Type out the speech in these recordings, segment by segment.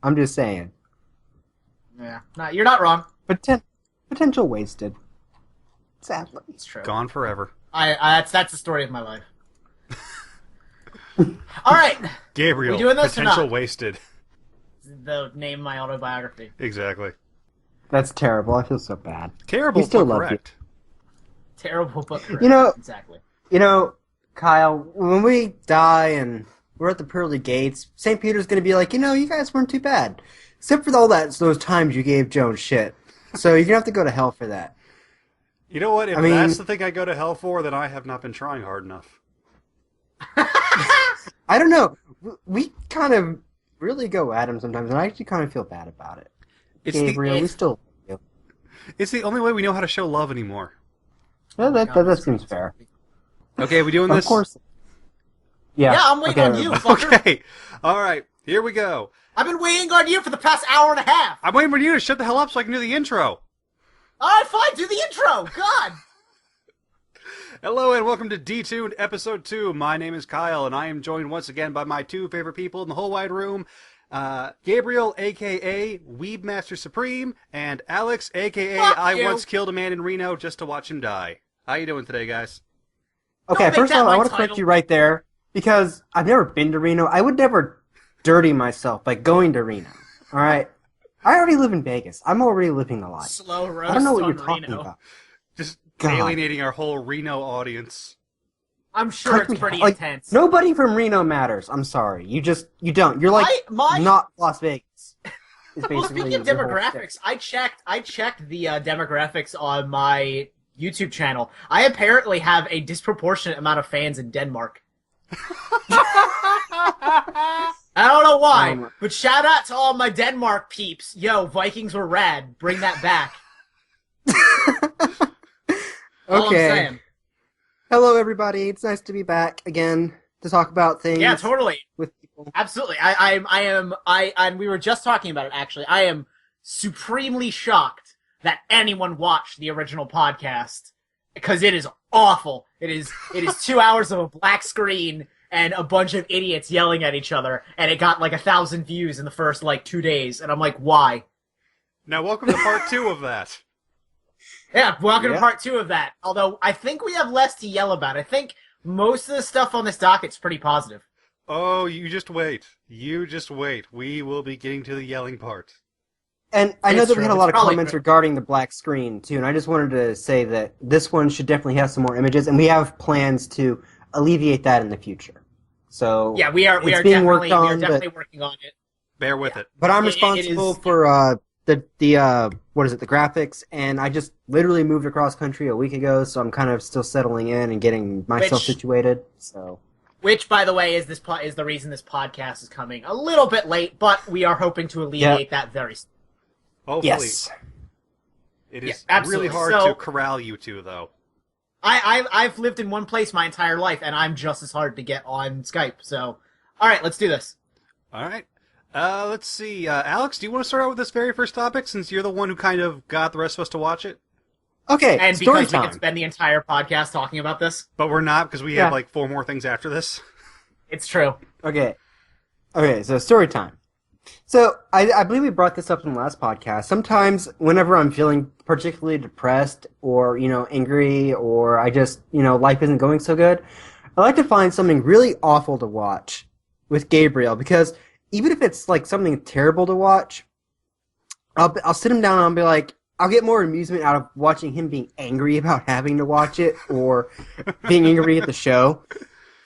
I'm just saying. Yeah, no, you're not wrong. Potential wasted. Sadly. It's true. Gone forever. That's the story of my life. All right, Gabriel, we doing this or potential not? wasted. The name of my autobiography. Exactly. That's terrible. I feel so bad. Terrible, We still but love correct. Terrible, but correct. You know- exactly. Kyle, when we die and we're at the pearly gates, St. Peter's going to be like, you guys weren't too bad. Except for those times you gave Jones shit. So you're going to have to go to hell for that. You know what? If I mean- that's the thing I go to hell for, then I have not been trying hard enough. I don't know. We kind of really go at him sometimes, and I actually kind of feel bad about it. Gabriel, we still love you. It's the only way we know how to show love anymore. Yeah, that seems fair. Okay, we doing Of this? course. Yeah, I'm waiting on you, fucker. Okay. All right. Here we go. I've been waiting on you for the past hour and a half. I'm waiting for you to shut the hell up so I can do the intro. All right, fine, do the intro. God. Hello and welcome to DeTooned Episode 2. My name is Kyle, and I am joined once again by my two favorite people in the whole wide room, Gabriel, a.k.a. Weebmaster Supreme, and Alex, a.k.a. Fuck I you. once killed a man in Reno just to watch him die. How you doing today, guys? Okay, Don't make first of that all, I my want to correct title. you right there, because I've never been to Reno. I would never dirty myself by going to Reno. All right? I already live in Vegas. I'm already living a life. Slow roast I don't know what on you're talking Reno. about. Just God. alienating our whole Reno audience. I'm sure Cut it's me- pretty like, intense. Nobody from Reno matters. I'm sorry. You don't. You're like My- not Las Vegas. Is Well, basically speaking of your whole demographics, I checked the demographics on my YouTube channel. I apparently have a disproportionate amount of fans in Denmark. I don't know why, but shout out to all my Denmark peeps. Yo, Vikings were rad. Bring that back. All I'm Okay. saying. Hello, everybody. It's nice to be back again to talk about things. Yeah, totally. With people. Absolutely. We were just talking about it, actually. I am supremely shocked that anyone watched the original podcast, because it is awful. It is 2 hours of a black screen and a bunch of idiots yelling at each other, and it got like 1,000 views in the first 2 days, and I'm like, why? Now, welcome to part 2 of that. Yeah, welcome to Yeah. part 2 of that. Although I think we have less to yell about. I think most of the stuff on this docket's pretty positive. Oh, you just wait. You just wait. We will be getting to the yelling part. And I know It's that we had a true. lot It's of probably comments true. regarding the black screen, too, and I just wanted to say that this one should definitely have some more images, and we have plans to alleviate that in the future. So Yeah, we are it's being worked definitely on, working on it. Bear with it. but I'm it responsible is- for the the graphics, and I just literally moved across country a week ago, so I'm kind of still settling in and getting myself Which- situated. So Which, by the way, is the reason this podcast is coming a little bit late, but we are hoping to alleviate that very soon. Hopefully. yes, It Yeah, is absolutely. really hard So- to corral you two, though. I've lived in one place my entire life, and I'm just as hard to get on Skype. So, all right, let's do this. All right. Let's see. Alex, do you want to start out with this very first topic, since you're the one who kind of got the rest of us to watch it? okay. And Story because we time. could spend the entire podcast talking about this, But we're not, because we Yeah. have like 4 more things after this. it's true. Okay. Okay, so story time. So, I believe we brought this up in the last podcast. Sometimes, whenever I'm feeling particularly depressed or, angry or I just, life isn't going so good, I like to find something really awful to watch with Gabriel, because even if it's, something terrible to watch, I'll sit him down and I'll be like, I'll get more amusement out of watching him being angry about having to watch it or being angry at the show.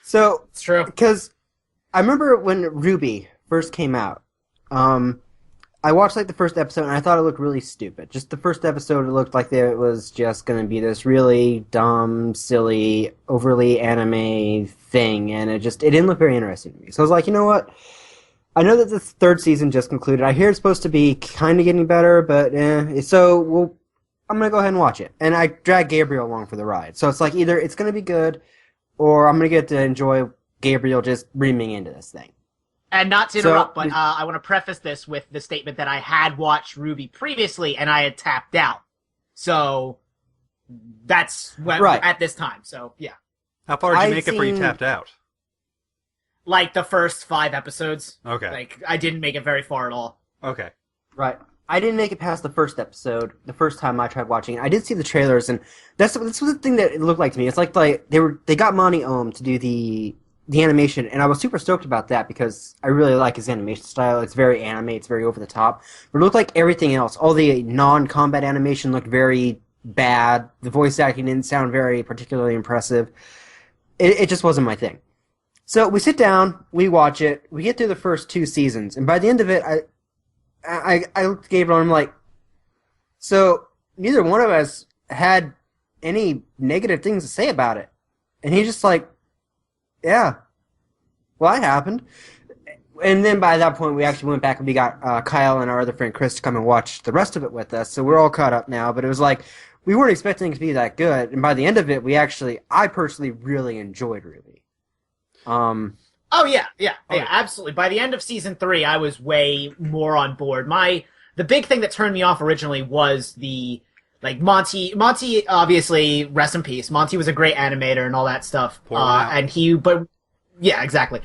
So, It's true. because I remember when RWBY first came out, I watched the first episode and I thought it looked really stupid. Just the first episode, it looked like it was just going to be this really dumb, silly, overly anime thing, and it didn't look very interesting to me. So I was like, you know what? I know that the third season just concluded. I hear it's supposed to be kind of getting better, but I'm going to go ahead and watch it. And I drag Gabriel along for the ride. So it's like either it's going to be good, or I'm going to get to enjoy Gabriel just reaming into this thing. And not to So- interrupt, but I want to preface this with the statement that I had watched RWBY previously, and I had tapped out. So that's when, Right. at this time. So yeah, How far did you I've make it before you seen- tapped out? like the first 5 episodes. Okay. Like I didn't make it very far at all. Okay. Right. I didn't make it past the first episode the first time I tried watching it. I did see the trailers, and that's the thing that it looked like to me. It's like they got Monty Ohm to do the animation, and I was super stoked about that because I really like his animation style. It's very anime. It's very over the top. But it looked like everything else. All the non-combat animation looked very bad. The voice acting didn't sound very particularly impressive. It just wasn't my thing. So we sit down, we watch it, we get through the first 2 seasons, and by the end of it, I looked at Gabriel and I'm like, so neither one of us had any negative things to say about it. And he's just like, yeah, well, that happened. And then by that point, we actually went back and we got Kyle and our other friend Chris to come and watch the rest of it with us. So we're all caught up now. But it was like, we weren't expecting it to be that good. And by the end of it, I personally really enjoyed RWBY. Oh yeah, absolutely. By the end of season 3, I was way more on board. The big thing that turned me off originally was the Monty. Monty, obviously, rest in peace. Monty was a great animator and all that stuff. Yeah, exactly.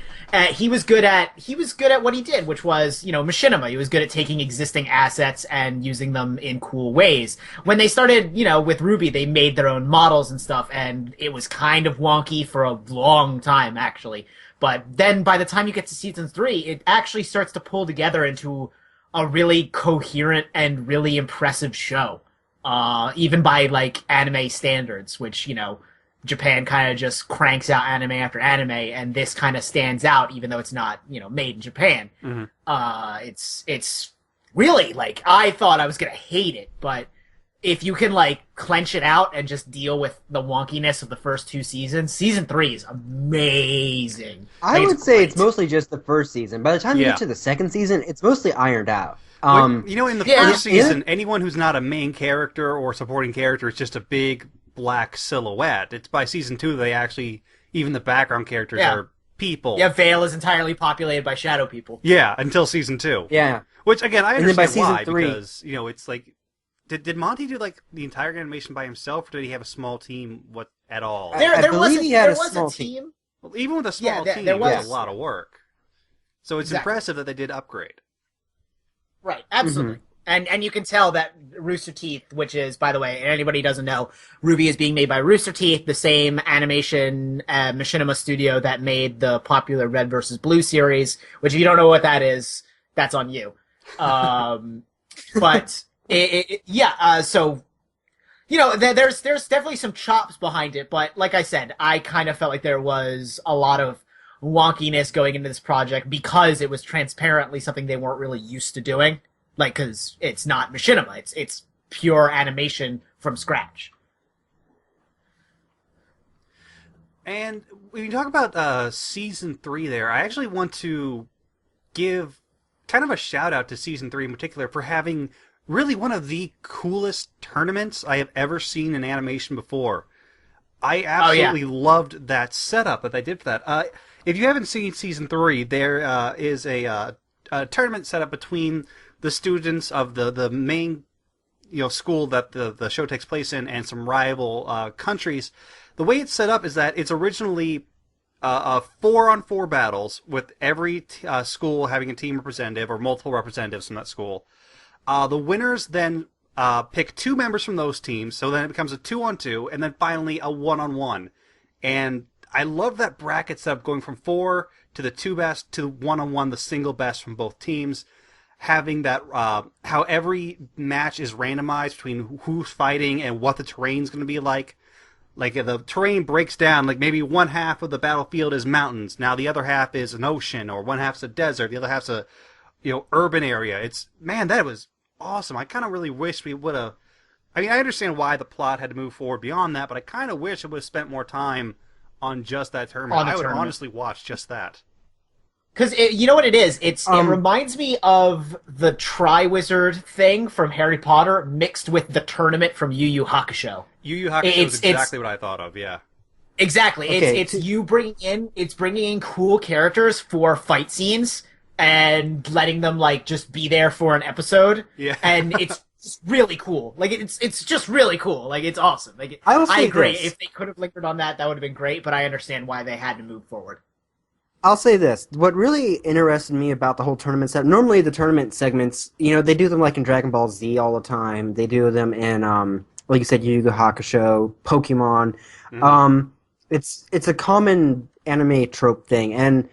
He was good at what he did, which was, machinima. He was good at taking existing assets and using them in cool ways. When they started, with RWBY, they made their own models and stuff, and it was kind of wonky for a long time, actually. But then by the time you get to season 3, it actually starts to pull together into a really coherent and really impressive show. Even by, anime standards, which, Japan kind of just cranks out anime after anime, and this kind of stands out, even though it's not, made in Japan. Mm-hmm. It's really, I thought I was gonna hate it, but if you can, clench it out and just deal with the wonkiness of the first 2 seasons, season 3 is amazing. I would say it's mostly just the first season. By the time you get to the second season, it's mostly ironed out. In the first season, anyone who's not a main character or supporting character is just a big black silhouette. It's by season 2 they actually, even the background characters are people. Yeah, Vale is entirely populated by shadow people. Yeah, until season 2. Yeah. Which, again, I understand by season why, 3, because, it's like, did Monty do, the entire animation by himself, or did he have a small team at all? I believe he had a small team. Well, even with a small team, it was a lot of work. So it's impressive that they did upgrade. Right, absolutely. Mm-hmm. And you can tell that Rooster Teeth, which is, by the way, and anybody who doesn't know, RWBY is being made by Rooster Teeth, the same animation machinima studio that made the popular Red vs. Blue series, which if you don't know what that is, that's on you. But, so, there's definitely some chops behind it, but like I said, I kind of felt like there was a lot of wonkiness going into this project because it was transparently something they weren't really used to doing. Because it's not machinima, it's pure animation from scratch. And when you talk about season 3 there, I actually want to give kind of a shout out to season 3 in particular for having really one of the coolest tournaments I have ever seen in animation before. I absolutely loved that setup that they did for that. If you haven't seen season 3, there is a tournament set up between the students of the main school that the show takes place in and some rival countries. The way it's set up is that it's originally 4-on-4 battles with every school having a team representative or multiple representatives from that school. The winners then pick 2 members from those teams, so then it becomes a 2-on-2, and then finally a 1-on-1. And I love that bracket setup going from 4 to the 2 best to 1-on-1, the single best from both teams. Having that, how every match is randomized between who's fighting and what the terrain's going to be like. Like, the terrain breaks down, like maybe one half of the battlefield is mountains, now the other half is an ocean, or one half's a desert, the other half's a, urban area. Man, that was awesome. I kind of really wish we would have, I understand why the plot had to move forward beyond that, but I kind of wish it would have spent more time on just that tournament. I would honestly watch just that. Because you know what it is? It reminds me of the Triwizard thing from Harry Potter mixed with the tournament from Yu Yu Hakusho. Yu Yu Hakusho is exactly what I thought of, yeah. Exactly. Okay. It's bringing in cool characters for fight scenes and letting them just be there for an episode. Yeah. And it's really cool. It's just really cool. It's awesome. I agree. If they could have lingered on that would have been great, but I understand why they had to move forward. I'll say this. What really interested me about the whole tournament set, normally the tournament segments, they do them like in Dragon Ball Z all the time. They do them in, like you said, Yu Yu Hakusho, Pokemon. Mhm. It's a common anime trope thing, and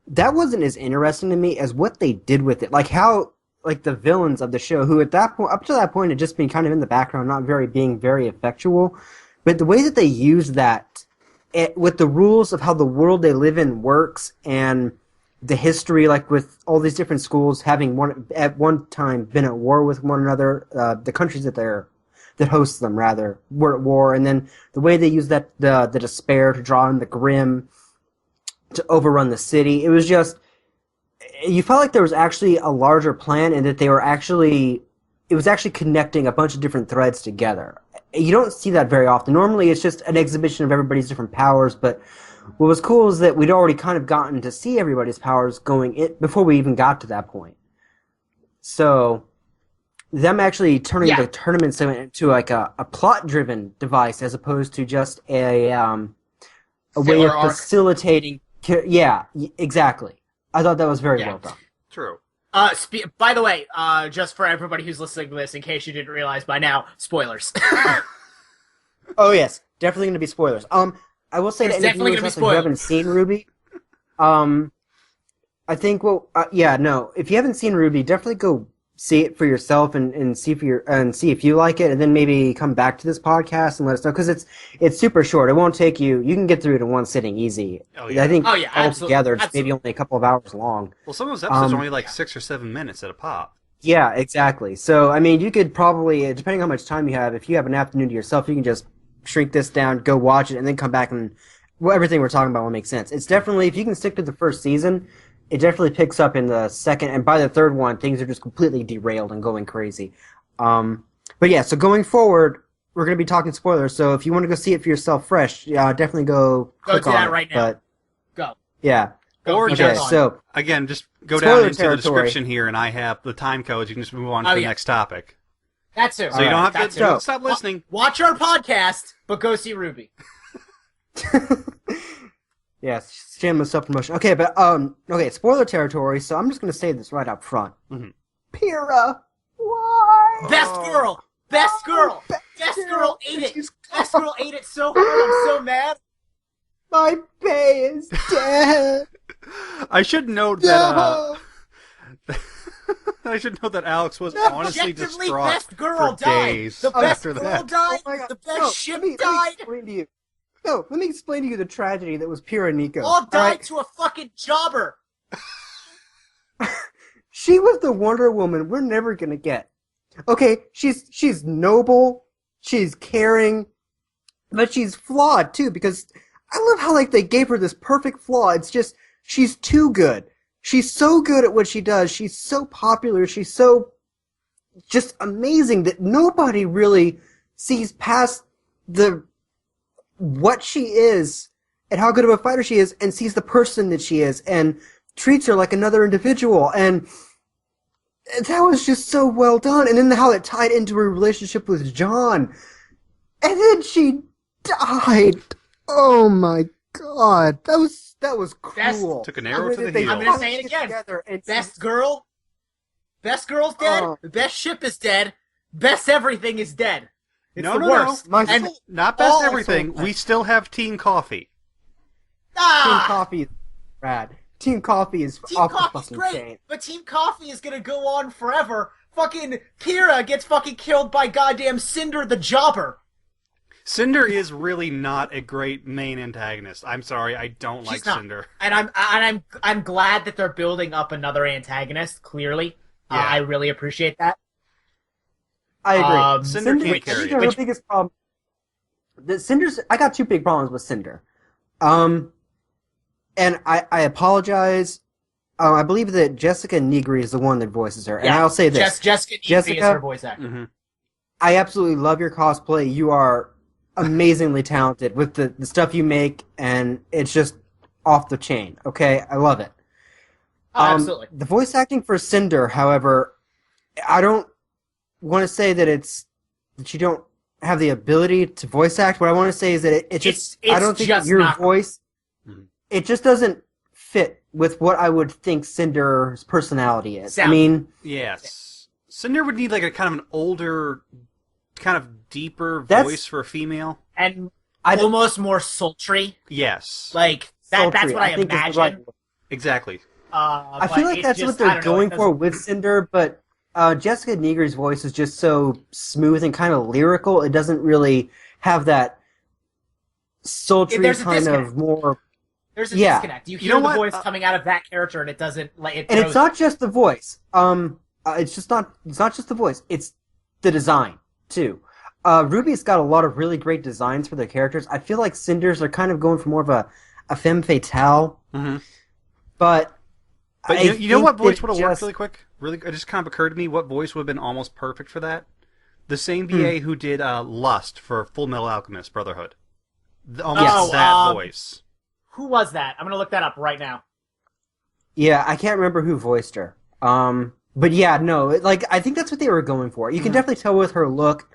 that wasn't as interesting to me as what they did with it. Like how, like the villains of the show, who at that point, up to that point, had just been kind of in the background, not being very effectual, but the way that they used that with the rules of how the world they live in works and the history, like with all these different schools having at one time been at war with one another, the countries that host them rather were at war, and then the way they use the despair to draw in the grim to overrun the city. It was just you felt like there was actually a larger plan, and that it was actually connecting a bunch of different threads together. You don't see that very often. Normally, it's just an exhibition of everybody's different powers, but what was cool is that we'd already kind of gotten to see everybody's powers going in before we even got to that point. So, them actually turning the tournament segment into like a plot-driven device as opposed to just a way of facilitating. Yeah, exactly. I thought that was very well done. True. By the way, just for everybody who's listening to this, in case you didn't realize by now, spoilers. Oh yes, definitely going to be spoilers. I will say that definitely going to be spoilers. If you haven't seen RWBY, I think if you haven't seen RWBY, definitely go see it for yourself and see if you like it, and then maybe come back to this podcast and let us know, because it's super short. It won't take you can get through it in one sitting easy. Oh, yeah. I think altogether it's maybe only a couple of hours long. Well, some of those episodes are only like 6 or 7 minutes at a pop. Yeah, exactly. So I mean, you could probably, depending on how much time you have, if you have an afternoon to yourself, you can just shrink this down, go watch it, and then come back and everything we're talking about will make sense. It's definitely, if you can stick to the first season, it definitely picks up in the second, and by the third one, things are just completely derailed and going crazy. But yeah, so going forward, we're going to be talking spoilers, so if you want to go see it for yourself fresh, definitely go click do on that it. right now. But, go. Yeah. Or again, just go down into the description here, and I have the time codes. You can just move on to the next topic. That's it. So you don't have to stop listening. Watch our podcast, but go see RWBY. Yes, shameless self-promotion. Okay, but spoiler territory. So I'm just gonna say this right up front. Mm-hmm. Pyrrha, why? Best girl. Best girl ate it. Best girl ate it so hard. I'm so mad. My Bay is dead. I should note that. I should note that Alex was honestly distraught best girl for died. days The best after girl that. died. Oh my God. The best ship died. Let me explain to you the tragedy that was Pyrrha Nico. All died to a fucking jobber. She was the Wonder Woman we're never gonna get. Okay, she's noble, she's caring, but she's flawed too, because I love how like they gave her this perfect flaw. It's just she's too good. She's so good at what she does. She's so popular. She's so just amazing that nobody really sees past what she is and how good of a fighter she is, and sees the person that she is and treats her like another individual. And that was just so well done. And then how it tied into her relationship with John. And then she died. Oh my God. That was cruel. Took an arrow to the heel. I'm going to say it again. Best girl's dead. Oh. Best ship is dead. Best everything is dead. It's no, the worst. And not best everything. We still have Team Coffee. Team Coffee is rad. Team Coffee is off the fucking great, chain. but Team Coffee is gonna go on forever. Fucking Pyrrha gets fucking killed by goddamn Cinder the Jobber. Cinder is really not a great main antagonist. I'm sorry, I don't like Cinder. And I'm glad that they're building up another antagonist. Clearly, Yeah. I really appreciate that. I agree. Cinder can't carry it. Her biggest problem. I got two big problems with Cinder. And I apologize. I believe that Jessica Nigri is the one that voices her. And I'll say this. Jessica Nigri is her voice actor. Mm-hmm. I absolutely love your cosplay. You are amazingly talented with the stuff you make, and it's just off the chain. Okay? I love it. Oh, absolutely. The voice acting for Cinder, however, I don't want to say that you don't have the ability to voice act. What I want to say is that I don't think that your voice, it just doesn't fit with what I would think Cinder's personality is. I Sound. mean, Yes. Cinder would need like a kind of an older, kind of deeper That's- voice for a female. And I don't- almost more sultry. Yes. Like that's sultry, what I think is the imagine. right word. Exactly. I feel like that's what they're going for with Cinder, but Jessica Negri's voice is just so smooth and kind of lyrical. It doesn't really have that sultry There's a kind disconnect. of more. There's a Yeah. disconnect. You You hear know the what? voice coming out of that character, and it doesn't like it. And it's throws- not just the voice. It's just not. It's not just the voice. It's the design too. Ruby's got a lot of really great designs for their characters. I feel like Cinder's are kind of going for more of a femme fatale, Mm-hmm. but. But I you know think what voice that would have worked just- really quick? Really, it just kind of occurred to me what voice would have been almost perfect for that. The same VA who did Lust for Full Metal Alchemist Brotherhood. Almost Yes. that voice. Who was that? I'm gonna look that up right now. Yeah, I can't remember who voiced her. But yeah, no, like I think that's what they were going for. You can definitely tell with her look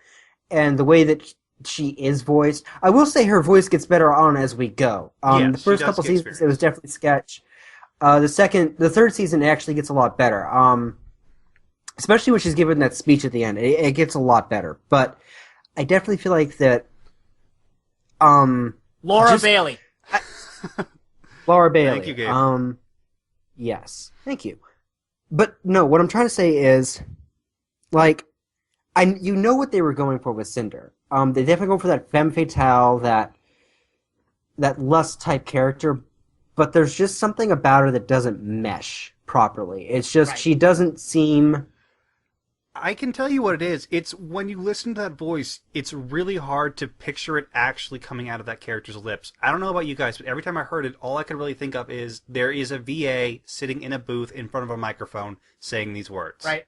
and the way that she is voiced. I will say her voice gets better on as we go. Yes, The she first does couple get seasons, experience. it was definitely sketch. The third season it actually gets a lot better. Especially when she's giving that speech at the end, it gets a lot better. But I definitely feel like that. Laura Just- Bailey. Laura Bailey. Thank you, Gabe. Yes, thank you. But no, what I'm trying to say is, like, you know what they were going for with Cinder. They definitely go for that femme fatale, that lust type character. But there's just something about her that doesn't mesh properly. It's just Right. she doesn't seem. I can tell you what it is. It's when you listen to that voice, it's really hard to picture it actually coming out of that character's lips. I don't know about you guys, but every time I heard it, all I could really think of is there is a VA sitting in a booth in front of a microphone saying these words. Right.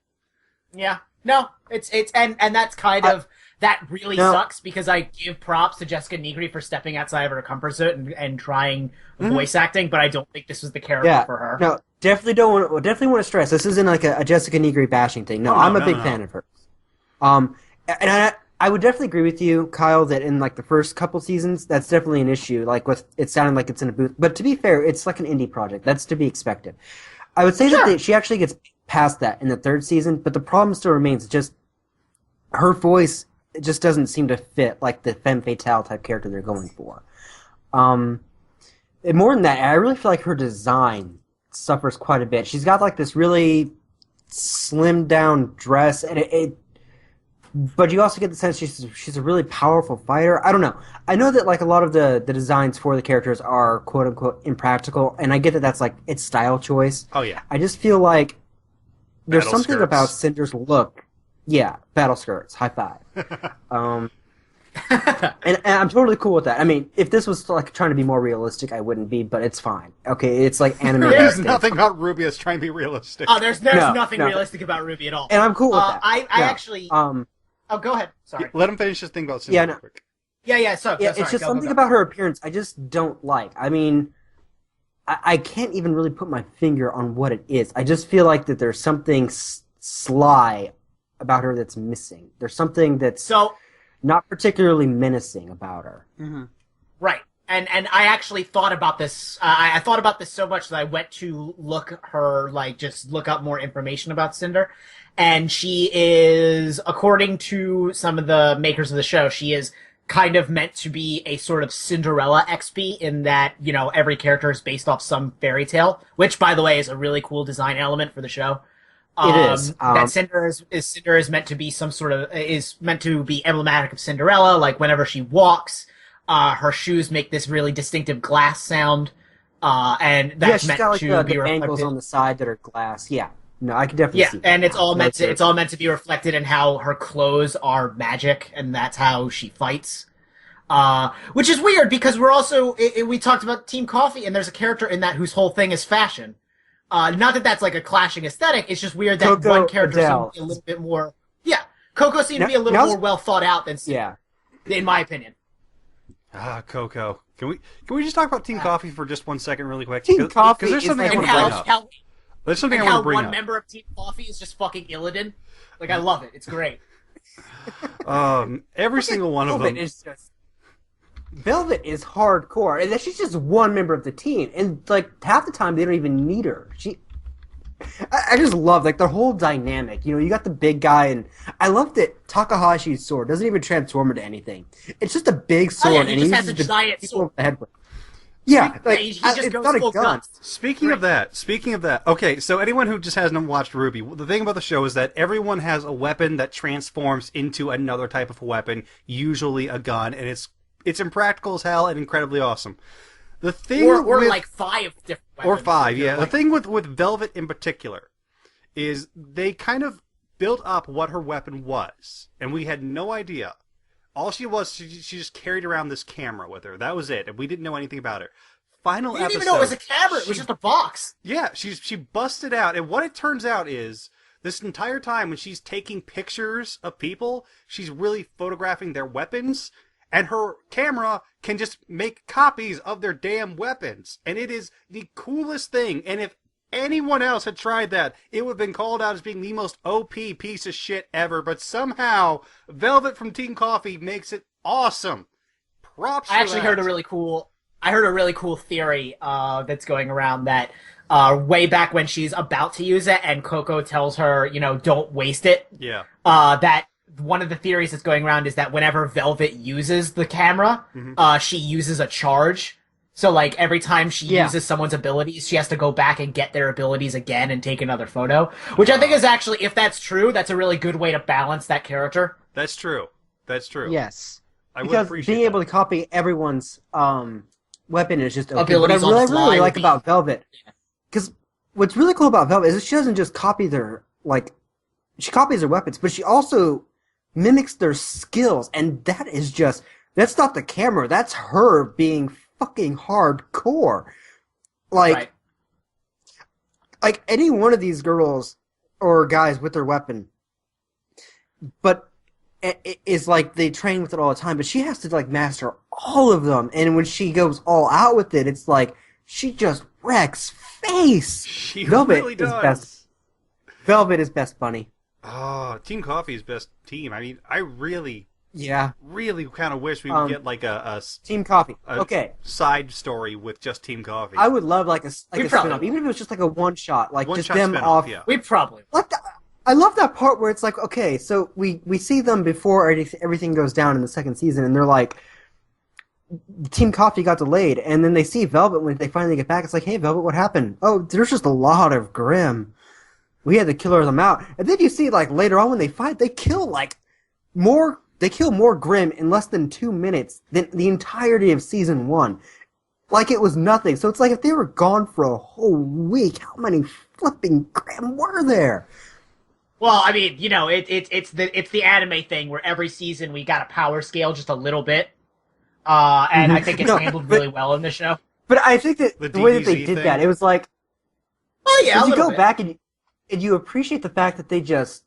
Yeah. No, it's and that's kind of that really No. sucks because I give props to Jessica Negri for stepping outside of her comfort zone and trying voice acting, but I don't think this was the character Yeah, for her. no, definitely want to stress this isn't like a Jessica Negri bashing thing. No, Oh, no, I'm a no, big no. fan of hers. And I would definitely agree with you, Kyle, that in like the first couple seasons, that's definitely an issue. Like with it sounding like it's in a booth, but to be fair, it's like an indie project. That's to be expected. I would say Sure. that she actually gets past that in the third season, but the problem still remains. Just her voice just doesn't seem to fit like the femme fatale type character they're going for. And more than that, I really feel like her design suffers quite a bit. She's got like this really slimmed down dress, and but you also get the sense she's a really powerful fighter. I don't know. I know that like a lot of the designs for the characters are quote unquote impractical, and I get that that's like it's style choice. Oh yeah. I just feel like there's Battle something skirts. about Cinder's look. Yeah, battle skirts. High five. And I'm totally cool with that. I mean, if this was like trying to be more realistic, I wouldn't be, but it's fine. Okay, it's like animated. There's nothing about Ruby that's trying to be realistic. Oh, there's No, nothing no. realistic about Ruby at all. And I'm cool with that. I Yeah. actually. Oh, go ahead. Sorry. Let him finish his thing about Cinder Yeah, real no. quick. Yeah. So yeah, sorry, it's just go, something go. about her appearance I just don't like. I mean, I can't even really put my finger on what it is. I just feel like that there's something sly about her that's missing. There's something that's So not particularly menacing about her. right, and I actually thought about this. I thought about this so much that I went to look up more information about Cinder, and she is, according to some of the makers of the show, she is kind of meant to be a sort of Cinderella XP in that, you know, every character is based off some fairy tale, which, by the way, is a really cool design element for the show. It is. That Cinder is meant to be is meant to be emblematic of Cinderella. Like whenever she walks, her shoes make this really distinctive glass sound, and that's Yeah, she's meant got like to the be ankles reflected. on the side that are glass. Yeah, no, I can definitely Yeah, see that. and it's all meant That's to it's all meant to be reflected in how her clothes are magic, and that's how she fights. Which is weird because we're also we talked about Team Coffee, and there's a character in that whose whole thing is fashion. Not that that's like a clashing aesthetic. It's just weird that Coco one character Adele. seems to be a little bit more. Yeah, Coco seemed to be a little Now- more well thought out than Cinder, Yeah. in my opinion. Coco. Can we just talk about Team Coffee for just 1 second, really quick? Team Coffee there's is something like I And want to bring how up. how, There's something I and want how to bring one up. member of Team Coffee is just fucking Illidan. Like I love it. It's great. Every single one of But them. it's just Velvet is hardcore, and she's just one member of the team, and like half the time they don't even need her. I just love like their whole dynamic. You know, you got the big guy, and I love that Takahashi's sword doesn't even transform into anything. It's just a big sword, Oh, yeah, he and just he has a uses giant people sword. over the head with. Yeah, like he just it's goes not a full gun. guns. Speaking of that, okay, so anyone who just hasn't watched RWBY, the thing about the show is that everyone has a weapon that transforms into another type of weapon, usually a gun, and it's impractical as hell and incredibly awesome. The thing Or with, like 5 different weapons. or 5, yeah. Like, The thing with Velvet in particular is they kind of built up what her weapon was, and we had no idea. All she was, she just carried around this camera with her. That was it, and we didn't know anything about her. Final you didn't episode. even know it was a camera. It was just a box. Yeah, she busted out, and what it turns out is this entire time when she's taking pictures of people, she's really photographing their weapons, and her camera can just make copies of their damn weapons, and it is the coolest thing. And if anyone else had tried that, it would have been called out as being the most OP piece of shit ever. But somehow, Velvet from Team Coffee makes it awesome. Props. I actually for that. heard a really cool theory that's going around that way back when she's about to use it and Coco tells her, you know, don't waste it. Yeah. That one of the theories that's going around is that whenever Velvet uses the camera, she uses a charge. So, like, every time she uses someone's abilities, she has to go back and get their abilities again and take another photo. Which I think is actually, if that's true, that's a really good way to balance that character. That's true. That's true. Yes, I would because appreciate being able that. to copy everyone's weapon is just okay. Abilities What I on the really fly like would be- about Velvet, because what's really cool about Velvet is that she doesn't just copy their she copies their weapons, but she also mimics their skills, and that's not the camera. That's her being fucking hardcore. Right. Like any one of these girls or guys with their weapon, but it is like they train with it all the time. But she has to like master all of them, and when she goes all out with it, it's like she just wrecks face. She Velvet really is does. best. Velvet is best bunny. Oh, Team Coffee's best team. I mean, I really Yeah, kind of wish we would get like a Team Coffee. a Okay, side story with just Team Coffee. I would love like a We probably spin-off, will. even if it was just like a one shot, like just One-shot them spin-off, off. yeah. We probably. Like I love that part where it's like, okay, so we see them before everything goes down in the second season, and they're like, Team Coffee got delayed, and then they see Velvet when they finally get back. It's like, hey, Velvet, what happened? Oh, there's just a lot of Grimm. We had to kill them out, and then you see like later on when they fight, they kill more Grimm in less than 2 minutes than the entirety of season 1. Like it was nothing. So it's like if they were gone for a whole week, how many flipping Grimm were there? Well, I mean, you know, it's the anime thing where every season we got a power scale just a little bit, and I think it's handled really well in the show. But I think that the way that they DBZ did thing? that, it was like, Oh yeah, a you little go bit. back and you appreciate the fact that they just,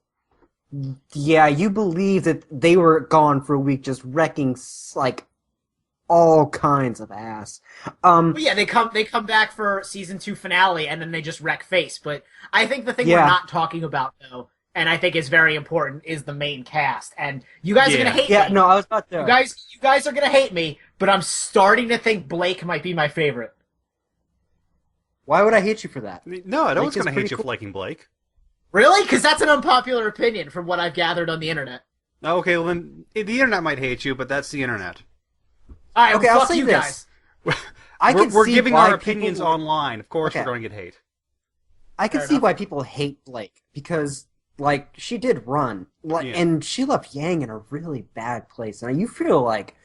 yeah, you believe that they were gone for a week just wrecking like all kinds of ass. But yeah, they come back for season 2 finale and then they just wreck face. But I think the thing we're Yeah. not talking about though, and I think is very important, is the main cast. And you guys are Yeah. gonna hate Yeah, me. no, I was about to. You guys are gonna hate me, but I'm starting to think Blake might be my favorite. Why would I hate you for that? No, no one's is going to hate pretty you for cool. liking Blake. Really? Because that's an unpopular opinion from what I've gathered on the internet. Okay, well then the internet might hate you, but that's the internet. All right, Okay, well, I'll fuck say you this. guys. We're see giving why our opinions people- online. Of course, Okay. we're going to get hate. I can Fair see enough. why people hate Blake because, like, she did run, like, Yeah. and she left Yang in a really bad place. And you feel like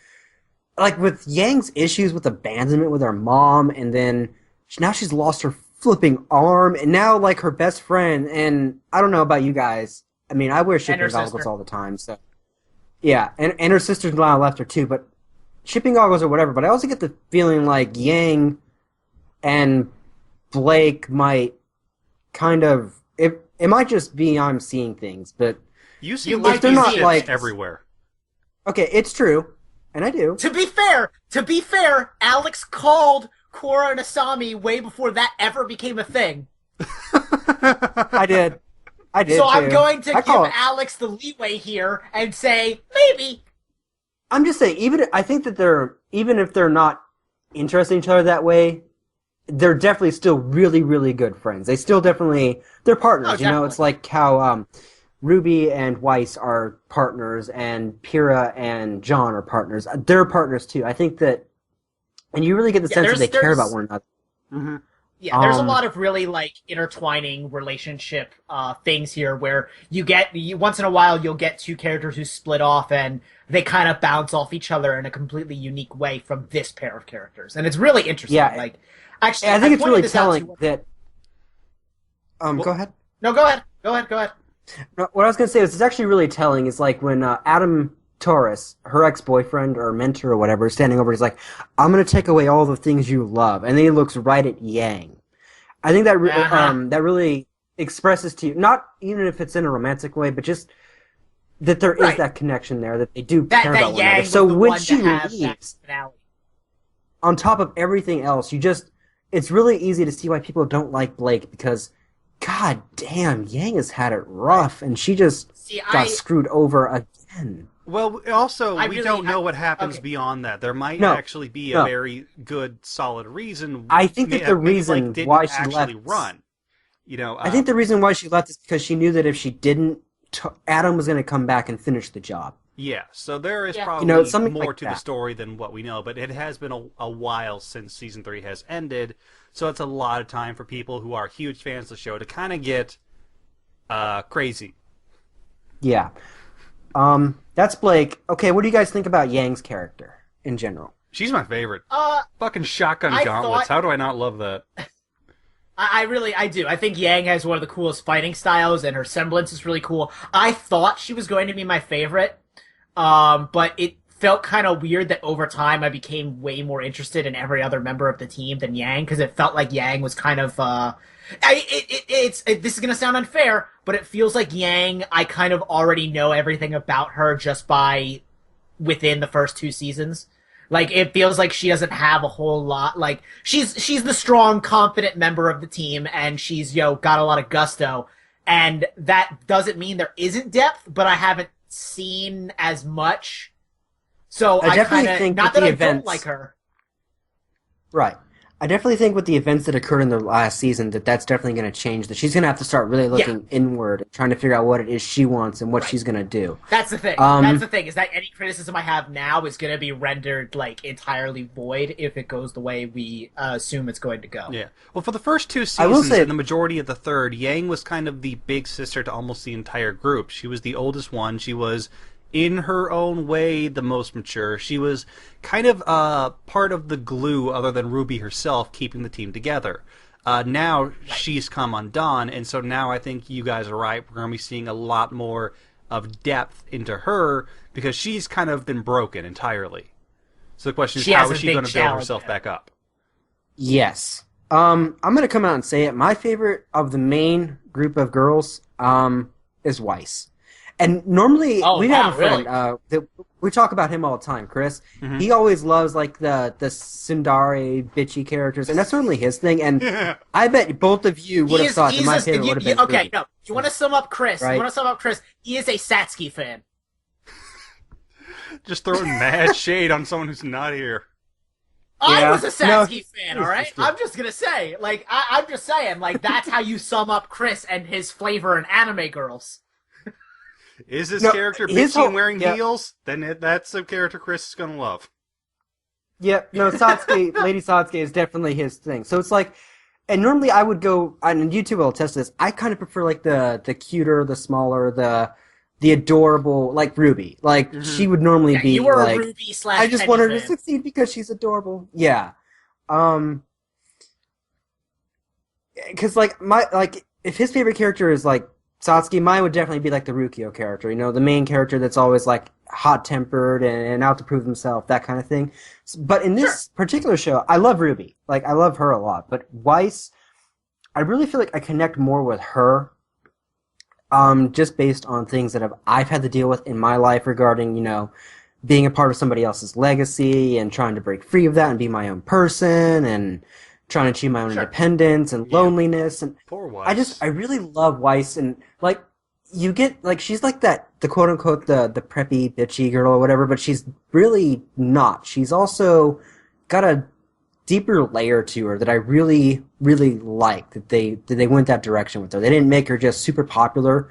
with Yang's issues with abandonment with her mom, and then now she's lost her flipping arm, and now like her best friend. And I don't know about you guys. I mean, I wear And shipping her goggles sister. all the time, so yeah. And her sister's now left her too, but shipping goggles or whatever. But I also get the feeling like Yang and Blake might kind of it might just be I'm seeing things, but You see You Blake might they're be not seeing like things. everywhere. okay, it's true, and I do. To be fair, Alex called Korra and Asami way before that ever became a thing. I did. So I'm too. going to I give call it- Alex the leeway here and say maybe. I'm just saying, I think that even if they're not interested in each other that way, they're definitely still really, really good friends. They're partners. Oh, You know, it's like how Ruby and Weiss are partners, and Pyrrha and John are partners. They're partners too. I think that, and you really get the sense that they care about one another. Mm-hmm. Yeah, there's a lot of really intertwining relationship things here where once in a while you'll get two characters who split off and they kind of bounce off each other in a completely unique way from this pair of characters, and it's really interesting. Yeah, actually, I think it's really telling that. Go ahead. No, go ahead. Go ahead. No, what I was going to say is it's actually really telling is like when Adam Torres, her ex-boyfriend or mentor or whatever, is standing over, he's like, I'm going to take away all the things you love. And then he looks right at Yang. I think that that really expresses to you, not even if it's in a romantic way, but just that there is that connection there, that they do care about one another. So when she leaves, on top of everything else, it's really easy to see why people don't like Blake, because God damn, Yang has had it rough, and she just got screwed over again. Well, also, we don't know what happens beyond that. There might actually be a very good, solid reason. I think that the reason why she left... run. You know, I think the reason why she left is because she knew that if she didn't, Adam was going to come back and finish the job. Yeah, so there is probably more to the story than what we know, but it has been a while since Season 3 has ended, so it's a lot of time for people who are huge fans of the show to kind of get crazy. Yeah. That's Blake. Okay, what do you guys think about Yang's character in general? She's my favorite. Fucking shotgun gauntlets. How do I not love that? I do. I think Yang has one of the coolest fighting styles, and her semblance is really cool. I thought she was going to be my favorite, but it felt kind of weird that over time I became way more interested in every other member of the team than Yang, because it felt like Yang was kind of, this is going to sound unfair, but it feels like Yang, I kind of already know everything about her just by within the first 2 seasons. Like, it feels like she doesn't have a whole lot. Like, she's the strong, confident member of the team, and she's, got a lot of gusto. And that doesn't mean there isn't depth, but I haven't seen as much. So I definitely think not that I don't like her. Right. I definitely think with the events that occurred in the last season that's definitely going to change. That she's going to have to start really looking inward and trying to figure out what it is she wants and what she's going to do. That's the thing. That's the thing, is that any criticism I have now is going to be rendered entirely void if it goes the way we assume it's going to go. Yeah. Well, for the first 2 seasons and the majority of the third, Yang was kind of the big sister to almost the entire group. She was the oldest one. She was, in her own way, the most mature. She was kind of part of the glue, other than Ruby herself, keeping the team together. Now she's come undone, and so now I think you guys are right. We're going to be seeing a lot more of depth into her, because she's kind of been broken entirely. So the question is, how is she going to build herself back up? Yes. I'm going to come out and say it. My favorite of the main group of girls is Weiss. And normally, we have a friend, that we talk about him all the time, Chris. Mm-hmm. He always loves, the tsundere, bitchy characters, and that's certainly his thing, and I bet both of you would have thought that my favorite would have been Okay, Ruby. no, you want to sum up Chris, he is a Satsuki fan. Just throwing mad shade on someone who's not here. I was a Satsuki fan, alright? I'm just gonna say, I'm just saying, that's how you sum up Chris and his flavor in anime girls. Is this character bitchy and wearing heels? Then that's a character Chris is going to love. Yep, Satsuki, Lady Satsuki is definitely his thing. So it's and normally I would go, and you two will test this, I kind of prefer the cuter, the smaller, the adorable, like Ruby. She would normally be you were a Ruby / I just want her to succeed because she's adorable. Yeah. Because if his favorite character is Satsuki, mine would definitely be the Rukio character, the main character that's always hot-tempered and out to prove himself, that kind of thing. But in this particular show, I love Ruby. I love her a lot. But Weiss, I really feel like I connect more with her, just based on things that I've had to deal with in my life regarding, being a part of somebody else's legacy and trying to break free of that and be my own person and trying to achieve my own independence and loneliness, and poor Weiss. I really love Weiss, and you get like she's like that the quote unquote the preppy bitchy girl or whatever, but she's really not. She's also got a deeper layer to her that I really really like that they went that direction with her. They didn't make her just super popular,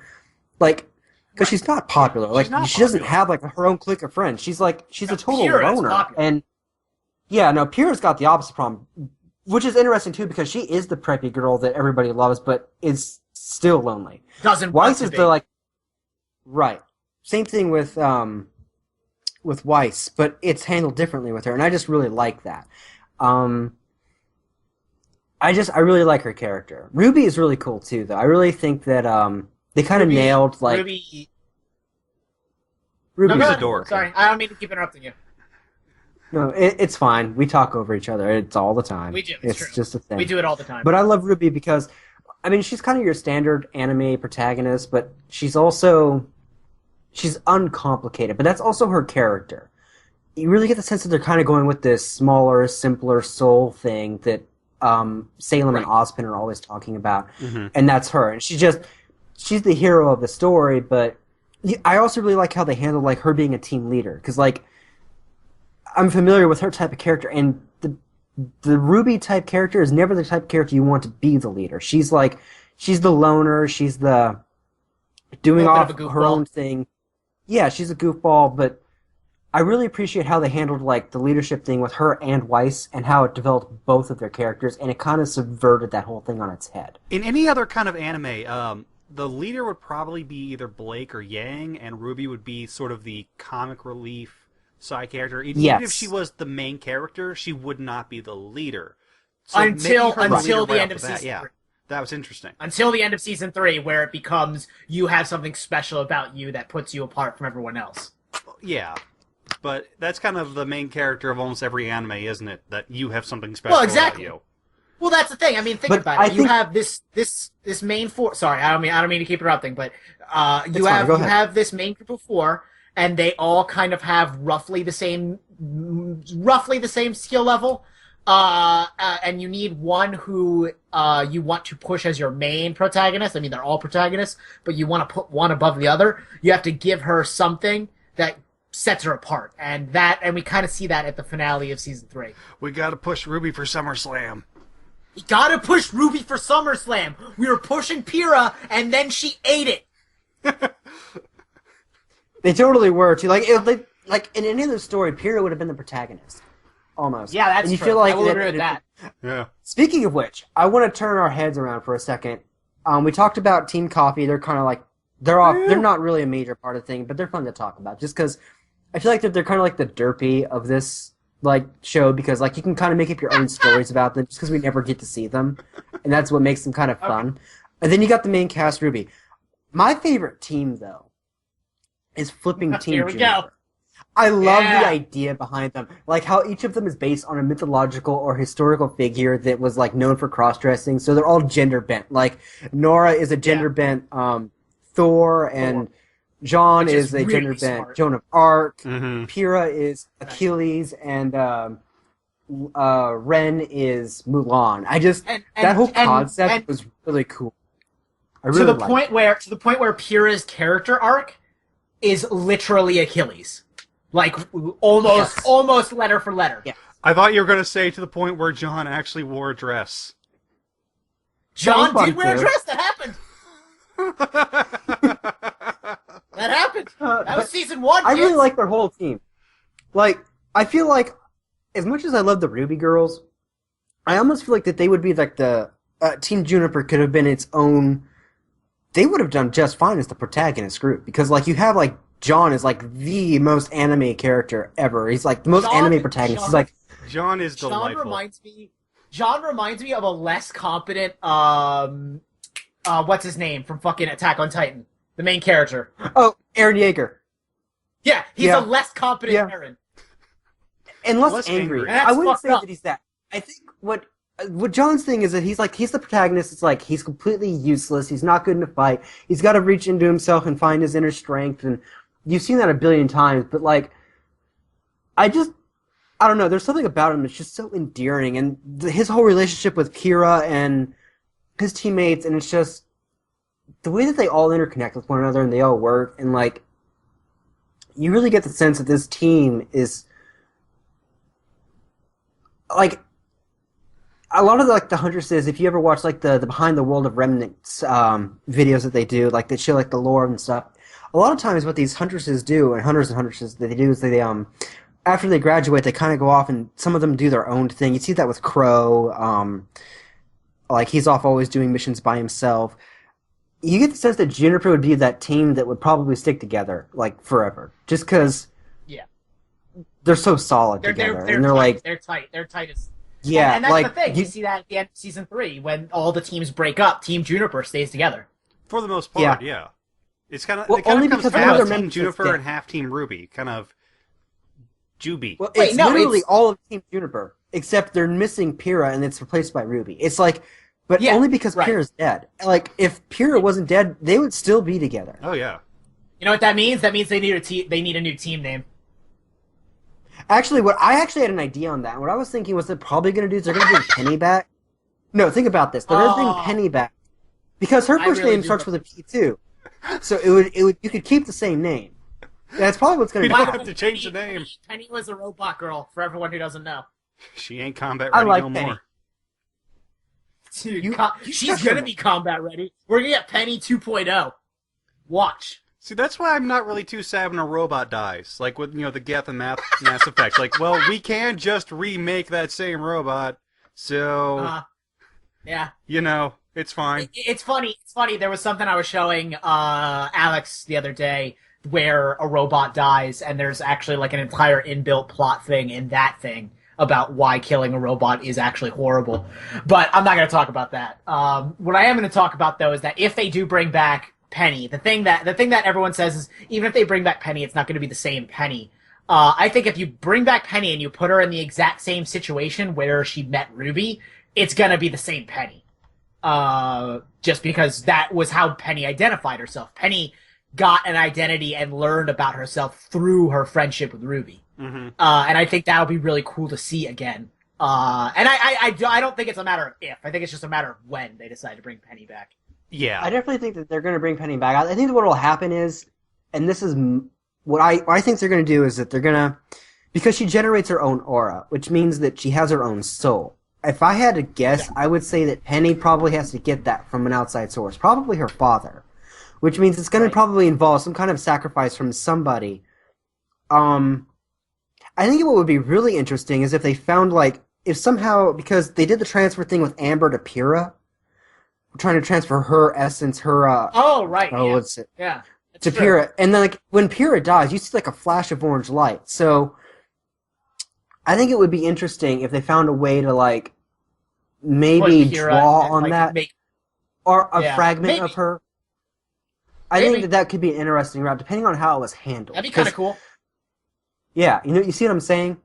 like because she's not popular. Like She's not she doesn't popular. have like her own clique of friends. She's a total Pyrrha's loner, popular. and yeah, no, Pyrrha's got the opposite problem, which is interesting too because she is the preppy girl that everybody loves, but is still lonely. Doesn't want Weiss to is be. the like right. Same thing with Weiss, but it's handled differently with her, and I just really like that. Um, I really like her character. Ruby is really cool too, though. I really think that they kind of nailed like Ruby. No, Ruby's go a ahead. dork. Sorry, I don't mean to keep interrupting you. no, it's fine. We talk over each other. It's all the time. We do. It's It's true. just a thing. We do it all the time. But I love Ruby because, I mean, she's kind of your standard anime protagonist, but she's uncomplicated. But that's also her character. You really get the sense that they're kind of going with this smaller, simpler soul thing that Salem and Right. Ozpin are always talking about, Mhm. and that's her. And she's the hero of the story. But I also really like how they handle like her being a team leader because like I'm familiar with her type of character, and the Ruby type character is never the type of character you want to be the leader. She's the loner. She's the doing A little off bit of a her goofball. own thing. Yeah, she's a goofball, but I really appreciate how they handled like the leadership thing with her and Weiss, and how it developed both of their characters, and it kind of subverted that whole thing on its head. In any other kind of anime, the leader would probably be either Blake or Yang, and Ruby would be sort of the comic relief side character. Even Yes. if she was the main character, she would not be the leader. So Until- making her the until leader the right end off of the bat, season yeah, 3. that was interesting. Until the end of season 3, where it becomes you have something special about you that puts you apart from everyone else. Yeah, but that's kind of the main character of almost every anime, isn't it? That you have something special Well, exactly. about you. Well, that's the thing. I mean, think But about I it. You think- have this main four. Sorry, I don't mean to keep interrupting, but It's fine, go ahead. have this main group of 4, and they all kind of have roughly the same skill level. And you need one who you want to push as your main protagonist. I mean, they're all protagonists, but you want to put one above the other. You have to give her something that sets her apart, and we kind of see that at the finale of season 3. We gotta push Ruby for SummerSlam. You gotta push Ruby for SummerSlam. We were pushing Pyrrha, and then she ate it. They totally were too. Like in any other story, Pyrrha would have been the protagonist, almost. Yeah, that's and you true. feel like I will agree with that. Yeah. Speaking of which, I want to turn our heads around for a second. We talked about Team Coffee. They're kind of like they're off. They're not really a major part of the thing, but they're fun to talk about. Just because I feel like they're kind of like the derpy of this like show because like you can kind of make up your own stories about them just because we never get to see them, and that's what makes them kind of fun. And then you got the main cast, RWBY. My favorite team though is flipping Team Here we Juniper. go. I love Yeah. the idea behind them. Like how each of them is based on a mythological or historical figure that was like known for cross-dressing. So they're all gender bent. Like Nora is a gender bent Thor, and John Which is is a really gender bent smart. Joan of Arc. Mm-hmm. Pyrrha is Achilles, and Ren is Mulan. That whole concept was really cool. I really to the liked it. point where Pyrrha's character arc is literally Achilles. Like almost letter for letter. Yeah. I thought you were going to say to the point where John actually wore a dress. John That was did wear a fun, dress. That happened. That happened. That was But season 1. I really kids. like their whole team. Like, I feel like, as much as I love the RWBY girls, I almost feel like that they would be like the Team Juniper could have been its own. They would have done just fine as the protagonist group because, like, you have like John is like the most anime character ever. He's like the most anime protagonist. He's like, John is John delightful. reminds me of a less competent what's his name from fucking Attack on Titan, the main character. oh, Aaron Yeager, Yeah, he's Yeah. a less competent Yeah. Aaron. and less, Less angry. angry. I That's wouldn't fucked say up. that he's that. I think what John's thing is that he's the protagonist. It's like he's completely useless. He's not good in a fight. He's got to reach into himself and find his inner strength. And you've seen that a billion times. But like, I don't know. There's something about him that's just so endearing, and his whole relationship with Kira and his teammates, and it's just the way that they all interconnect with one another and they all work, and like you really get the sense that this team is like a lot of the Huntresses. If you ever watch like the behind the world of remnants videos that they do, like that show like the lore and stuff. A lot of times, what these Huntresses do, and hunters and huntresses that they do is they after they graduate, they kind of go off and some of them do their own thing. You see that with Crow. Like he's off always doing missions by himself. You get the sense that Juniper would be that team that would probably stick together like forever, just because they're so solid together, and they're tight. like They're tight as. yeah, and that's like the thing. You see that at the end of season 3 when all the teams break up. Team Juniper stays together For the most part, yeah. It's kind of well, it kind only of comes because half they're Team meant to Juniper stay. and half Team RWBY, kind of Juby. Well, Wait, it's no, literally it's- all of Team Juniper, except they're missing Pyrrha and it's replaced by Ruby. It's like, but Yeah, only because right. Pyrrha's dead. Like, if Pyrrha wasn't dead, they would still be together. Oh yeah. You know what that means? That means they need they need a new team name. Actually, what I actually had an idea on that. What I was thinking was they're probably going to do is they're going to bring Penny back. No, think about this. They're going to bring Penny back because her I first really name do starts love- with a P too. So it would you could keep the same name. That's probably what's going You to don't happen. have to change the name. Penny was a robot girl. For everyone who doesn't know, She ain't combat I ready like no Penny. more. dude, You she's shut gonna your be combat ready. We're gonna get Penny 2.0. Watch. See, that's why I'm not really too sad when a robot dies. Like with the Geth and Mass Effect. Like, well, we can just remake that same robot, so Yeah. it's fine. It's funny. It's funny. There was something I was showing Alex the other day where a robot dies, and there's actually like an entire inbuilt plot thing in that thing about why killing a robot is actually horrible. But I'm not going to talk about that. What I am going to talk about though is that if they do bring back Penny, the thing that everyone says is even if they bring back Penny, it's not going to be the same Penny. I think if you bring back Penny and you put her in the exact same situation where she met Ruby, it's going to be the same Penny. Just because that was how Penny identified herself. Penny got an identity and learned about herself through her friendship with Ruby. Mm-hmm. And I think that'll be really cool to see again. And I don't think it's a matter of if. I think it's just a matter of when they decide to bring Penny back. Yeah. I definitely think that they're going to bring Penny back. I think what will happen is, and this is what I think they're going to do is that they're going to, because she generates her own aura, which means that she has her own soul. If I had to guess, I would say that Penny probably has to get that from an outside source, probably her father, which means it's going to probably involve some kind of sacrifice from somebody. I think what would be really interesting is if they found if somehow, because they did the transfer thing with Amber to Pyrrha, trying to transfer her essence, her Oh, right. Yeah. what's it? Yeah. To true. Pyrrha, and then when Pyrrha dies, you see a flash of orange light. So I think it would be interesting if they found a way to maybe Put Pyrrha draw and, on that make- or a Yeah. fragment Maybe. of her. I Maybe. think that could be an interesting route, depending on how it was handled. That'd be kind of 'Cause- cool. Yeah, you see what I'm saying?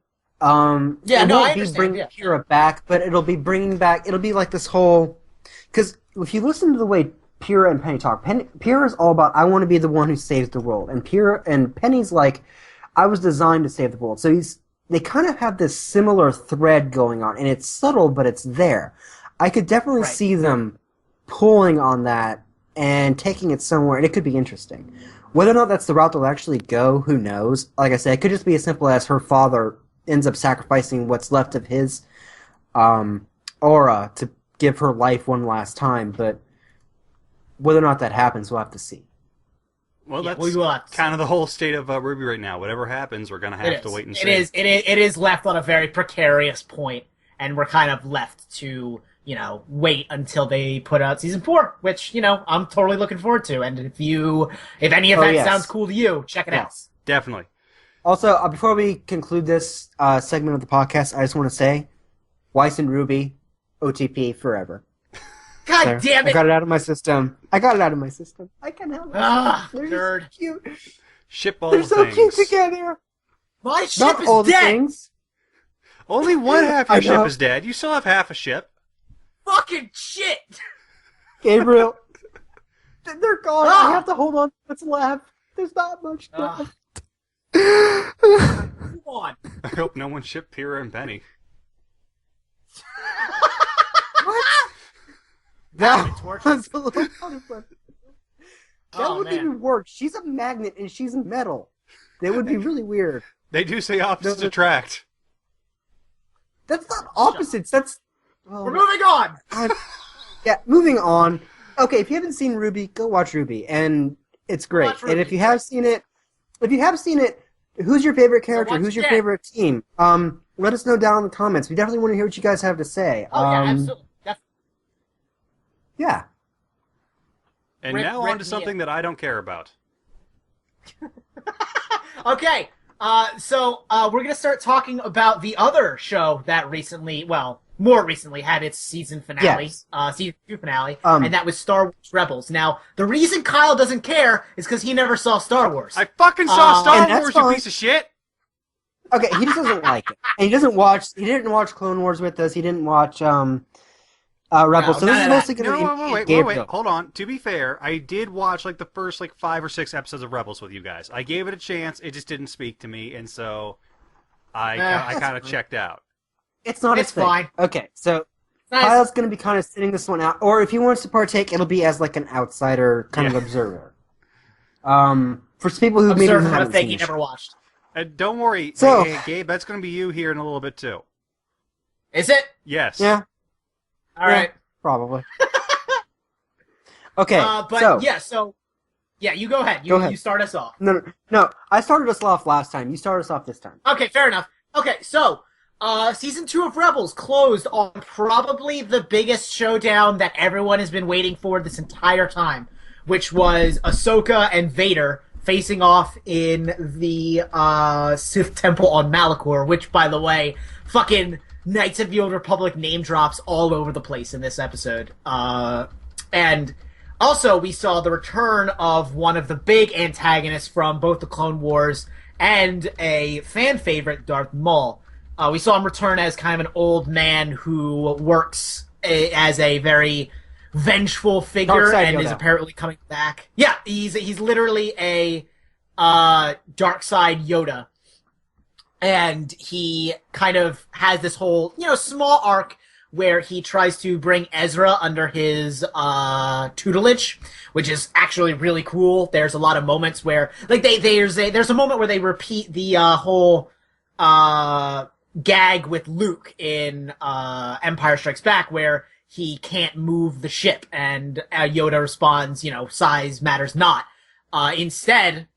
Yeah, it no, I won't be understand, bringing yeah. Pyrrha back, but it'll be bringing back. It'll be like this whole. Because if you listen to the way Pyrrha and Penny talk, Pyrrha's all about I want to be the one who saves the world, and Penny's like, I was designed to save the world. So they kind of have this similar thread going on, and it's subtle, but it's there. I could definitely Right. see them pulling on that and taking it somewhere, and it could be interesting. Whether or not that's the route they'll actually go, who knows? Like I said, it could just be as simple as her father ends up sacrificing what's left of his aura to give her life one last time, but whether or not that happens, we'll have to see. Well, Yeah, that's we will have to kind of the whole state of RWBY right now. Whatever happens, we're gonna have to wait and see. It is left on a very precarious point, and we're kind of left to wait until they put out season 4, which I'm totally looking forward to. And if any of that yes. sounds cool to you, check it out. Yes. Definitely. Also, before we conclude this segment of the podcast, I just want to say, Weiss and RWBY, OTP forever. God There. damn I it! got it out of my system. I can't help it. Ah, They're nerd. just cute. Ship all They're the so things. cute together. My ship Not is all the dead. things. Only one half I your ship know. is dead. You still have half a ship. Fucking shit. Gabriel, they're gone. Ah! I have to hold on to what's left. There's not much Ah. left. Come on. I hope no one shipped Pyrrha and Penny. That Torture. was a little funny, but That Oh wouldn't man. even work. She's a magnet and she's metal. That would be really weird. They do say opposites No, attract. That's not opposites. That's well, We're moving on. yeah. Moving on. Okay, if you haven't seen RWBY, go watch RWBY, and it's great. Watch And if RWBY, you have seen it, who's your favorite character? watch Who's your again. favorite team? Let us know down in the comments. We definitely want to hear what you guys have to say. Oh yeah, absolutely. Yeah. And Rip- now rip on to me something that I don't care about. Okay, so we're gonna start talking about the other show that recently, well, more recently had its season finale, Yes. season 2 finale, Um, and that was Star Wars Rebels. Now, the reason Kyle doesn't care is because he never saw Star Wars. I fucking saw Star and that's Wars, you fine. piece of shit! Okay, he just doesn't like it, and he didn't watch Clone Wars with us. He didn't watch Rebels. No, so none this is of mostly that. going to No, be wait, Gabriel. hold on. To be fair, I did watch like the first like 5 or 6 episodes of Rebels with you guys. I gave it a chance. It just didn't speak to me, and so I kind of checked out. It's not It's his thing. fine. Okay, so Nice. Kyle's going to be kind of sitting this one out, or if he wants to partake, it'll be as like an outsider kind of Yeah. observer. For people who maybe Observer of a haven't thing seen he the never show. watched. And don't worry, So- hey, Gabe, that's going to be you here in a little bit too. Is it? Yes. Yeah, All right. probably. Okay, But so yeah, you go ahead. Go ahead. You start us off. no, I started us off last time. You started us off this time. Okay, fair enough. Okay, so season 2 of Rebels closed on probably the biggest showdown that everyone has been waiting for this entire time, which was Ahsoka and Vader facing off in the Sith Temple on Malachor, which, by the way, fucking Knights of the Old Republic name drops all over the place in this episode. And also, we saw the return of one of the big antagonists from both the Clone Wars and a fan favorite, Darth Maul. We saw him return as kind of an old man who works as a very vengeful figure Dark-side and is Yoda. apparently coming back. Yeah, he's literally a dark side Yoda. And he kind of has this whole, small arc where he tries to bring Ezra under his tutelage, which is actually really cool. There's a lot of moments where, like, there's a moment where they repeat the whole gag with Luke in Empire Strikes Back, where he can't move the ship, and Yoda responds, size matters not. Instead,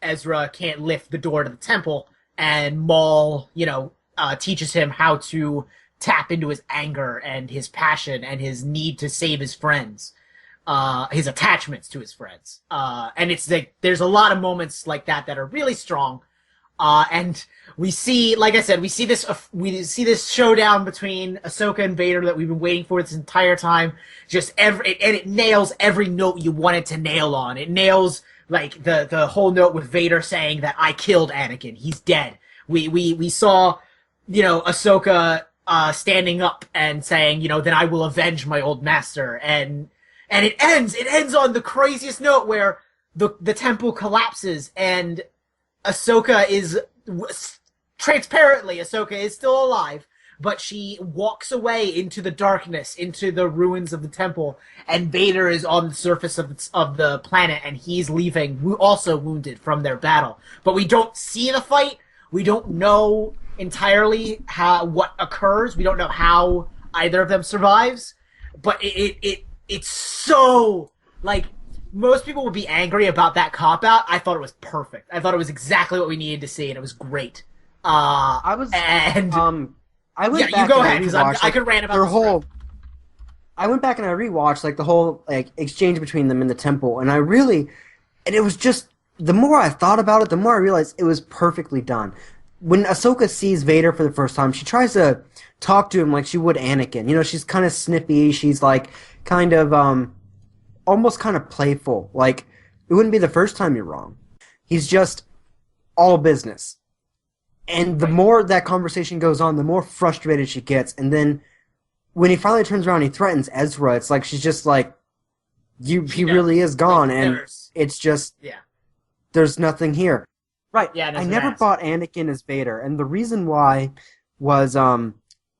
Ezra can't lift the door to the temple, and Maul, teaches him how to tap into his anger and his passion and his need to save his friends, his attachments to his friends. And it's like, there's a lot of moments like that are really strong. And we see, like I said, we see this showdown between Ahsoka and Vader that we've been waiting for this entire time. And it nails every note you want it to nail on. It nails, like, the whole note with Vader saying that I killed Anakin. He's dead. We saw, Ahsoka, standing up and saying, then I will avenge my old master. And it ends on the craziest note where the temple collapses and Ahsoka is transparently still alive, but she walks away into the darkness, into the ruins of the temple, and Vader is on the surface of the planet, and he's leaving, also wounded from their battle. But we don't see the fight. We don't know entirely what occurs. We don't know how either of them survives. But it's so, like, most people would be angry about that cop-out. I thought it was perfect. I thought it was exactly what we needed to see, and it was great. I went Yeah, back you go and ahead, because I could rant about their this whole. forever. I went back and I rewatched like the whole like exchange between them in the temple, and it was just the more I thought about it, the more I realized it was perfectly done. When Ahsoka sees Vader for the first time, she tries to talk to him like she would Anakin. She's kind of snippy. She's like kind of almost kind of playful. Like, it wouldn't be the first time you're wrong. He's just all business. And the more that conversation goes on, the more frustrated she gets. And then when he finally turns around and he threatens Ezra, it's like she's just like, he really is gone. And it's just, there's nothing here. Right. Yeah, I never bought Anakin as Vader. And the reason why was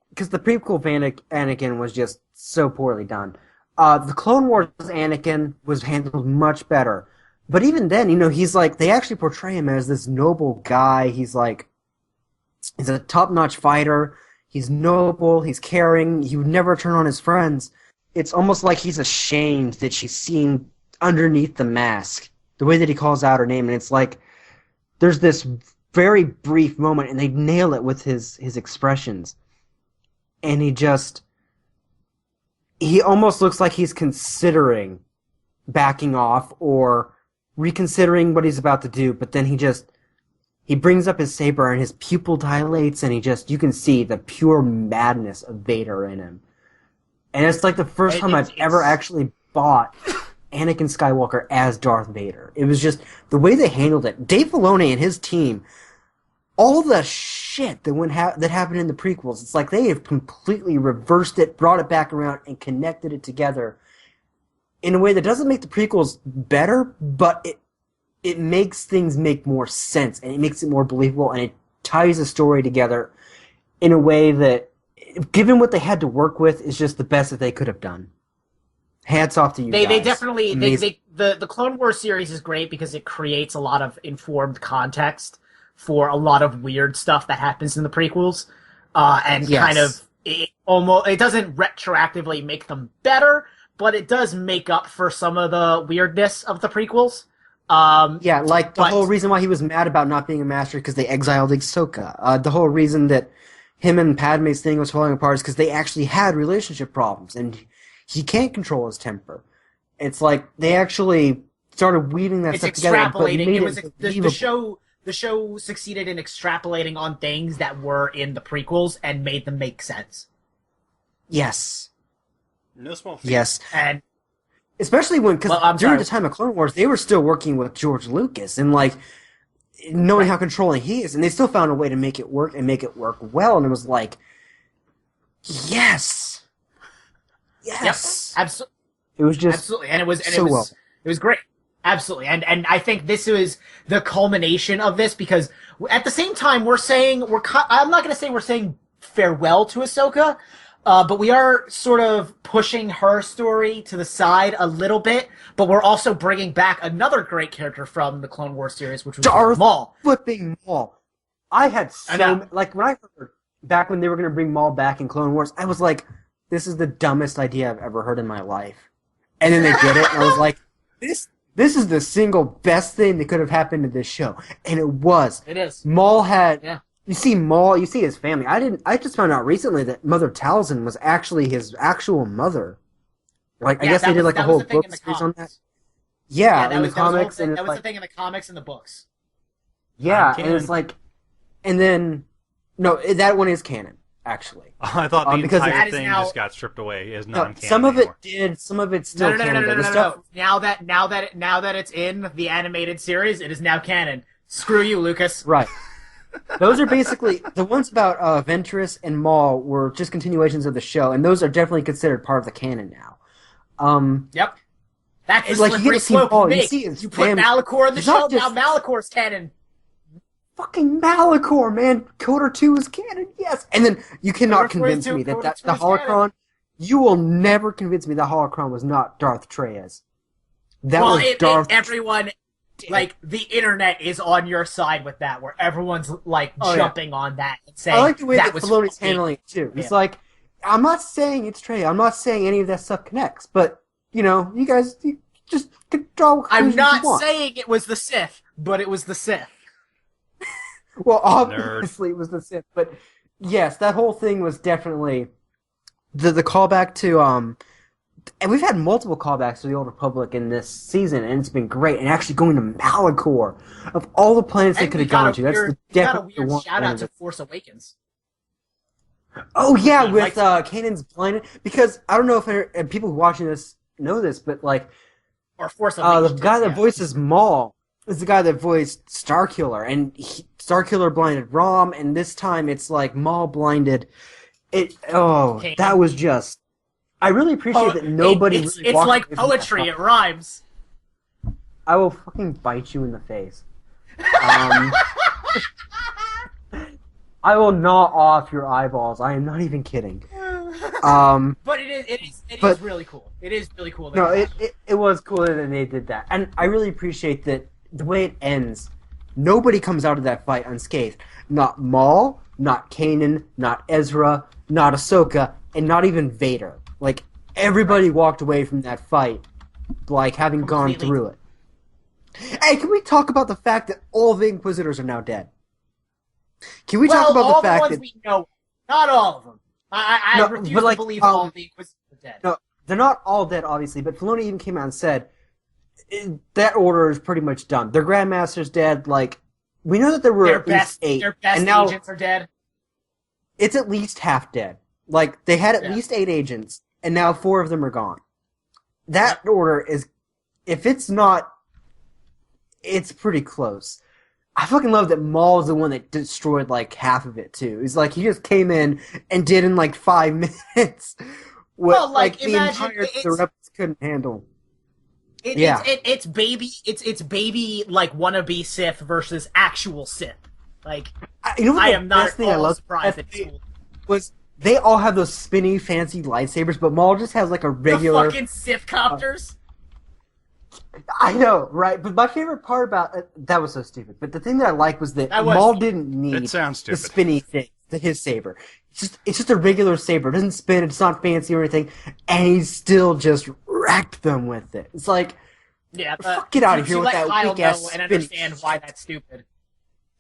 because the prequel Anakin was just so poorly done. The Clone Wars Anakin was handled much better. But even then, he's like, they actually portray him as this noble guy. He's a top-notch fighter. He's noble. He's caring. He would never turn on his friends. It's almost like he's ashamed that she's seen underneath the mask. The way that he calls out her name, and it's like, there's this very brief moment, and they nail it with his expressions. And he almost looks like he's considering backing off or reconsidering what he's about to do, but then he brings up his saber and his pupil dilates and you can see the pure madness of Vader in him. And it's like the first time I've ever actually bought Anakin Skywalker as Darth Vader. It was just the way they handled it. Dave Filoni and his team, all the shit that happened in the prequels, it's like they have completely reversed it, brought it back around, and connected it together in a way that doesn't make the prequels better, but it makes things make more sense, and it makes it more believable, and it ties the story together in a way that, given what they had to work with, is just the best that they could have done. Hats off to you guys. They definitely the Clone Wars series is great because it creates a lot of informed context for a lot of weird stuff that happens in the prequels, and yes. kind of it doesn't retroactively make them better, but it does make up for some of the weirdness of the prequels. Yeah, like the whole reason why he was mad about not being a master because they exiled Ahsoka. The whole reason that him and Padme's thing was falling apart is because they actually had relationship problems, and he can't control his temper. It's like they actually started weaving that stuff together. Extrapolating. It was the show succeeded in extrapolating on things that were in the prequels and made them make sense. Yes. No small feat. Yes. And especially during the time of Clone Wars, they were still working with George Lucas and knowing how controlling he is, and they still found a way to make it work and make it work well. And it was like, yes. Yep, absolutely. It was just absolutely, and it was well. It was great, absolutely, and I think this is the culmination of this because at the same time I'm not going to say we're saying farewell to Ahsoka, but we are sort of pushing her story to the side a little bit, but we're also bringing back another great character from the Clone Wars series, which was Darth Maul. Flipping Maul. I had when I heard back when they were going to bring Maul back in Clone Wars, I was like, this is the dumbest idea I've ever heard in my life. And then they did it, and I was like, this is the single best thing that could have happened to this show. And it was. It is. Maul had... Yeah. You see Maul, you see his family. I just found out recently that Mother Talzin was actually his actual mother. I guess they did a whole book series on that. Yeah, in the comics. That was the thing in the comics and the books. Yeah, and it's like... And then... No, that one is canon. Actually, I thought the entire thing just got stripped away as non-canon. Some of it did, some of it's still canon. No. Now that it's in the animated series, it is now canon. Screw you, Lucas. Right. Those are basically the ones about Ventress and Maul were just continuations of the show, and those are definitely considered part of the canon now. Yep. That's the slippery slope you make. You put Malachor in the show, now Malakor's canon. Fucking Malachor, man. KOTOR 2 is canon, yes. And then you cannot convince me that the holocron... Canon. You will never convince me the holocron was not Darth Treyas. Darth... everyone... the internet is on your side with that, where everyone's, jumping on that and saying... I like the way that Filoni's handling it, too. Yeah. It's like, I'm not saying it's Trey. I'm not saying any of that stuff connects, but, you guys just draw conclusions. I'm not saying it was the Sith, but it was the Sith. Well, obviously it was the Sith, but yes, that whole thing was definitely the callback to and we've had multiple callbacks to the Old Republic in this season, and it's been great. And actually going to Malachor, of all the planets they could have gone to, that's definitely the one. Shout out to Force Awakens. Oh yeah, with Kanan's planet, because I don't know if people watching this know this, but or Force Awakens, the guy that voices Maul is the guy that voiced Starkiller, and Starkiller blinded Rom, and this time it's Maul blinded. That was just... I really appreciate that nobody It's like poetry, it rhymes. I will fucking bite you in the face. I will gnaw off your eyeballs. I am not even kidding. But it But is really cool. It is really cool. no, it was cool that they did that, and I really appreciate that the way it ends. Nobody comes out of that fight unscathed. Not Maul, not Kanan, not Ezra, not Ahsoka, and not even Vader. Like everybody walked away from that fight, like having gone through it. Hey, can we talk about the fact that all the Inquisitors are now dead? Can we talk about all the fact ones that we know, not all of them. I No, refuse but, like, to believe all of the Inquisitors are dead. no, they're not all dead, obviously, but Filoni even came out and said that order is pretty much done. Their Grandmaster's dead. Like we know that there were at least 8, their best and now agents are dead. it's at least half dead. Like they had at Yeah. least 8 agents, and now 4 of them are gone. That order is, if it's not, it's pretty close. I fucking love that Maul is the one that destroyed like half of it too. He's like he just came in and did in like 5 minutes what Well, like, the imagine entire it's- the rebels couldn't handle. It's baby like wannabe Sith versus actual Sith. Like You know what I the am not best thing at I all love surprised that it's cool. was they all have those spinny fancy lightsabers, but Maul just has like a The regular. fucking Sith copters. I know, right? But my favorite part about that was so stupid. But the thing that I liked was that That was Maul stupid. didn't need It sounds the stupid. spinny thing, his saber. It's just a regular saber. It doesn't spin. It's not fancy or anything, and he still just wrecked them with it. It's like, Yeah, fuck, get out of to here with let that Kyle weak-ass know and spinning understand why that's stupid.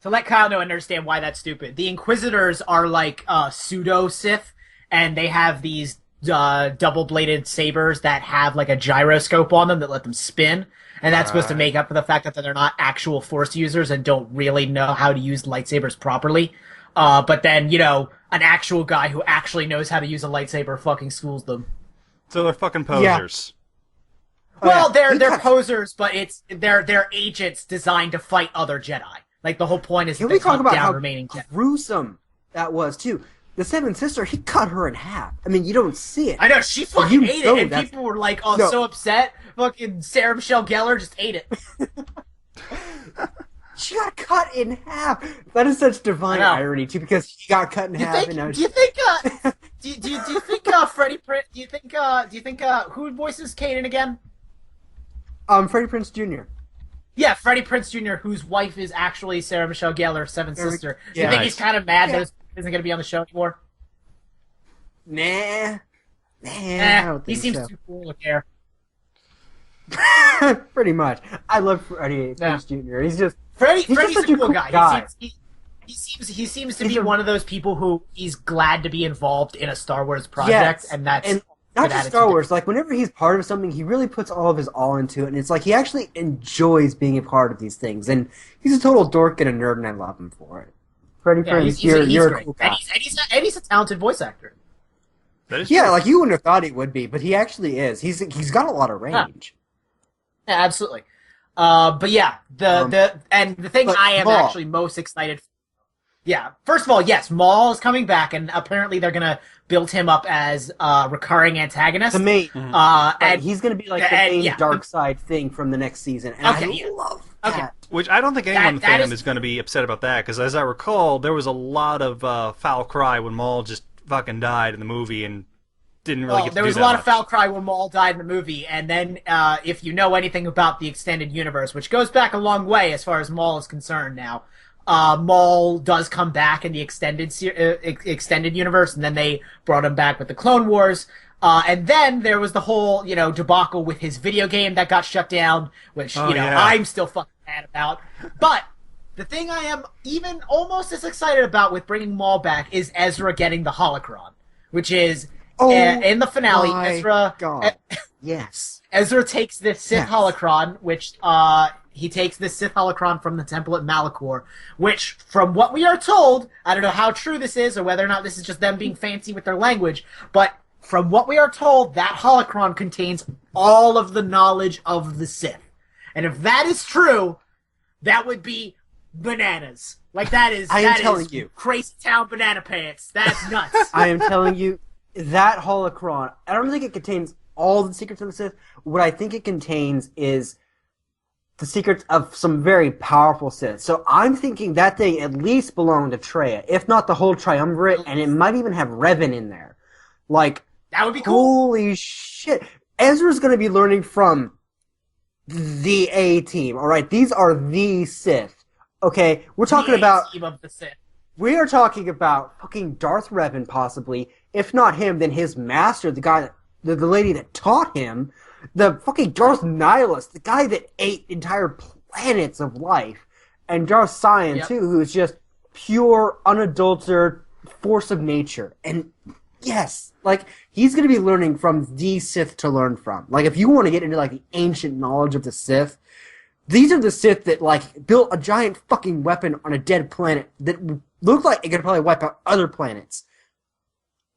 To let Kyle know and understand why that's stupid. The Inquisitors are like pseudo Sith, and they have these double-bladed sabers that have like a gyroscope on them that let them spin, and that's supposed to make up for the fact that they're not actual Force users and don't really know how to use lightsabers properly. But then, you know, an actual guy who actually knows how to use a lightsaber fucking schools them. So they're fucking posers. Well, yeah. they're posers, but they're agents designed to fight other Jedi. Like the whole point is Can to we talk hunt about down how remaining Jedi. gruesome that was too? The Seventh Sister, he cut her in half. I mean, you don't see it. I know she fucking You ate know it, and that's- people were like, "Oh, No. so upset." Fucking Sarah Michelle Gellar just ate it. She got cut in half. That is such divine I know. irony too, because she got cut in Do you half. think? And now Do you think? Do you think Freddie Prinze? Do you think who voices Kanan again? Freddie Prinze Jr. Yeah, Freddie Prinze Jr., whose wife is actually Sarah Michelle Gellar, Seventh Very- Sister. Do you yeah. think Nice. he's kind of mad Yeah. that he isn't going to be on the show anymore? Nah, I don't He think seems so. too cool to care. Pretty much. I love Freddie Yeah. Prinze Jr. He's just Freddie's just a such cool guy. guy. He seems to He's be a- one of those people who he's glad to be involved in a Star Wars project, Yes, and that's and not good just attitude. Star Wars. Like whenever he's part of something, he really puts all of his all into it, and it's like he actually enjoys being a part of these things. And he's a total dork and a nerd, and I love him for it. Freddie Yeah, Prinze, he's you're a great. cool guy. And he's a talented voice actor. That is Yeah, true. like you wouldn't have thought he would be, but he actually is. He's got a lot of range. Yeah, absolutely. But yeah, the thing but I am Maul. actually most excited. Yeah, first of all, yes, Maul is coming back, and apparently they're gonna build him up as a recurring antagonist. The main, and and he's going to be like the and, main yeah. dark side thing from the next season, and Okay, I yeah. love Okay. that. Which I don't think anyone in the that fandom is- is going to be upset about that, because as I recall, there was a lot of foul cry when Maul just fucking died in the movie and didn't really get to There do was a that lot much. of foul cry when Maul died in the movie, and then if you know anything about the extended universe, which goes back a long way as far as Maul is concerned now, Maul does come back in the extended universe, and then they brought him back with the Clone Wars. And then there was the whole, debacle with his video game that got shut down, which, yeah. I'm still fucking mad about. But the thing I am even almost as excited about with bringing Maul back is Ezra getting the holocron, which is in the finale, my Ezra God. Yes. Ezra takes this Sith Yes. holocron, which he takes this Sith holocron from the temple at Malachor, which, from what we are told, I don't know how true this is or whether or not this is just them being fancy with their language, but from what we are told, that holocron contains all of the knowledge of the Sith. And if that is true, that would be bananas. Like that is I am that telling is you. crazy town banana pants. That's nuts. I am telling you, that holocron, I don't think it contains all the secrets of the Sith. What I think it contains is the secrets of some very powerful Sith. So I'm thinking that thing at least belonged to Traya, if not the whole triumvirate, and it might even have Revan in there. Like, That would be cool. Holy shit. Ezra's going to be learning from the A-Team, alright? These are the Sith. Okay? We're talking about... team of the Sith. We are talking about fucking Darth Revan, possibly. If not him, then his master, the guy, the lady that taught him, the fucking Darth Nihilus, the guy that ate entire planets of life, and Darth Sion, too, who is just pure, unadulterated force of nature. And yes, like, he's going to be learning from the Sith to learn from. Like, if you want to get into, like, the ancient knowledge of the Sith, these are the Sith that, like, built a giant fucking weapon on a dead planet that looked like it could probably wipe out other planets.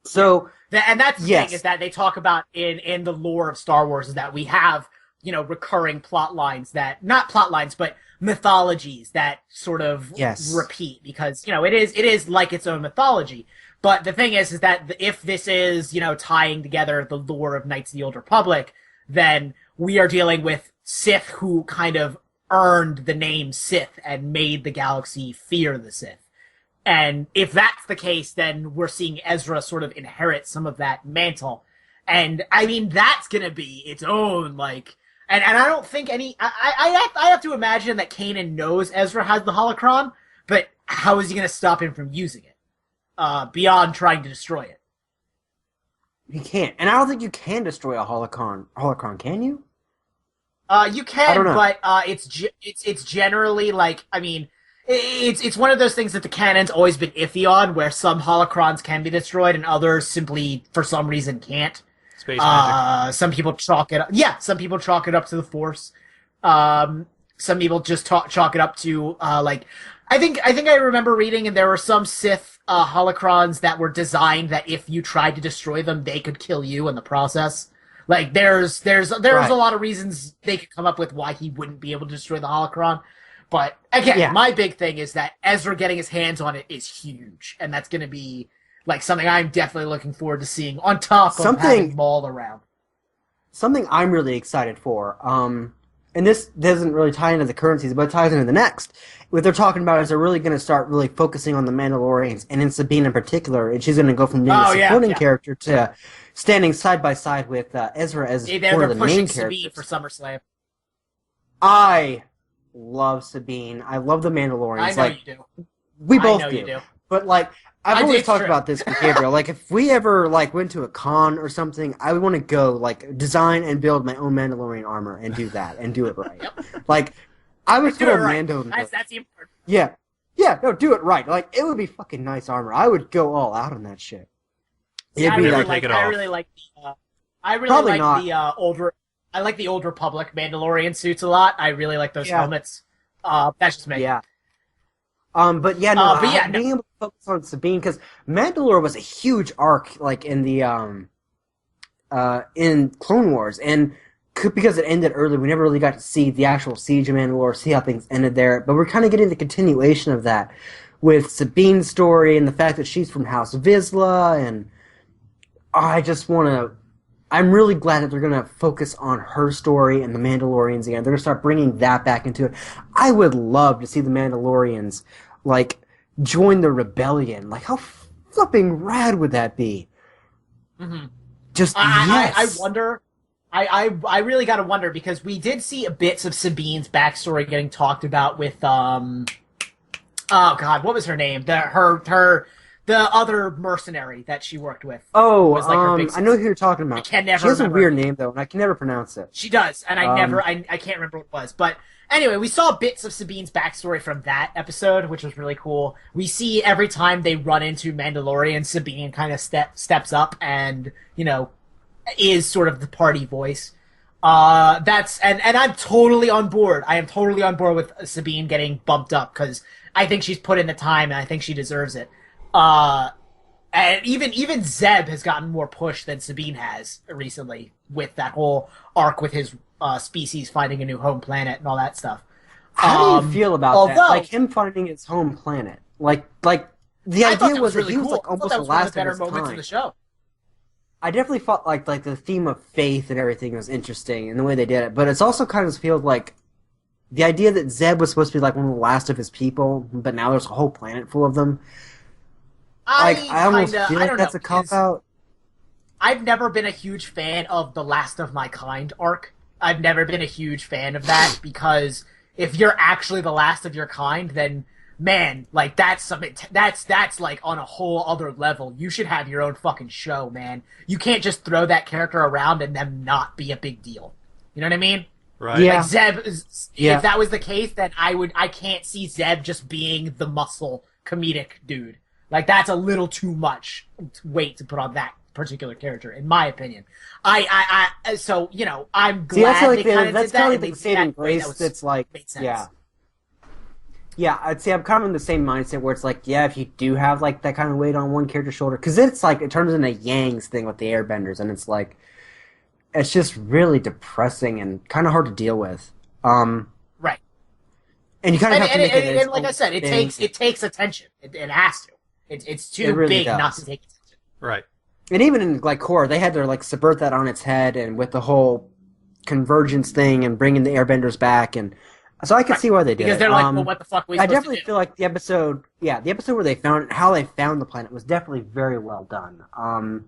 So, and that's the thing, is that they talk about in the lore of Star Wars, is that we have, you know, recurring plot lines that, not plot lines, but mythologies that sort of repeat, because, you know, it is like its own mythology. But the thing is that if this is, you know, tying together the lore of Knights of the Old Republic, then we are dealing with Sith who kind of earned the name Sith and made the galaxy fear the Sith. And if that's the case, then we're seeing Ezra sort of inherit some of that mantle. And, I mean, that's gonna be its own, like... And I don't think I have to imagine that Kanan knows Ezra has the holocron, but how is he gonna stop him from using it? Beyond trying to destroy it. He can't. And I don't think you can destroy a holocron, can you? You can, but it's generally, like, I mean... It's one of those things that the canon's always been iffy on, where some holocrons can be destroyed and others simply, for some reason, can't. Space magic. Some people chalk it up. Yeah, some people chalk it up to the Force. Some people just chalk it up to, like... I think I remember reading, and there were some Sith holocrons that were designed that if you tried to destroy them, they could kill you in the process. Like, there's a lot of reasons they could come up with why he wouldn't be able to destroy the holocron. But, again, my big thing is that Ezra getting his hands on it is huge. And that's going to be, like, something I'm definitely looking forward to seeing on top of having Maul around. Something I'm really excited for, and this doesn't really tie into the current season, but it ties into the next. What they're talking about is they're really going to start really focusing on the Mandalorians, and in Sabine in particular, and she's going to go from being a supporting character to standing side by side with Ezra as one of the main characters. Sabine for SummerSlam. I love Sabine. I love the Mandalorians. I know you do. We both do. But, like, I've always talked about this with Gabriel. Like, if we ever, like, went to a con or something, I would want to go, like, design and build my own Mandalorian armor and do that and do it right. Like, I would throw Mando. That's the important. Yeah. Yeah, no, do it right. Like, it would be fucking nice armor. I would go all out on that shit. I really like the older... I like the Old Republic Mandalorian suits a lot. I really like those helmets. That's just me. Yeah. Being able to focus on Sabine, because Mandalore was a huge arc, like, in the, in Clone Wars, and because it ended early, we never really got to see the actual siege of Mandalore, see how things ended there, but we're kind of getting the continuation of that with Sabine's story and the fact that she's from House Vizsla, and I just want to... I'm really glad that they're going to focus on her story and the Mandalorians again. They're going to start bringing that back into it. I would love to see the Mandalorians, like, join the rebellion. Like, how flipping rad would that be? Mm-hmm. Just, I wonder... I really gotta wonder, because we did see bits of Sabine's backstory getting talked about with, oh god, what was her name? The other mercenary that she worked with. Oh, was like her big I know who you're talking about. She has a weird name, though, and I can never pronounce it. She does, and I can't remember what it was. But anyway, we saw bits of Sabine's backstory from that episode, which was really cool. We see every time they run into Mandalorian, Sabine kind of steps up and, you know, is sort of the party voice. And I'm totally on board. I am totally on board with Sabine getting bumped up, because I think she's put in the time, and I think she deserves it. And even Zeb has gotten more push than Sabine has recently, with that whole arc with his species finding a new home planet and all that stuff. How do you feel about that? Like, him finding his home planet. Like the idea was that he was like almost the last of his moments in the show. I definitely felt like the theme of faith and everything was interesting and the way they did it, but it's also kind of feels like the idea that Zeb was supposed to be like one of the last of his people, but now there's a whole planet full of them. I almost feel like that's a cop-out. I've never been a huge fan of the Last of My Kind arc. I've never been a huge fan of that because if you're actually the last of your kind, then man, like that's like on a whole other level. You should have your own fucking show, man. You can't just throw that character around and them not be a big deal. You know what I mean? Right. Yeah. Like Zeb, if that was the case, then I can't see Zeb just being the muscle comedic dude. Like that's a little too much weight to put on that particular character, in my opinion. So you know, I'm glad like they kind of that's did that. kind And of they the saving grace. That's like, made sense. yeah. I'd say I'm kind of in the same mindset where it's like, yeah, if you do have like that kind of weight on one character's shoulder, because it's like it turns into Yang's thing with the Airbenders, and it's like, it's just really depressing and kind of hard to deal with. Right. And you kind of have to make it. And like I said, it takes attention. It has to. It's too really big does. not to take attention. Right. And even in like Korra, they had to like subvert that on its head, and with the whole convergence thing and bringing the Airbenders back, and so I can see why they did because it. they're like, well, what the fuck? I definitely feel like the episode where they found how they found the planet was definitely very well done.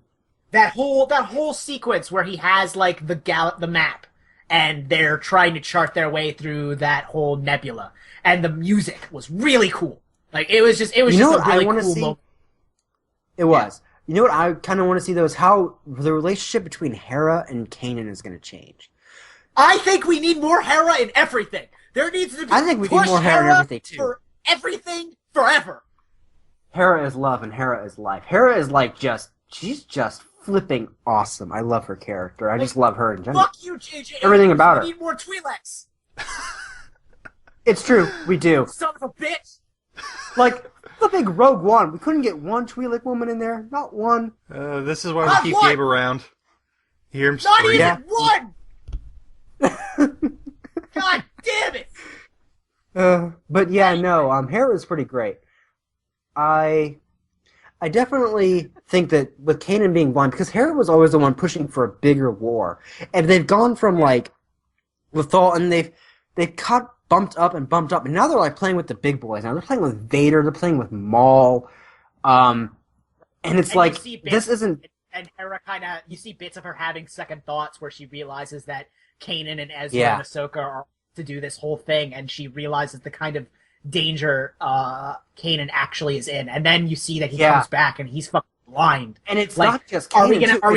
That whole sequence where he has like the map, and they're trying to chart their way through that whole nebula, and the music was really cool. Like it was just a really cool moment. It was. You know what I kind of want to see, though, is how the relationship between Hera and Kanan is going to change. I think we need more Hera in everything. There needs to be. I think we need more Hera in everything, too. For everything, forever. Hera is love and Hera is life. Hera is like she's just flipping awesome. I love her character. I just love her in general. Fuck you, JJ. Everything about her. We need more Twi'leks. It's true. We do. Son of a bitch. Like, flipping Rogue One. We couldn't get one Twi'lek woman in there. Not one. This is why we keep Gabe around. Hear him Not scream. even one! God damn it! But yeah, no, Hera's pretty great. I definitely think that with Kanan being blind, because Hera was always the one pushing for a bigger war, and they've gone from like Lethal, and they've cut bumped up, and now they're like playing with the big boys. Now they're playing with Vader, they're playing with Maul, and it's like this isn't. And Hera you see bits of her having second thoughts where she realizes that Kanan and Ezra and Ahsoka are to do this whole thing, and she realizes the kind of danger Kanan actually is in, and then you see that he comes back and he's fucking blind. And it's like, not just Kanan. Are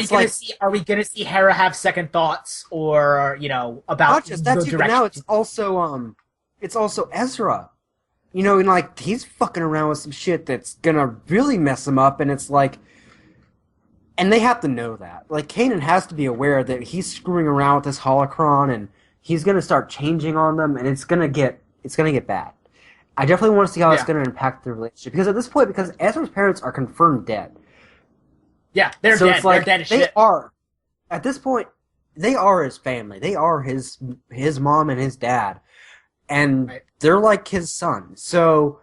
we gonna see Hera have second thoughts, or about not just that the too, direction? but now it's also Ezra. And like he's fucking around with some shit that's gonna really mess him up, and it's like. And they have to know that. Like, Kanan has to be aware that he's screwing around with this holocron, and he's going to start changing on them, and it's going to get bad. I definitely want to see how it's going to impact the relationship. Because at this point, because Ezra's parents are confirmed dead. Yeah, they're dead. They're dead as shit. At this point, they are his family. They are his mom and his dad. And they're like his son. So,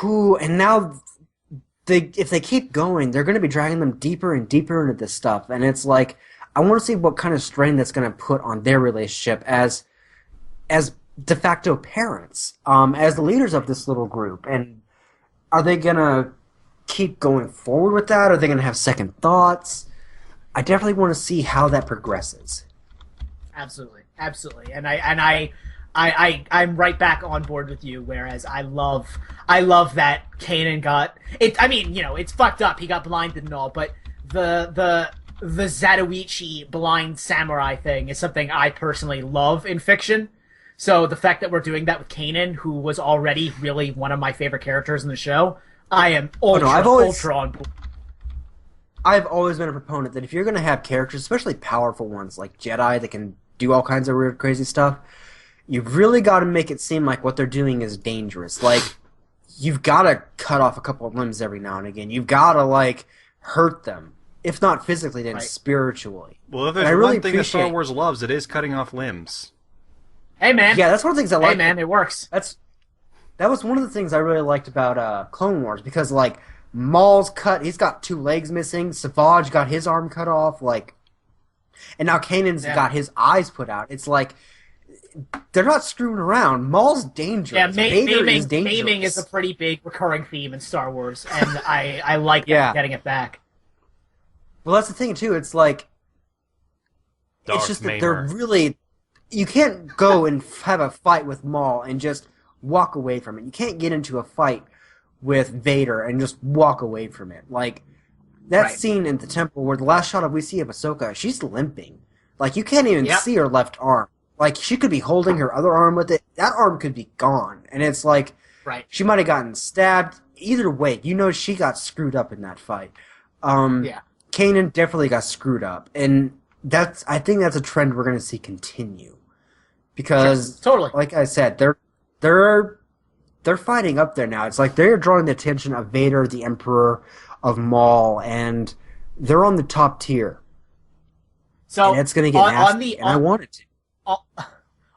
and now... if they keep going, they're going to be dragging them deeper and deeper into this stuff. And it's like, I want to see what kind of strain that's going to put on their relationship as de facto parents, as the leaders of this little group. And are they going to keep going forward with that? Are they going to have second thoughts? I definitely want to see how that progresses. Absolutely. And I'm right back on board with you. Whereas I love that Kanan got it. I mean, it's fucked up. He got blinded and all, but the Zatoichi blind samurai thing is something I personally love in fiction. So the fact that we're doing that with Kanan, who was already really one of my favorite characters in the show, I am ultra on board. I've always been a proponent that if you're going to have characters, especially powerful ones like Jedi that can do all kinds of weird, crazy stuff, you've really got to make it seem like what they're doing is dangerous. Like, you've got to cut off a couple of limbs every now and again. You've got to, like, hurt them. If not physically, then spiritually. Well, if there's one thing that Star Wars loves, it is cutting off limbs. Hey, man. Yeah, that's one of the things I like. Hey, man, it works. That was one of the things I really liked about Clone Wars, because, like, Maul's cut, he's got 2 legs missing, Savage got his arm cut off, like, and now Kanan's got his eyes put out. It's like, they're not screwing around. Maul's dangerous. Yeah, Vader is dangerous. Maiming is a pretty big recurring theme in Star Wars, and I like getting it back. Well, that's the thing too. It's like it's Darth just that they're Maul. really. You can't go and have a fight with Maul and just walk away from it. You can't get into a fight with Vader and just walk away from it. Like that Right. scene in the temple where the last shot we see of Ahsoka, she's limping. Like you can't even Yep. see her left arm. Like she could be holding her other arm with it. That arm could be gone, and it's like Right. she might have gotten stabbed. Either way, she got screwed up in that fight. Yeah. Kanan definitely got screwed up, and I think that's a trend we're going to see continue. Because, Sure. Totally. like I said, they're fighting up there now. It's like they're drawing the attention of Vader, the Emperor, of Maul, and they're on the top tier. So And it's going to get nasty, and I want it to.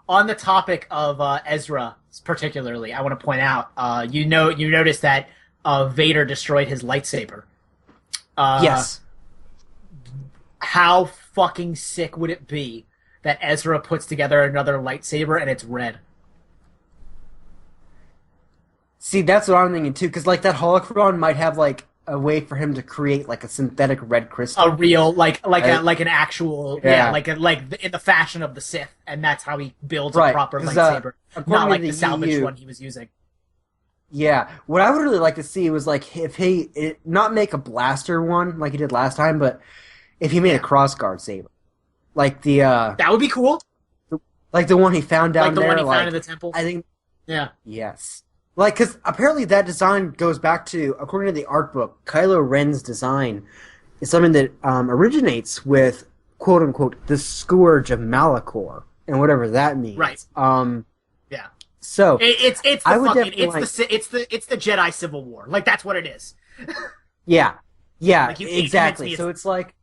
On the topic of Ezra, particularly, I want to point out, you noticed that Vader destroyed his lightsaber. Yes. How fucking sick would it be that Ezra puts together another lightsaber and it's red? See, that's what I'm thinking too, because like that holocron might have like a way for him to create like a synthetic red crystal. A real like an actual Yeah. like in the fashion of the Sith, and that's how he builds a Right, proper 'cause, lightsaber, according not to like the the salvage EU one he was using. Yeah, what I would really like to see was like if not make a blaster one like he did last time, but if he made a crossguard saber, like the That would be cool. like the one he found down Like the there. one he like, found in the temple. I think Yeah. yes, like because apparently that design goes back to, according to the art book, Kylo Ren's design is something that originates with quote unquote the Scourge of Malachor and whatever that means. Right. Yeah. So It's the I would fucking definitely it's the Jedi Civil War. Like that's what it is. yeah, Like, you can't exactly. convince me So it's like,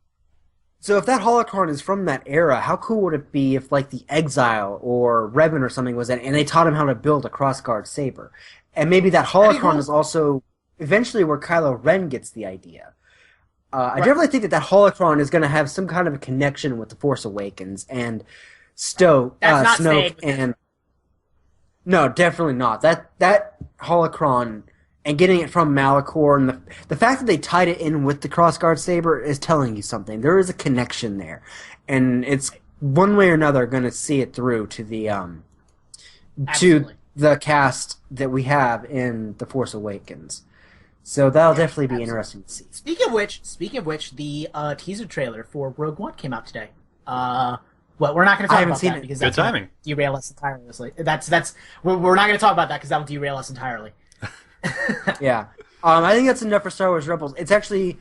so if that holocron is from that era, how cool would it be if like the Exile or Revan or something was in, and they taught him how to build a crossguard saber, and maybe that That'd be holocron cool. is also eventually where Kylo Ren gets the idea. I Right. definitely think that holocron is going to have some kind of a connection with the Force Awakens and Snoke That's not Snoke staying. and. No, definitely not. That holocron and getting it from Malachor and the fact that they tied it in with the crossguard saber is telling you something. There is a connection there, and it's one way or another going to see it through to the to Absolutely. the cast that we have in The Force Awakens. So that'll definitely be absolutely. interesting to see. Speaking of which, the teaser trailer for Rogue One came out today. Well, we're not going to I talk haven't about seen that it. because Good that's gonna timing. derail us entirely. We're not going to talk about that because that'll derail us entirely. Yeah, I think that's enough for Star Wars Rebels. It's actually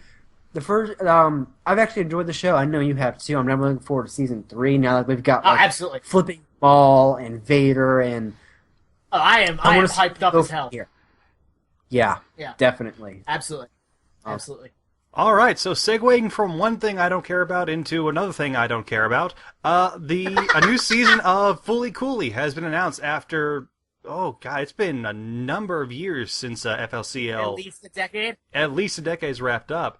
the first. I've actually enjoyed the show. I know you have too. I'm really looking forward to season 3 now that we've got Oh, like, absolutely. flipping Maul and Vader and Oh, I am wanna see hyped up go as from hell. here. Yeah, Yeah. definitely. Absolutely. Oh. Absolutely. All right, so segueing from one thing I don't care about into another thing I don't care about, a new season of Fully Cooley has been announced after, oh god, it's been a number of years since FLCL. At least a decade. At least a decade's wrapped up,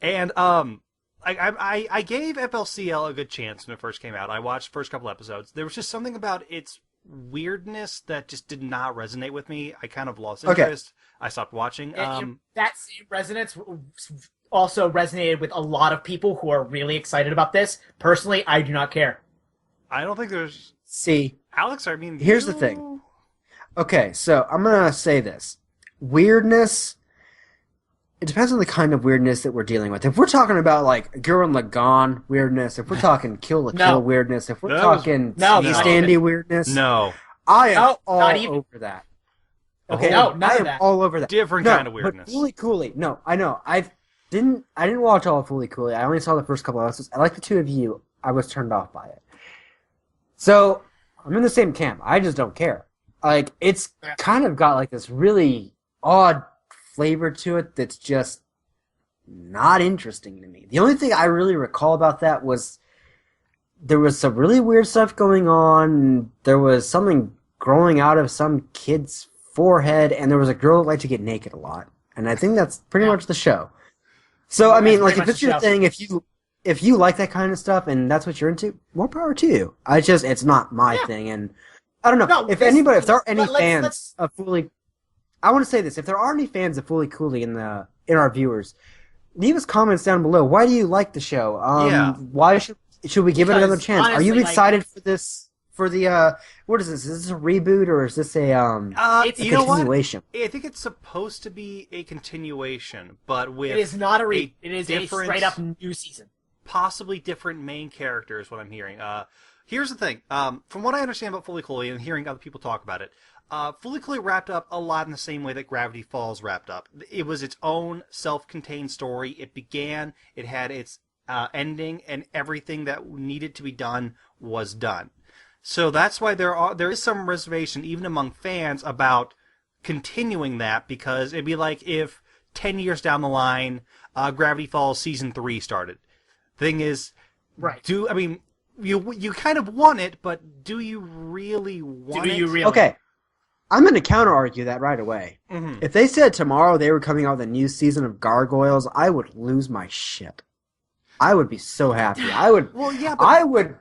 and I gave FLCL a good chance when it first came out. I watched the first couple episodes. There was just something about its weirdness that just did not resonate with me. I kind of lost Okay. interest. I stopped watching. That same resonance also resonated with a lot of people who are really excited about this. Personally, I do not care. I don't think there's See, Alex. I mean, Here's the thing. okay, so I'm gonna say this: weirdness. It depends on the kind of weirdness that we're dealing with. If we're talking about like Gurren Lagann weirdness, if we're talking Kill la No. Kill weirdness, if we're That was- talking No, East not Andy weirdness, No, I am No, all not even. over that. Okay, No, none I of am that. all over that. different No, kind of weirdness. But Fully Cooley, no, I know. I didn't watch all of Fully Cooley. I only saw the first couple of episodes. I like the two of you. I was turned off by it. So I'm in the same camp. I just don't care. Like it's kind of got like this really odd flavor to it that's just not interesting to me. The only thing I really recall about that was there was some really weird stuff going on. There was something growing out of some kid's forehead, and there was a girl that liked to get naked a lot. And I think that's pretty much the show. So I mean, That's like pretty if much it's the your show. thing, if you like that kind of stuff and that's what you're into, more power to you. It's not my Yeah. thing, and I don't know No, if this- there are any let's- fans let's- of Fully. I want to say this: if there are any fans of Fully Cooley in our viewers, leave us comments down below. Why do you like the show? Yeah. Why should we give it another Because, chance? Are you honestly, excited for this? For the what is this? Is this a reboot or is this a It's- you know what? continuation? I think it's supposed to be a continuation, but with It is not a It is a different- straight up new season. possibly different main characters. What I'm hearing. Here's the thing. From what I understand about Fully Cooley and hearing other people talk about it, Fully Cooley wrapped up a lot in the same way that Gravity Falls wrapped up. It was its own self-contained story. It began. It had its ending, and everything that needed to be done was done. So that's why there is some reservation even among fans about continuing that, because it'd be like if 10 years down the line, Gravity Falls Season 3 started. Thing is, Right. you kind of want it, but do you really want it? Okay, I'm going to counter-argue that right away. Mhm. If they said tomorrow they were coming out with a new season of Gargoyles, I would lose my shit. I would be so happy. Well, yeah, but I would.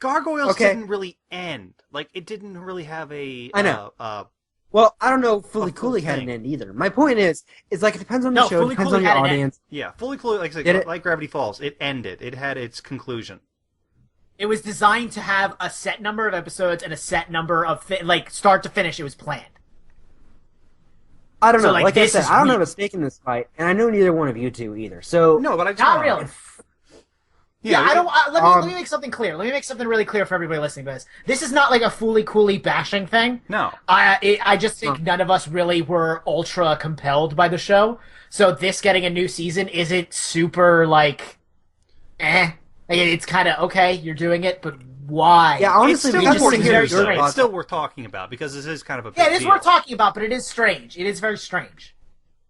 Gargoyles Okay. didn't really end. Like, it didn't really have a... I know. Well, I don't know if Fully A full Cooley had thing. an end either. My point is like it depends on the No, show, it Fully depends Cooley on your had an end. audience. Yeah, Fully Cooley, like I Did said, it? like Gravity Falls, it ended. It had its conclusion. It was designed to have a set number of episodes and a set number of start to finish. It was planned. I don't So, know. like, Like I this said, is I don't weird. have a stake in this fight, and I know neither one of you do either. So No, but I just Not wanna- really. Yeah, I don't. Let um, me make something clear. Let me make something really clear for everybody listening to this. This is not like a Fully Cooley bashing thing. No. I just think none of us really were ultra compelled by the show. So this getting a new season isn't super It's kind of okay. You're doing it, but why? yeah, It's honestly, still, we just just worth want to seems hear very your strange. it's thoughts. still worth talking about, because this is kind of a big Yeah, it is deal. worth talking about, but it is strange. It is very strange.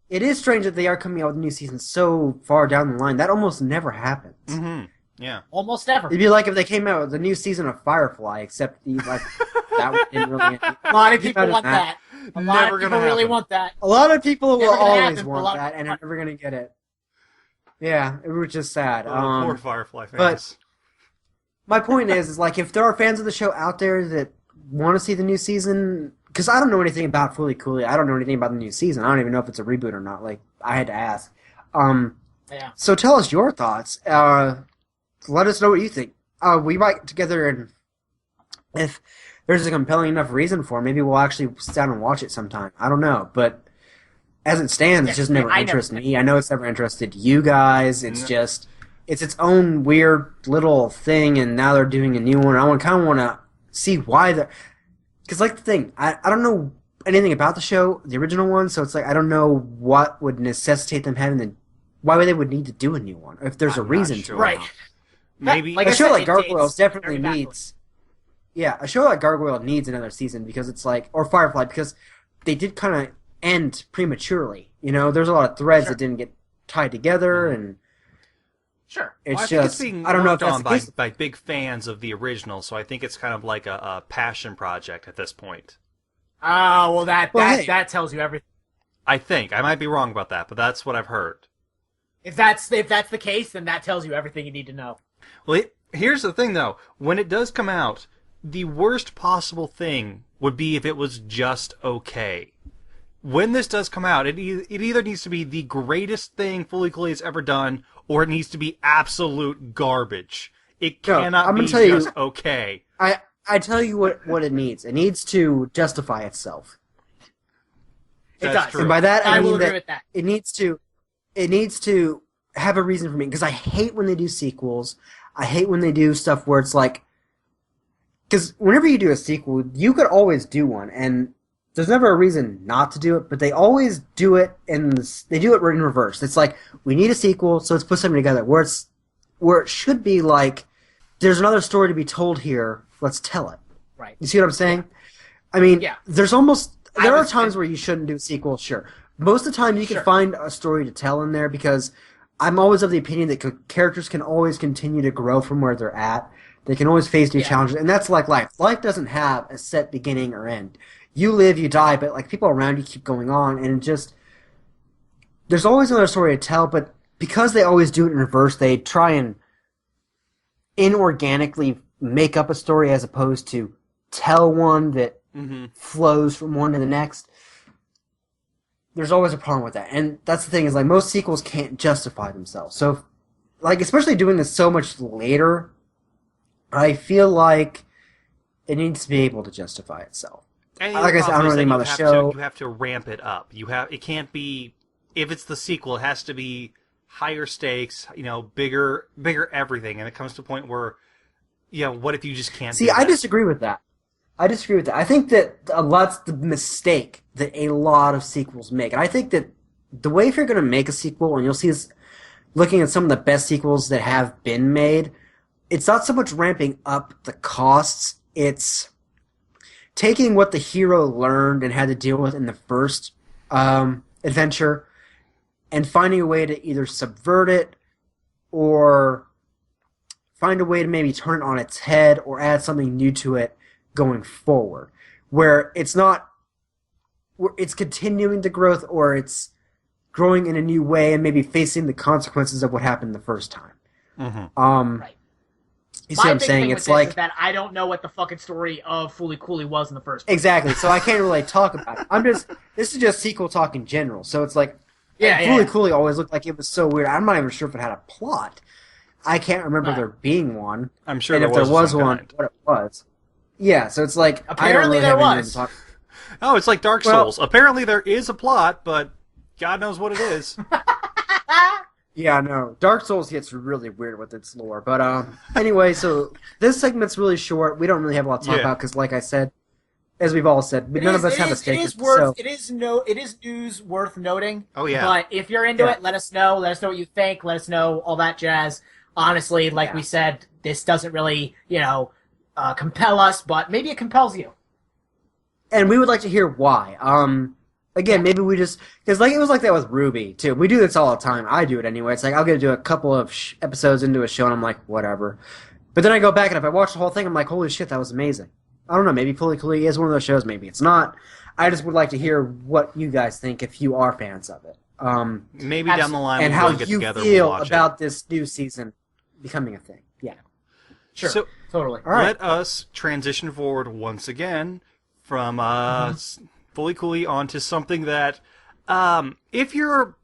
It is strange that they are coming out with a new season so far down the line. That almost never happens. Mm-hmm. Yeah. Almost ever. It'd be like if they came out with a new season of Firefly, except that one didn't really. A lot of people Imagine want that. that. A lot Never of people gonna really happen. want that. A lot of people will Never gonna always happen, but a want lot of that, and people are never gonna get it. Yeah, it was just sad. Poor Firefly fans. but- My point is like if there are fans of the show out there that want to see the new season, because I don't know anything about Fully Cooley, I don't know anything about the new season. I don't even know if it's a reboot or not. Like I had to ask. Yeah. So tell us your thoughts. Let us know what you think. We might get together, and if there's a compelling enough reason for it, maybe we'll actually sit down and watch it sometime. I don't know, but as it stands, it's just never I never- interested me. I know it's never interested you guys. It's No. just it's its own weird little thing, and now they're doing a new one. I kind of want to see why they're. Because like the thing, I don't know anything about the show, the original one, so it's like I don't know what would necessitate them having the. Why they would need to do a new one if there's a I'm not reason sure. to. Right. Maybe Like A I show said, like it's Gargoyles very definitely backwards. needs. Yeah, a show like Gargoyle needs another season because it's like, or Firefly, because they did kind of end prematurely. You know, there's a lot of threads Sure. that didn't get tied together, and Sure. it's Well, I think just it's being I don't know if worked that's on the by, case. by big fans of the original, so I think it's kind of like a passion project at this point. Oh well, that Well, hey. that tells you everything. I think. I might be wrong about that, but that's what I've heard. If that's the case, then that tells you everything you need to know. Well, here's the thing, though. When it does come out, the worst possible thing would be if it was just okay. When this does come out, it either needs to be the greatest thing Fully Cooley has ever done, or it needs to be absolute garbage. It No, cannot I'm be gonna tell you- just okay. I tell you what it needs. It needs to justify itself. It That's does. true. And by that I I will mean agree that with that. it needs to have a reason for me, because I hate when they do sequels. I hate when they do stuff where it's like, because whenever you do a sequel, you could always do one, and there's never a reason not to do it, but they always do it they do it in reverse. It's like, we need a sequel, so let's put something together, where it should be like, there's another story to be told here, let's tell it. Right. You see what I'm saying? I mean, Yeah. there I are was- times where you shouldn't do sequels, sure. Most of the time you can Sure. find a story to tell in there, because I'm always of the opinion that characters can always continue to grow from where they're at. They can always face new Yeah. challenges, and that's like life. Life doesn't have a set beginning or end. You live, you die, but like people around you keep going on, and it just there's always another story to tell. But because they always do it in reverse, they try and inorganically make up a story as opposed to tell one that Mm-hmm. flows from one to the next. there's always a problem with that. And that's the thing is, like, most sequels can't justify themselves. So, like, especially doing this so much later, I feel like it needs to be able to justify itself. And Like I said, I don't know anything about the show. You have to ramp it up. It can't be, if it's the sequel, it has to be higher stakes, bigger everything. And it comes to a point where, what if you just can't See, do that? I disagree with that. I think that a lot's the mistake that a lot of sequels make. And I think that the way if you're going to make a sequel, and you'll see this looking at some of the best sequels that have been made, it's not so much ramping up the costs, it's taking what the hero learned and had to deal with in the first adventure and finding a way to either subvert it or find a way to maybe turn it on its head or add something new to it going forward, where it's continuing the growth or it's growing in a new way and maybe facing the consequences of what happened the first time. Mm-hmm. Right. You see what I'm saying? It's like is that I don't know what the fucking story of Fooly Cooly was in the first place. Exactly. So I can't really talk about it. This is just sequel talk in general. So it's like, Fooly Cooly always looked like it was so weird. I'm not even sure if it had a plot. I can't remember there being one. I'm sure and there if there was one, kind. what it was. Yeah, so it's like Apparently I don't really there have was. to talk. Oh, it's like Dark Souls. Apparently there is a plot, but God knows what it is. Yeah, no. Dark Souls gets really weird with its lore. But anyway, so this segment's really short. We don't really have a lot to talk about because, like I said, as we've all said, none of us have a stake. It is news worth noting. Oh yeah. But if you're into it, let us know. Let us know what you think. Let us know all that jazz. Honestly, like we said, this doesn't really, compel us, but maybe it compels you. And we would like to hear why. Again, maybe we just because it was like that with RWBY too. We do this all the time. I do it anyway. It's like I'll get to do a couple of episodes into a show, and I'm like, whatever. But then I go back, and if I watch the whole thing, I'm like, holy shit, that was amazing. I don't know. Maybe Fooly Cooly is one of those shows. Maybe it's not. I just would like to hear what you guys think if you are fans of it. Maybe down the line, and we'll how get you together feel and watch about this new season becoming a thing. Yeah, Sure. So, totally. all right. Let us transition forward once again from Fooly Cooly onto something that, if you,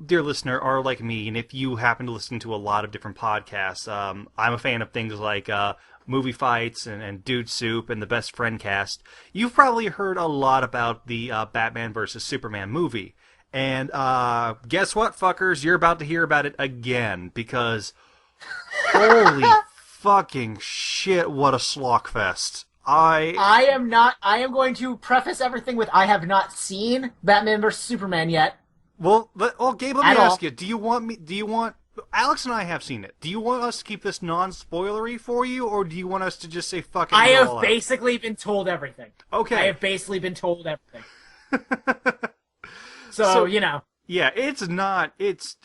dear listener, are like me, and if you happen to listen to a lot of different podcasts, I'm a fan of things like Movie Fights and Dude Soup and the Best Friend Cast. You've probably heard a lot about the Batman vs. Superman movie. And guess what, fuckers? You're about to hear about it again, because holy fucking shit, what a schlockfest. I am going to preface everything with I have not seen Batman vs. Superman yet. Well, Gabe, let me ask you, do you want Alex and I have seen it. Do you want us to keep this non-spoilery for you, or do you want us to just say fucking I have basically been told everything. Okay. I have basically been told everything. So, Yeah, it's not, it's,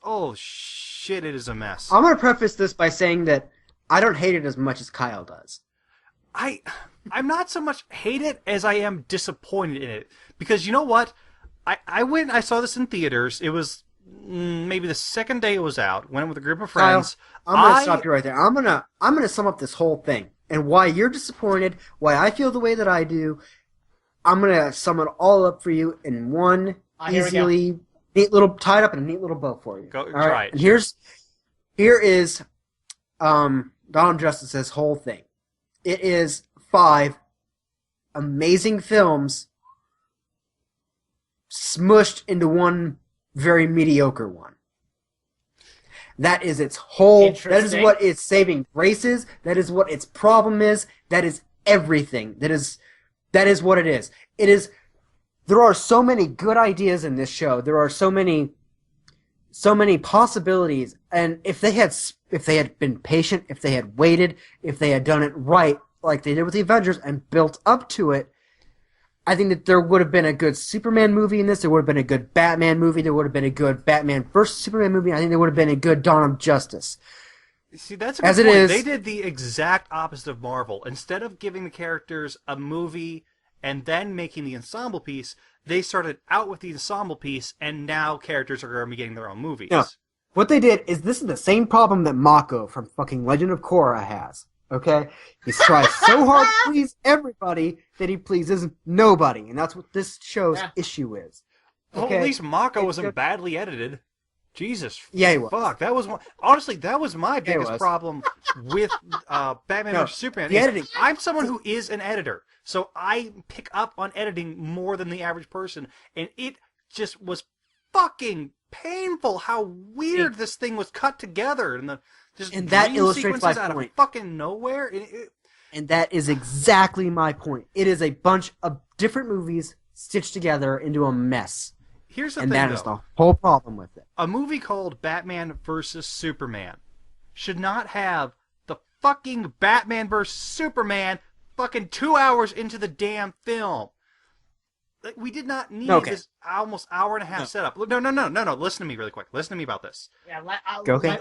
oh shit, it is a mess. I'm going to preface this by saying that I don't hate it as much as Kyle does. I'm not so much hate it as I am disappointed in it. Because you know what? I saw this in theaters. It was maybe the second day it was out. Went with a group of friends. Kyle, I'm going to stop you right there. I'm gonna sum up this whole thing. And why you're disappointed, why I feel the way that I do. I'm going to sum it all up for you in one easily neat little, tied up in a neat little bow for you. Go, all try right? it. And here is Dawn Justice's whole thing. It is 5 amazing films smushed into one very mediocre one. That is its whole. That is what its saving grace is. That is what its problem is. That is everything. That is what it is. It is. There are so many good ideas in this show. There are so many possibilities. And if they had been patient, if they had waited, if they had done it right, like they did with the Avengers, and built up to it, I think that there would have been a good Superman movie in this. There would have been a good Batman movie. There would have been a good Batman vs. Superman movie. I think there would have been a good Dawn of Justice. See, that's a good point. They did the exact opposite of Marvel. Instead of giving the characters a movie and then making the ensemble piece, they started out with the ensemble piece, and now characters are going to be getting their own movies. No. What they did is this is the same problem that Mako from fucking Legend of Korra has. Okay? He tries so hard to please everybody that he pleases nobody. And that's what this show's issue is. Well, Okay, at least Mako it's wasn't badly edited. Jesus, Yeah, he was. fuck. That was honestly that was my Yeah, he biggest was. problem with Batman No, vs Superman. the editing. I'm someone who is an editor, so I pick up on editing more than the average person, and it just was fucking painful how weird this thing was cut together, and And that dream illustrates my sequences out of point. fucking nowhere. And that is exactly my point. It is a bunch of different movies stitched together into a mess. Here's the And thing, that though. is the whole problem with it. A movie called Batman vs. Superman should not have the fucking Batman vs. Superman fucking 2 hours into the damn film. Like, we did not need this almost hour and a half setup. No. Listen to me really quick. Listen to me about this. Yeah, Okay.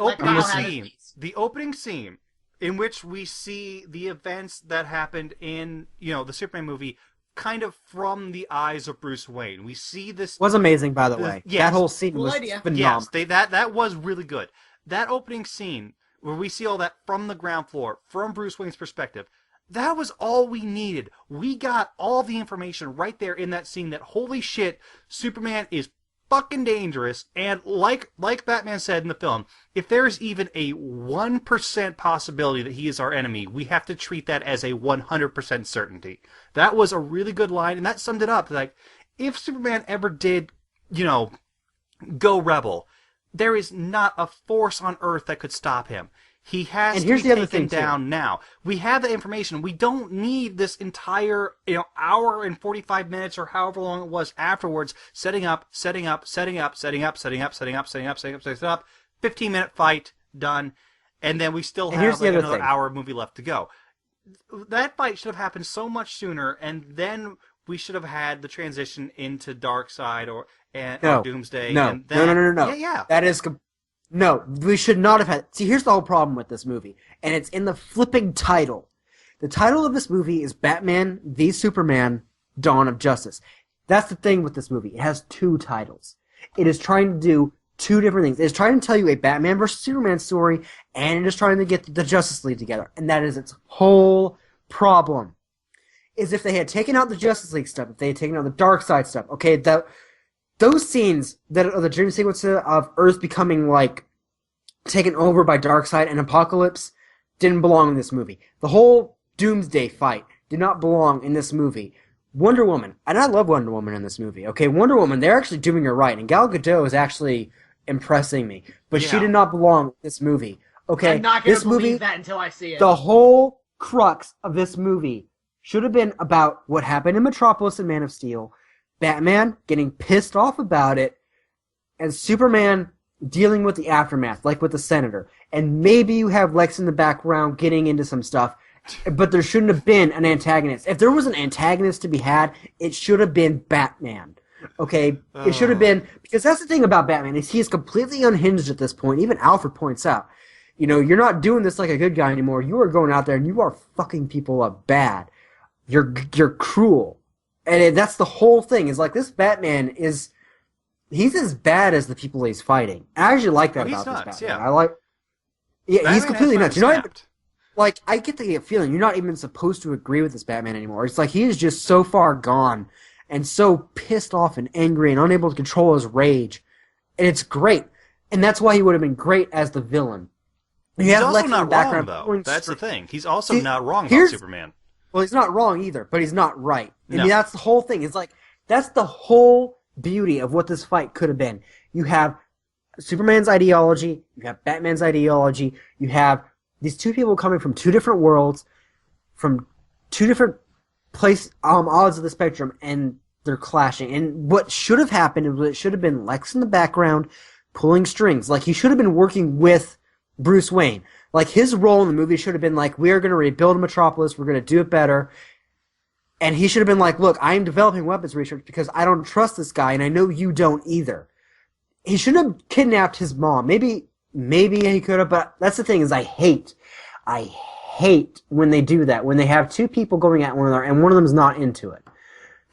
The opening scene in which we see the events that happened in, the Superman movie kind of from the eyes of Bruce Wayne. We see this Was amazing, by the way. yes. That whole scene Cool was idea. phenomenal. Yes, that was really good. That opening scene where we see all that from the ground floor, from Bruce Wayne's perspective, that was all we needed. We got all the information right there in that scene that holy shit, Superman is fucking dangerous, and like Batman said in the film, if there's even a 1% possibility that he is our enemy, we have to treat that as a 100% certainty. That was a really good line, and that summed it up. Like, if Superman ever did, go rebel, there is not a force on Earth that could stop him. He has And to here's be the other taken thing, too. down now. We have the information. We don't need this entire, hour and 45 minutes or however long it was afterwards, setting up, 15-minute fight, done, and then we still And here's have the other another thing. hour movie left to go. That fight should have happened so much sooner, and then we should have had the transition into Darkseid or Doomsday. No. And then, No. Yeah. That is... No, we should not have had... See, here's the whole problem with this movie, and it's in the flipping title. The title of this movie is Batman v Superman, Dawn of Justice. That's the thing with this movie. It has two titles. It is trying to do two different things. It is trying to tell you a Batman versus Superman story, and it is trying to get the Justice League together. And that is its whole problem. Is if they had taken out the Justice League stuff, if they had taken out the Darkseid stuff, okay, those scenes that are the dream sequences of Earth becoming, taken over by Darkseid and Apocalypse didn't belong in this movie. The whole Doomsday fight did not belong in this movie. Wonder Woman, and I love Wonder Woman in this movie, okay? Wonder Woman, they're actually doing her right, and Gal Gadot is actually impressing me. But she did not belong in this movie, okay? I'm not going this to believe movie, that until I see it. the whole crux of this movie should have been about what happened in Metropolis and Man of Steel, Batman getting pissed off about it, and Superman dealing with the aftermath, like with the Senator. And maybe you have Lex in the background getting into some stuff, but there shouldn't have been an antagonist. If there was an antagonist to be had, it should have been Batman. Okay? It should have been... Because that's the thing about Batman, is he is completely unhinged at this point. Even Alfred points out, you're not doing this like a good guy anymore. You are going out there and you are fucking people up bad. You're cruel. And that's the whole thing, is this Batman is... He's as bad as the people he's fighting. I actually like that about nuts, this Batman. yeah. Yeah, Batman he's completely has nuts. You're not even, snapped. I get the feeling you're not even supposed to agree with this Batman anymore. It's he is just so far gone and so pissed off and angry and unable to control his rage. And it's great. And that's why he would have been great as the villain. He's also Lex in the not wrong, background though. pulling That's the string. thing. He's also not wrong about here's- Superman. Well, he's not wrong either, but he's not right. I No. mean, that's the whole thing. It's that's the whole beauty of what this fight could have been. You have Superman's ideology, you have Batman's ideology, you have these two people coming from two different worlds, from two different odds of the spectrum, and they're clashing. And what should have happened is it should have been Lex in the background pulling strings. He should have been working with Bruce Wayne. His role in the movie should have been we're going to rebuild Metropolis, we're going to do it better. And he should have been look, I am developing weapons research because I don't trust this guy, and I know you don't either. He shouldn't have kidnapped his mom. Maybe he could have, but that's the thing, is I hate when they do that, when they have two people going at one another, and one of them's not into it.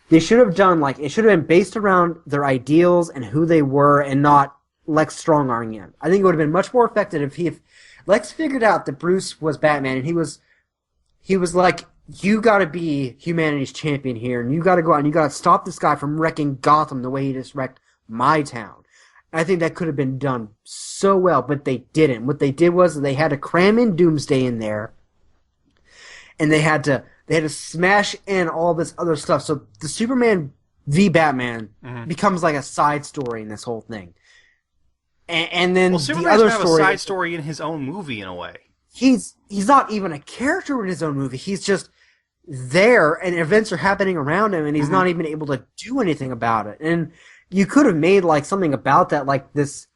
They should have done, it should have been based around their ideals and who they were, and not Lex strong-arming him. I think it would have been much more effective if Lex figured out that Bruce was Batman, and he was you gotta be humanity's champion here, and you gotta go out and you gotta stop this guy from wrecking Gotham the way he just wrecked my town. I think that could have been done so well, but they didn't. What they did was they had to cram in Doomsday in there, and they had to smash in all this other stuff. So the Superman v Batman becomes like a side story in this whole thing. And then the Superman's other kind of story, a side story in his own movie in a way. he's not even a character in his own movie. He's just there, and events are happening around him, and he's not even able to do anything about it. And you could have made like something about that, like this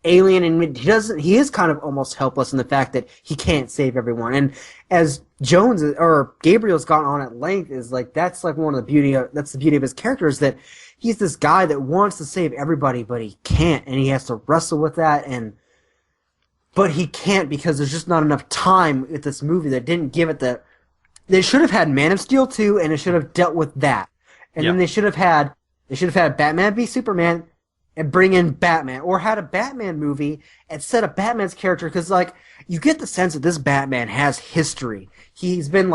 alien, and he is kind of almost helpless in the fact that he can't save everyone. And as Gabriel's gone on at length, is like that's like the beauty of his character, is that he's this guy that wants to save everybody, but he can't, and he has to wrestle with that, but he can't because there's just not enough time with this movie that didn't give it the. They should have had Man of Steel 2, and it should have dealt with that, and then they should have had Batman v Superman, and bring in Batman, or had a Batman movie and set up Batman's character, because like you get the sense that this Batman has history. He's been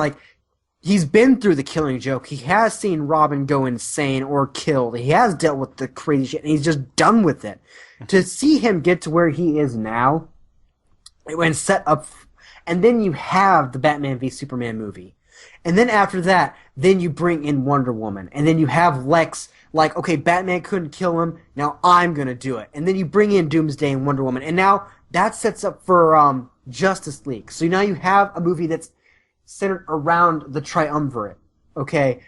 through the Killing Joke. He has seen Robin go insane or killed. He has dealt with the crazy shit, and he's just done with it. To see him get to where he is now, when set up, and then you have the Batman v Superman movie. And then after that, then you bring in Wonder Woman. And then you have Lex, like, okay, Batman couldn't kill him, now I'm gonna do it. And then you bring in Doomsday and Wonder Woman. And now that sets up for Justice League. So now you have a movie that's centered around the triumvirate, okay?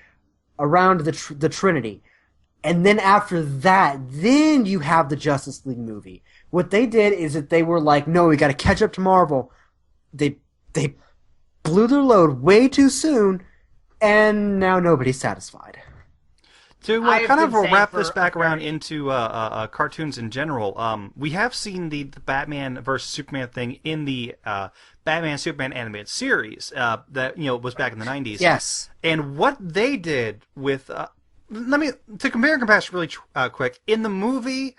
Around the Trinity. And then after that, then you have the Justice League movie. What they did is that they were like, no, we gotta catch up to Marvel. They blew their load way too soon, and now nobody's satisfied. To kind of wrap this back around into cartoons in general, we have seen the Batman versus Superman thing in the Batman Superman animated series that was back in the 90s. Yes. And what they did with to compare and contrast really quick, in the movie,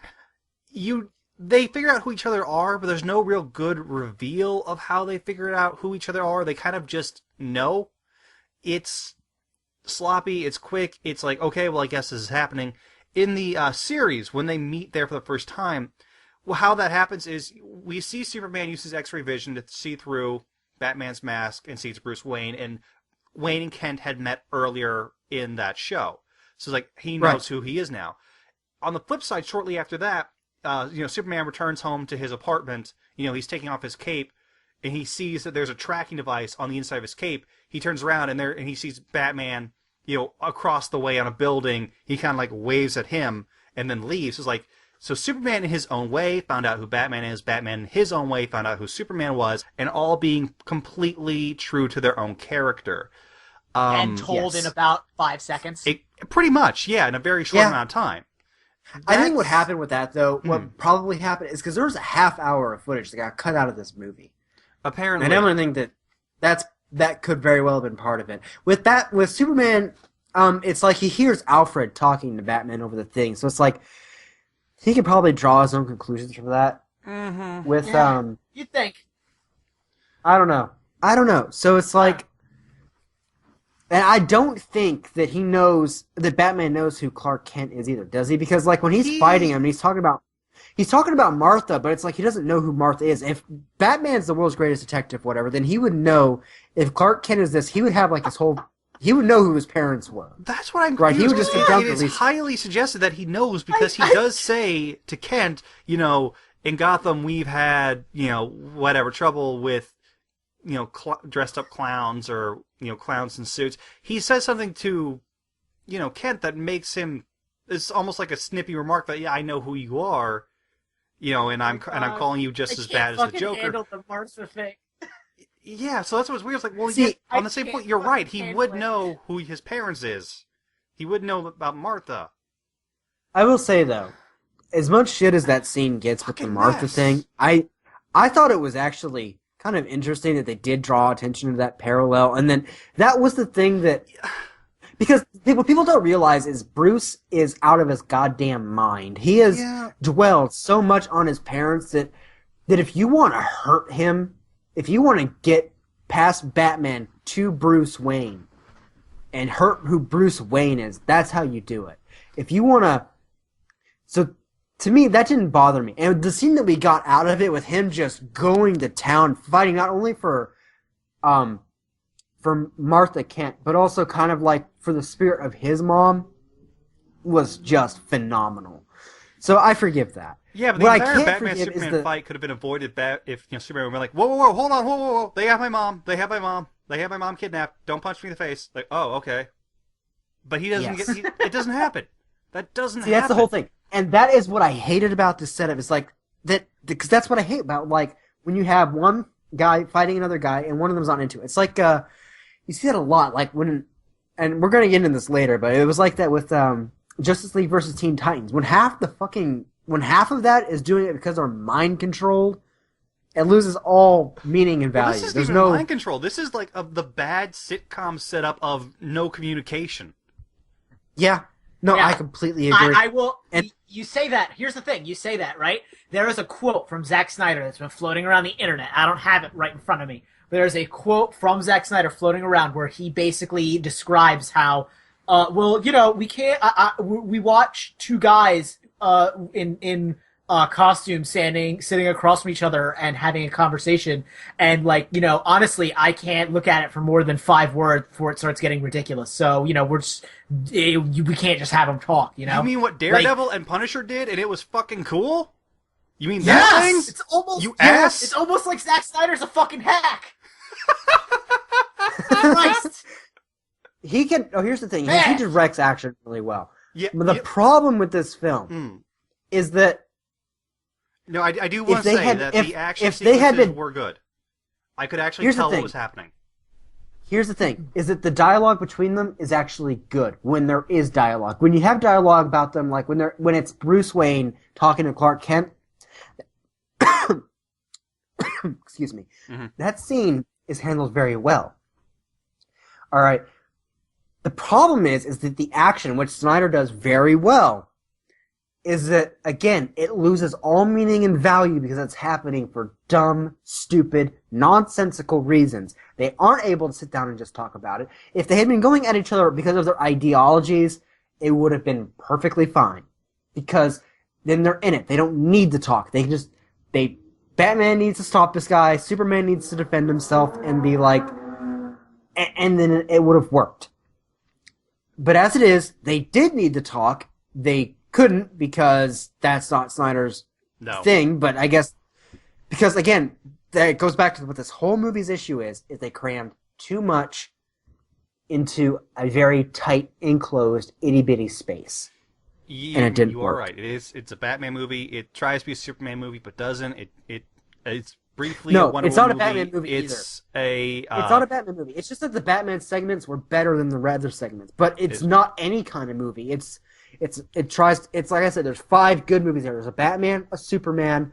they figure out who each other are, but there's no real good reveal of how they figure out who each other are. They kind of just know. It's sloppy, it's quick, it's like, okay, well, I guess this is happening. In the series, when they meet there for the first time, well, how that happens is we see Superman use his X-ray vision to see through Batman's mask and see it's Bruce Wayne, and Wayne and Kent had met earlier in that show. So it's like, he knows who he is now. On the flip side, shortly after that, Superman returns home to his apartment. He's taking off his cape, and he sees that there's a tracking device on the inside of his cape. He turns around and he sees Batman, across the way on a building. He kind of like waves at him and then leaves. It's like, so Superman in his own way found out who Batman is. Batman in his own way found out who Superman was, and all being completely true to their own character. And told in about 5 seconds. Pretty much, yeah, in a very short amount of time. I think what happened with that, though, what probably happened is because there was a half hour of footage that got cut out of this movie. Apparently. And I don't think that could very well have been part of it. With Superman, it's like he hears Alfred talking to Batman over the thing, so it's like he could probably draw his own conclusions from that. Mm-hmm. With you'd think. I don't know. So it's like, and I don't think that Batman knows who Clark Kent is either, does he? Because like when he's fighting him, he's talking about Martha, but it's like he doesn't know who Martha is. If Batman's the world's greatest detective, whatever, then he would know. If Clark Kent is this, he would have like this whole. He would know who his parents were. That's what I'm. Right, he would just be drunk. It is highly suggested that he knows, because he does say to Kent, in Gotham we've had whatever trouble with dressed up clowns or clowns in suits. He says something to Kent that makes him. It's almost like a snippy remark that I know who you are. And I'm calling you just as bad as the Joker. Handle the Martha thing. Yeah, so that's what's weird. It's like, well, See, on the same point, you're right. He would know who his parents is. He would know about Martha. I will say though, as much shit as that scene gets with the Martha thing, I thought it was actually kind of interesting that they did draw attention to that parallel, and then that was the thing that. Because what people don't realize is Bruce is out of his goddamn mind. He has dwelled so much on his parents that if you want to hurt him, if you want to get past Batman to Bruce Wayne and hurt who Bruce Wayne is, that's how you do it. If you want to... So to me, that didn't bother me. And the scene that we got out of it with him just going to town, fighting not only for Martha Kent, but also kind of like for the spirit of his mom, was just phenomenal. So I forgive that. Yeah, but the entire Batman-Superman fight could have been avoided if Superman would be like, whoa, hold on, whoa, they have my mom kidnapped, don't punch me in the face. Like, oh, okay. But he doesn't it doesn't happen. That doesn't happen. That's the whole thing. And that is what I hated about this setup. It's like, because that's what I hate about, like, when you have one guy fighting another guy and one of them's not into it. It's like, you see that a lot, like when, and we're going to get into this later, but it was like that with Justice League versus Teen Titans. When half of that is doing it because they're mind controlled, it loses all meaning and value. Well, this isn't even mind control. This is like the bad sitcom setup of no communication. Yeah. No, yeah. I completely agree. I will. And you say that. Here's the thing. You say that, right? There is a quote from Zack Snyder that's been floating around the internet. I don't have it right in front of me. There's a quote from Zack Snyder floating around where he basically describes how, we can't. We watch two guys in costumes sitting across from each other and having a conversation, and honestly, I can't look at it for more than 5 words before it starts getting ridiculous. So we can't just have them talk. You mean what Daredevil and Punisher did, and it was fucking cool? You mean that thing? It's almost ass. It's almost like Zack Snyder's a fucking hack. Christ. He can. Oh, here's the thing. He directs action really well. Yeah. But the problem with this film is that. No, I do want to say that the action sequences were good. I could actually tell what was happening. Here's the thing: is that the dialogue between them is actually good when there is dialogue. When you have dialogue about them, like when it's Bruce Wayne talking to Clark Kent. Excuse me. Mm-hmm. That scene is handled very well. All right. The problem is that the action, which Snyder does very well, is that, again, it loses all meaning and value because it's happening for dumb, stupid, nonsensical reasons. They aren't able to sit down and just talk about it. If they had been going at each other because of their ideologies, it would have been perfectly fine. Because then they're in it. They don't need to talk. Batman needs to stop this guy, Superman needs to defend himself and be like, and then it would have worked. But as it is, they did need to talk. They couldn't because that's not Snyder's thing. But I guess because again, that goes back to what this whole movie's issue is they crammed too much into a very tight, enclosed, itty bitty space. And it didn't work. You are right. It's a Batman movie. It tries to be a Superman movie, but doesn't. It's briefly a Wonder Woman it's not a movie. Batman movie It's not a Batman movie. It's just that the Batman segments were better than the other segments. But it's not any kind of movie. It's like I said, there's 5 good movies there. There's a Batman, a Superman,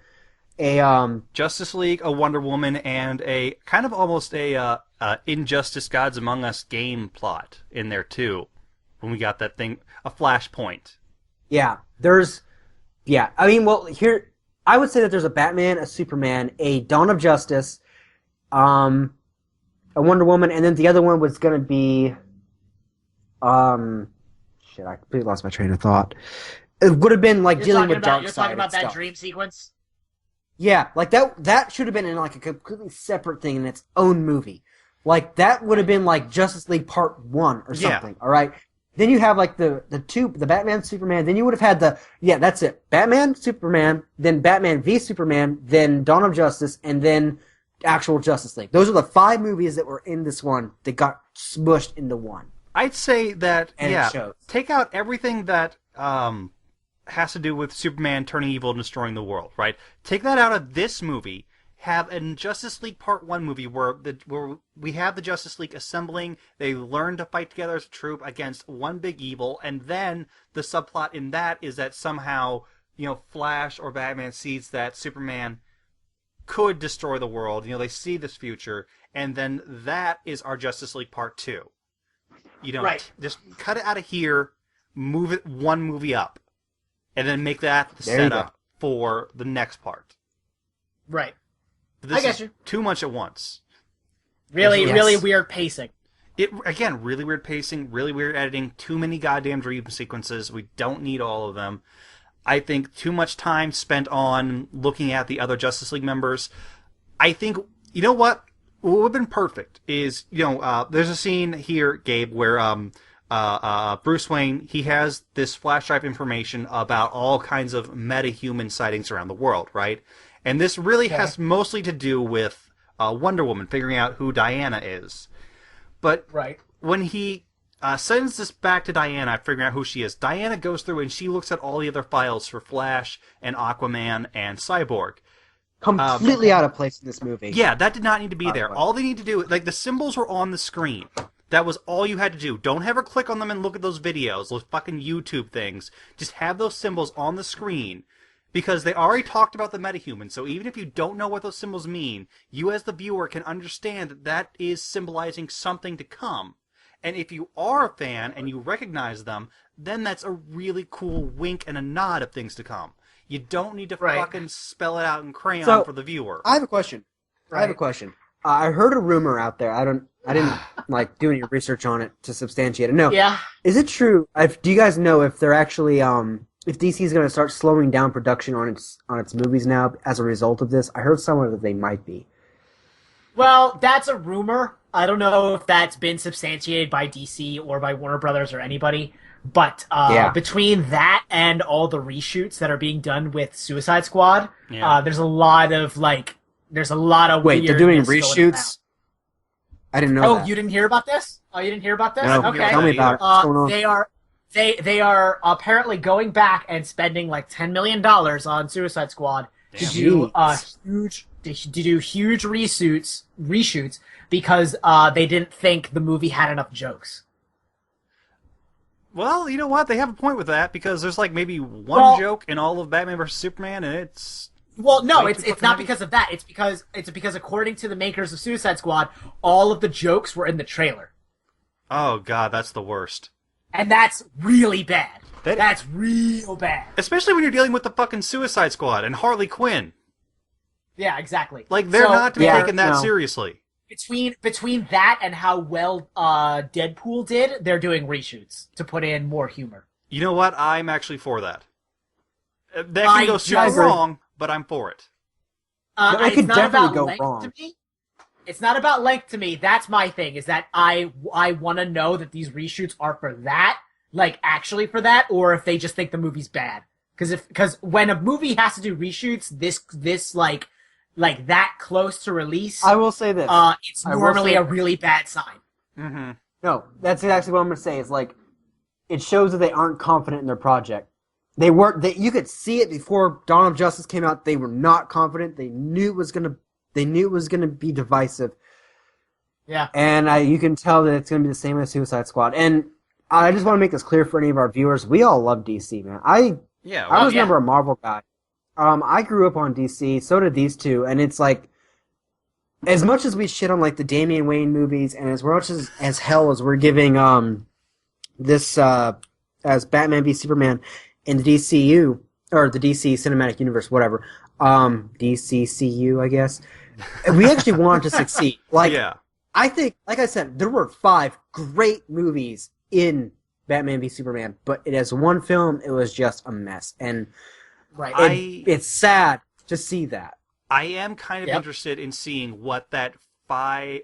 a Justice League, a Wonder Woman, and a kind of almost a Injustice Gods Among Us game plot in there too. When we got that thing, a Flashpoint. Yeah, here I would say that there's a Batman, a Superman, a Dawn of Justice, a Wonder Woman, and then the other one was gonna be, I completely lost my train of thought. It would have been like dealing with Darkseid. You're talking about that dream sequence? Yeah, like that should have been in like a completely separate thing in its own movie. Like that would have been like Justice League Part 1 or something. Yeah. All right. Then you have like the Batman, Superman. Then you would have had that's it. Batman, Superman, then Batman v Superman, then Dawn of Justice, and then actual Justice League. Those are the 5 movies that were in this one that got smushed into one. I'd say that, take out everything that has to do with Superman turning evil and destroying the world, right? Take that out of this movie. Have a Justice League Part 1 movie where we have the Justice League assembling, they learn to fight together as a troop against one big evil, and then the subplot in that is that somehow, Flash or Batman sees that Superman could destroy the world, they see this future, and then that is our Justice League Part 2. Right. Just cut it out of here, move it one movie up, and then make that the setup for the next part. Right. This is too much at once. Really weird pacing. Really weird pacing, really weird editing, too many goddamn dream sequences. We don't need all of them. I think too much time spent on looking at the other Justice League members. I think, you know what would have been perfect is, there's a scene here, Gabe, where Bruce Wayne, he has this flash drive information about all kinds of meta-human sightings around the world, right? And this really has mostly to do with Wonder Woman figuring out who Diana is. But when he sends this back to Diana, figuring out who she is, Diana goes through and she looks at all the other files for Flash and Aquaman and Cyborg. Completely out of place in this movie. Yeah, that did not need to be there. All they need to do, like, the symbols were on the screen. That was all you had to do. Don't have her click on them and look at those videos, those fucking YouTube things. Just have those symbols on the screen. Because they already talked about the metahuman, so even if you don't know what those symbols mean, you as the viewer can understand that that is symbolizing something to come. And if you are a fan and you recognize them, then that's a really cool wink and a nod of things to come. You don't need to fucking spell it out in crayon for the viewer. I have a question. I heard a rumor out there. I didn't like do any research on it to substantiate it. No. Yeah. Is it true? Do you guys know if they're actually if DC is going to start slowing down production on its movies now as a result of this? I heard somewhere that they might be. Well, that's a rumor. I don't know if that's been substantiated by DC or by Warner Brothers or anybody. But between that and all the reshoots that are being done with Suicide Squad, there's a lot of Wait, they're doing reshoots? I didn't know that. Oh, you didn't hear about this? Oh, you didn't hear about this? No, okay. Tell me about it. What's going on? They are apparently going back and spending like $10 million on Suicide Squad to do huge reshoots because they didn't think the movie had enough jokes. Well, you know what? They have a point with that because there's like maybe one joke in all of Batman vs Superman, and it's it's not because of that. It's because according to the makers of Suicide Squad, all of the jokes were in the trailer. Oh god, that's the worst. And that's really bad. That's real bad. Especially when you're dealing with the fucking Suicide Squad and Harley Quinn. Yeah, exactly. Like they're not to be taken that seriously. Between that and how well Deadpool did, they're doing reshoots to put in more humor. You know what? I'm actually for that. That can go super wrong, but I'm for it. It could definitely go wrong. It's not about length to me. That's my thing, is that I want to know that these reshoots are for that, like actually for that, or if they just think the movie's bad. Because when a movie has to do reshoots, this like that close to release, I will say this. It's normally a really bad sign. Mm-hmm. No, that's exactly what I'm going to say. It's like, it shows that they aren't confident in their project. They weren't. You could see it before Dawn of Justice came out. They were not confident. They knew it was going to be divisive. Yeah. And you can tell that it's going to be the same as Suicide Squad. And I just want to make this clear for any of our viewers. We all love DC, man. I was never a Marvel guy. I grew up on DC, so did these two, and it's like, as much as we shit on like the Damian Wayne movies, and as much as hell as we're giving this as Batman v Superman in the DCU or the DC Cinematic Universe, whatever, DCCU, I guess, we actually wanted to succeed. Like, I think, like I said, there were 5 great movies in Batman v Superman, but as one film, it was just a mess, and. Right. It's sad to see that. I am kind of interested in seeing what that 3-hour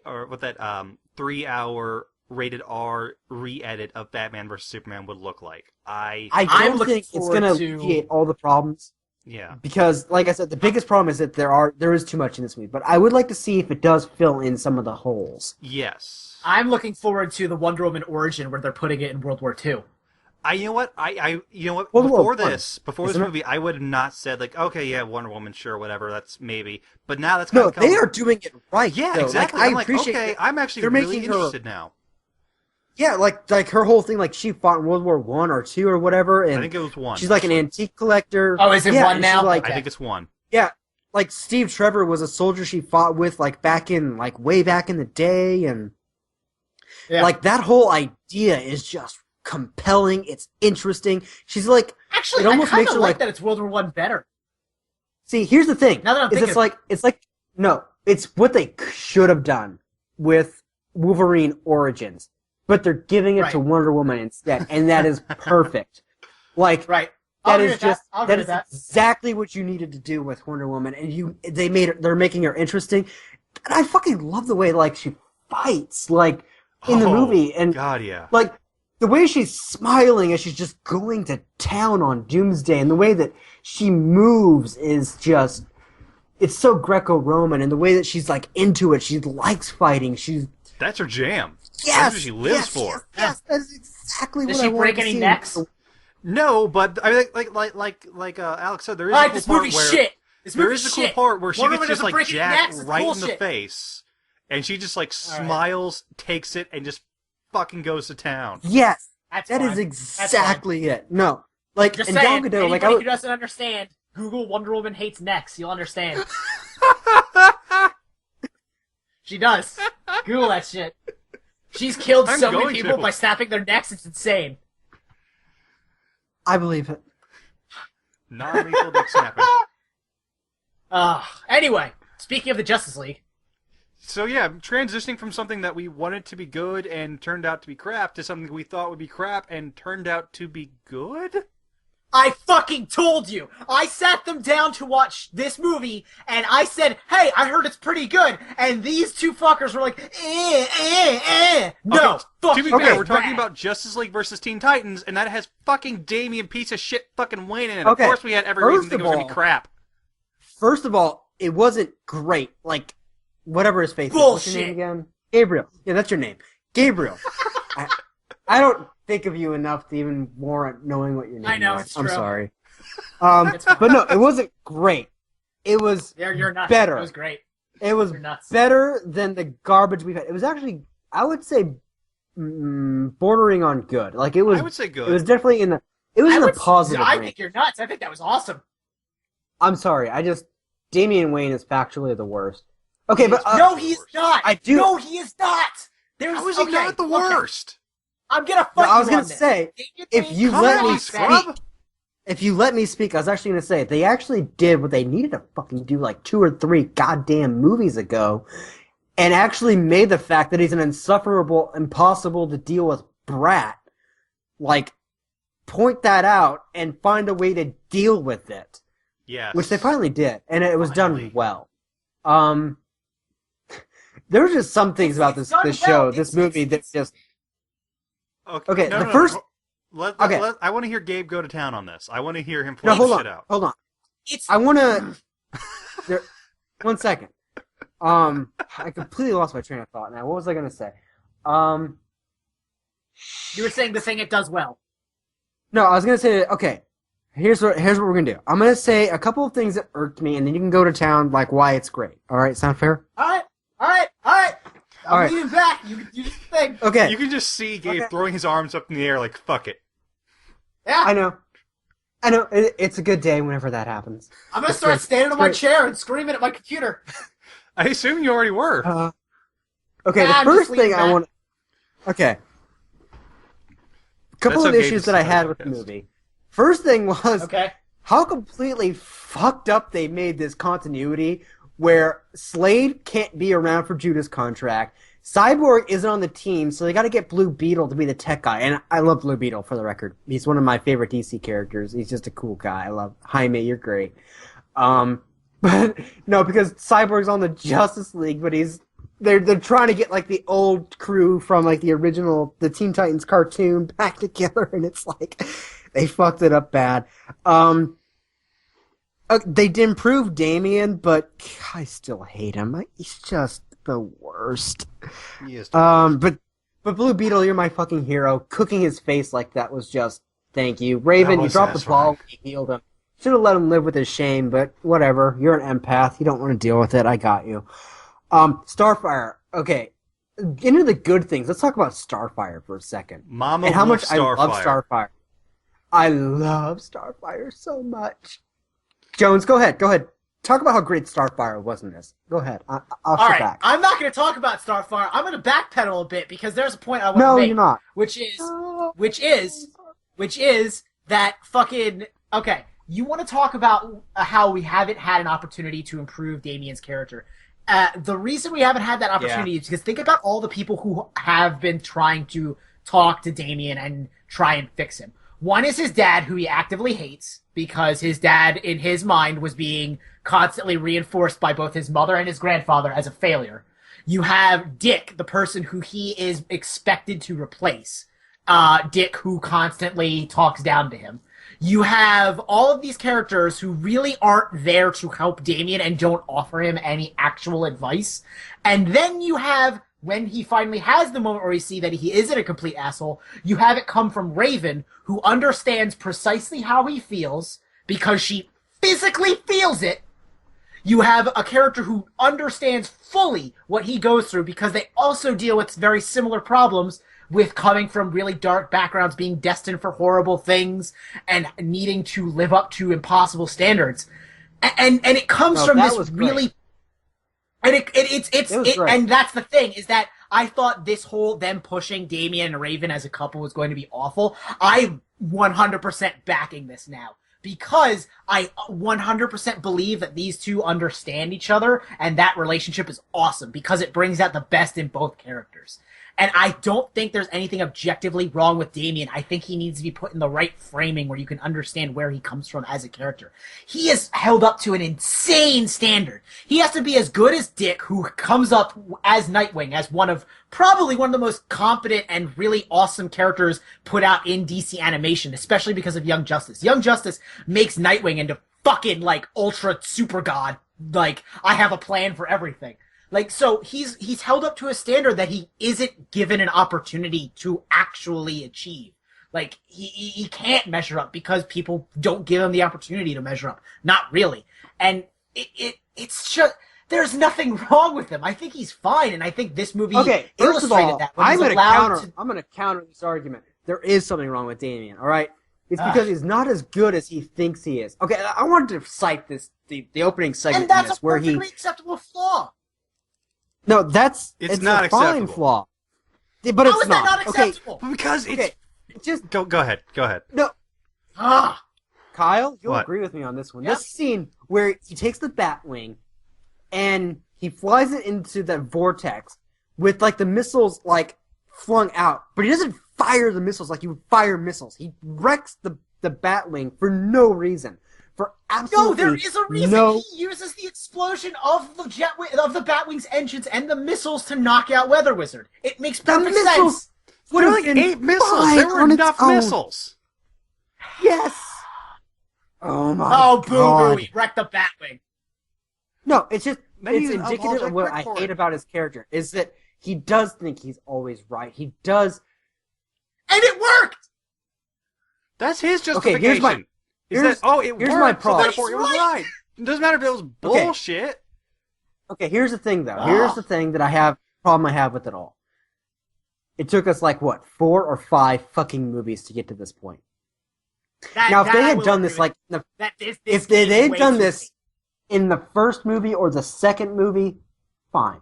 rated R re-edit of Batman vs Superman would look like. I don't think it's going to alleviate all the problems. Yeah. Because, like I said, the biggest problem is that there is too much in this movie. But I would like to see if it does fill in some of the holes. Yes. I'm looking forward to the Wonder Woman origin where they're putting it in World War II. You know what? Before this movie, I would have not said like, okay, yeah, Wonder Woman, sure, whatever, that's maybe. But now that's kind of they are doing it right. Yeah, though. exactly. Like, I'm like, appreciate okay, I'm actually really interested now. Yeah, like her whole thing, like she fought in World War I or II or whatever, and I think it was 1. She's like an antique collector. Oh, is it 1 now? I think it's 1. Yeah, like Steve Trevor was a soldier she fought with, like way back in the day, and like that whole idea is just compelling. It's interesting. She's like, actually, it almost I kind makes of her like that it's World War I better. See, here's the thing. Now that I'm thinking, it's what they should have done with Wolverine Origins, but they're giving it to Wonder Woman instead, and that is perfect. Like, That agree is with just I'll that agree is with that. exactly what you needed to do with Wonder Woman, and they're making her interesting, and I fucking love the way like she fights like in the Oh, movie, and God, yeah. like the way she's smiling as she's just going to town on Doomsday, and the way that she moves is just it's so Greco-Roman, and the way that she's like into it, she likes fighting. That's her jam. Yes, That's what she lives for. Yes, that is exactly Does what she I wanted break to any see. necks? No, but I mean, like Alex said, there is All a right, cool this part movie's where shit. This there movie's is a cool shit. part where she Wonder gets Woman just doesn't like break any jacked necks. It's right in the bullshit. face, and she just like All right. smiles, takes it, and just fucking goes to town. Yes, That's that fine. is exactly it. No, like Just in saying, Gal Gadot, anybody like who doesn't understand, Google Wonder Woman hates necks. You'll understand. She does. Google that shit. She's killed I'm so many going people to. by snapping their necks. It's insane. I believe it. Non-lethal dick snapping. Anyway, speaking of the Justice League, So yeah, transitioning from something that we wanted to be good and turned out to be crap to something we thought would be crap and turned out to be good? I fucking told you. I sat them down to watch this movie, and I said, "Hey, I heard it's pretty good." And these two fuckers were like, No, Okay, fuck to be you fair, guys, we're talking bad." about Justice League versus Teen Titans, and that has fucking Damian piece of shit fucking Wayne in it. Okay, Of course we had every reason to first think it of was going to be all- crap. First of all, it wasn't great. Like whatever his face is. What's your Bullshit. name again? Gabriel. Yeah, that's your name. Gabriel. I don't think of you enough to even warrant knowing what your name is. I know, it's I'm true. sorry. It's fine. But no, it wasn't great. It was You're nuts. better. It was great. It was You're nuts. better than the garbage we've had. It was actually, I would say, bordering on good. Like it was. I would say good. It was definitely in the. It was in the positive I range. think you're nuts. I think that was awesome. I'm sorry. Damian Wayne is factually the worst. Okay, but No, he's not. I do- No, he is not. There's How is he not the worst? I'm gonna No, fight I was you gonna on this. say, David if Wayne you Come let on, me scrub. speak, if you let me speak, I was actually gonna say they actually did what they needed to fucking do like 2 or 3 goddamn movies ago, and actually made the fact that he's an insufferable, impossible to deal with brat, like, point that out and find a way to deal with it, Yes. which they finally did, and it was Finally. done well. There were just some things about It's this done show, well. this It's- movie that it's- just. Okay, Okay, no, the no, first. Let, Okay. I want to hear Gabe go to town on this. I want to hear him No, flesh hold this on, shit out. hold on. It's I want to. 1 second. I completely lost my train of thought now. What was I gonna say? you were saying the thing it does well. No, I was gonna say. Okay, here's what we're gonna do. I'm gonna say a couple of things that irked me, and then you can go to town like why it's great. All right, sound fair? All right. All right. I'm leaning back. You do the thing. Okay, You can just see Gabe Okay. throwing his arms up in the air like, fuck it. Yeah. I know. It's a good day whenever that happens. I'm gonna It's start great. standing on It's my great. chair and screaming at my computer. I assume you already were. Okay, Nah, the I'm first just leaning thing I back. want. Okay. A couple That's of how Gabe issues that I started had the with the podcast. movie. First thing was Okay. how completely fucked up they made this continuity where Slade can't be around for Judah's contract. Cyborg isn't on the team, so they gotta get Blue Beetle to be the tech guy. And I love Blue Beetle, for the record. He's one of my favorite DC characters. He's just a cool guy. I love Jaime, you're great. But no, because Cyborg's on the Justice League, but they're trying to get like the old crew from like the original the Teen Titans cartoon back together, and it's like they fucked it up bad. They did improve Damian, but I still hate him. He's just the worst. He is But Blue Beetle, you're my fucking hero. Cooking his face like that was just thank you. Raven, That you was dropped the ball. satisfying. You healed him. Should have let him live with his shame, but whatever. You're an empath. You don't want to deal with it. I got you. Starfire. Okay. Into the good things. Let's talk about Starfire for a second. Mama And how Wolf much I love Starfire. Starfire. I love Starfire so much. Jones, go ahead. Talk about how great Starfire was in this. Go ahead. I'll All sit right. back. I'm not gonna talk about Starfire. I'm gonna backpedal a bit because there's a point I want to No, make. you're not. Which is that fucking okay. You want to talk about how we haven't had an opportunity to improve Damien's character. The reason we haven't had that opportunity is because think about all the people who have been trying to talk to Damien and try and fix him. One is his dad, who he actively hates, because his dad, in his mind, was being constantly reinforced by both his mother and his grandfather as a failure. You have Dick, the person who he is expected to replace. Dick, who constantly talks down to him. You have all of these characters who really aren't there to help Damien and don't offer him any actual advice. And then you have, when he finally has the moment where you see that he isn't a complete asshole, you have it come from Raven, who understands precisely how he feels, because she physically feels it. You have a character who understands fully what he goes through, because they also deal with very similar problems with coming from really dark backgrounds, being destined for horrible things, and needing to live up to impossible standards. And it comes from this really... And and that's the thing, is that I thought this whole them pushing Damien and Raven as a couple was going to be awful. I'm 100% backing this now, because I 100% believe that these two understand each other, and that relationship is awesome because it brings out the best in both characters. And I don't think there's anything objectively wrong with Damien. I think he needs to be put in the right framing where you can understand where he comes from as a character. He is held up to an insane standard. He has to be as good as Dick, who comes up as Nightwing, as probably one of the most competent and really awesome characters put out in DC animation, especially because of Young Justice. Young Justice makes Nightwing into fucking, like, ultra super god. Like, I have a plan for everything. Like, so he's held up to a standard that he isn't given an opportunity to actually achieve. Like, he can't measure up because people don't give him the opportunity to measure up. Not really. And it's just, there's nothing wrong with him. I think he's fine, and I think this movie illustrated that. I'm going to counter this argument. There is something wrong with Damien, alright? It's because he's not as good as he thinks he is. Okay, I wanted to cite the opening segment, and that's in this, a perfectly acceptable flaw. No, it's not a fine acceptable. Flaw. But it's How is that not acceptable? Okay, because it's... Just Go ahead. No. Kyle, you'll agree with me on this one. Yep. This scene where he takes the Batwing and he flies it into that vortex with, like, the missiles, like, flung out. But he doesn't fire the missiles like you would fire missiles. He wrecks the Batwing for no reason. For absolutely no, there is a reason. He uses the explosion of the Batwing's engines and the missiles to knock out Weather Wizard. It makes perfect sense. Would have been 8 missiles. There were enough missiles. Yes. Oh my god. Oh, boo-boo, he wrecked the Batwing. No, it's indicative of what I hate about his character, is that he does think he's always right. He does. And it worked! That's his justification. Okay, here's my problem. So therefore it was right. It doesn't matter if it was bullshit. Okay, here's the thing, though. Here's the thing problem I have with it all. It took us, 4 or 5 fucking movies to get to this point. Now, if they had done this, if they had done this in the first movie or the second movie, fine.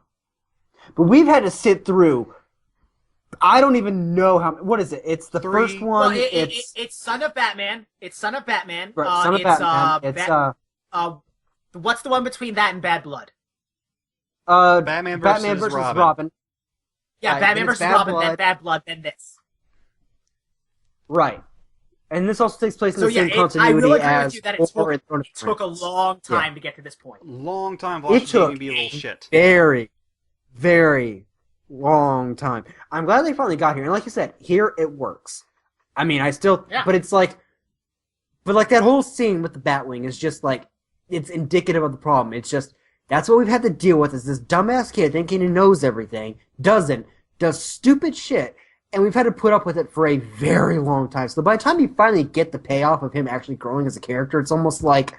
But we've had to sit through, I don't even know what is it? It's the 3. first one. Well, it's Son of Batman. It's Son of Batman. Right, Son of Batman. What's the one between that and Bad Blood? Batman versus Robin. Yeah, Batman versus Robin, then Bad Blood, then this. Right. And this also takes place in the same continuity I will agree as with you that it took a long time to get to this point. Long time watching Damien be a little shit. Very, very long time. I'm glad they finally got here. And like you said, here it works. I mean, but it's like, that whole scene with the Batwing is just it's indicative of the problem. It's just, that's what we've had to deal with, is this dumbass kid thinking he knows everything, does stupid shit, and we've had to put up with it for a very long time. So by the time you finally get the payoff of him actually growing as a character, it's almost like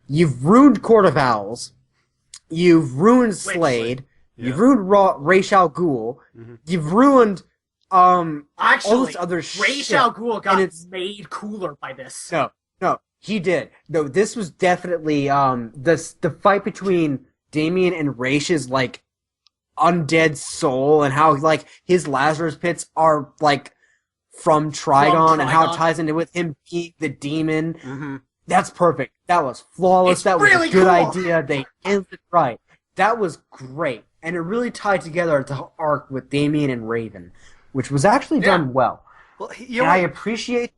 you've ruined Court of Owls, you've ruined Slade, you've ruined Ra's al Ghul, you've ruined all this other shit. Ra's al Ghul got made cooler by this. No, he did. No, this was definitely the fight between Damien and Raish's undead soul, and how his Lazarus pits are from Trigon, and how it ties into with him being the demon. Mm-hmm. That's perfect. That was flawless. That was a good idea. They ended it right. That was great, and it really tied together the arc with Damien and Raven, which was actually done well. Well, I appreciate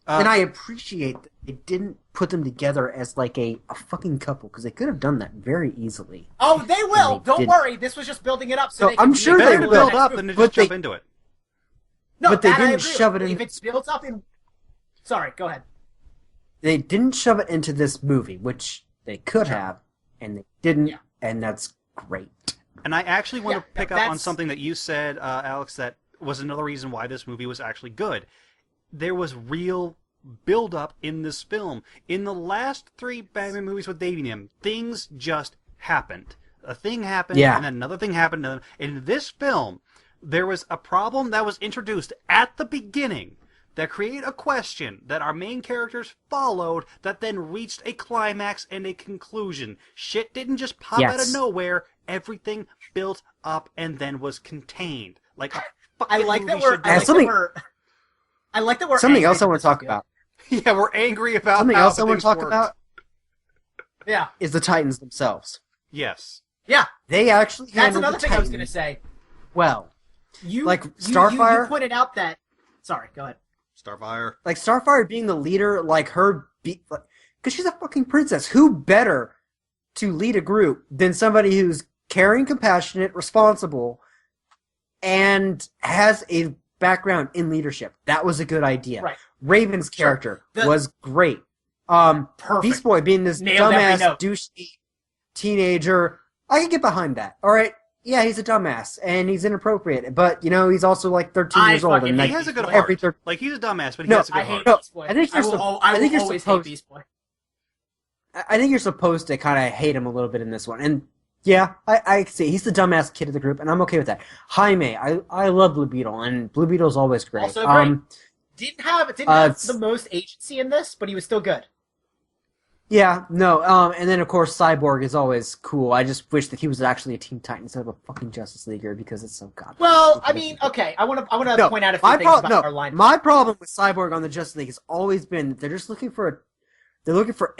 And I appreciate that they didn't put them together as like a fucking couple, because they could have done that very easily. Oh, they will. Don't didn't. worry. This was just building it up. So No, they can I'm be sure Better they to will. build up than to just jump into it. No, but they that I didn't agree shove with. it in. If it's built up in... Sorry, go ahead. They didn't shove it into this movie, which they could have, and they didn't, and that's great. And I actually want to pick up on that's- something that you said, Alex, that was another reason why this movie was actually good. There was real build-up in this film. In the last 3 Batman movies with Damian, things just happened. A thing happened, and then another thing happened. And in this film, there was a problem that was introduced at the beginning that created a question that our main characters followed that then reached a climax and a conclusion. Shit didn't just pop out of nowhere. Everything built up and then was contained. Like a fucking I like that movie we're... should do. I like that we're... Something angry else I that want this to talk is about. Yeah, we're angry about Something how else I want things to talk worked. about good. Yeah. is the Titans themselves. Yes. Yeah. They actually That's handled another the thing I was Titans going to say. well. You Starfire. You pointed out that... Sorry, go ahead. Starfire. Like Starfire being the leader, like her, because she's a fucking princess. Who better to lead a group than somebody who's caring, compassionate, responsible, and has a background in leadership? That was a good idea. Right. Raven's character was great. Perfect. Beast Boy being this Nailed every dumbass, note. douchey teenager. I can get behind that. All right. Yeah, he's a dumbass and he's inappropriate, but he's also like 13 years old, and He like has a good every heart. Like, he's a dumbass, but he No, has a good I heart. hate Beast Boy. I think you're I will always hate Beast Boy. I think you're supposed to kind of hate him a little bit in this one. And yeah, I see. He's the dumbass kid of the group, and I'm okay with that. Jaime, I love Blue Beetle, and Blue Beetle's always great. Also great. Didn't have the most agency in this, but he was still good. Yeah, no, and then of course Cyborg is always cool. I just wish that he was actually a Teen Titan instead of a fucking Justice Leaguer, because it's so god. Well, I mean, okay, I want to point out a few things about our line. My problem with Cyborg on the Justice League has always been that they're just looking for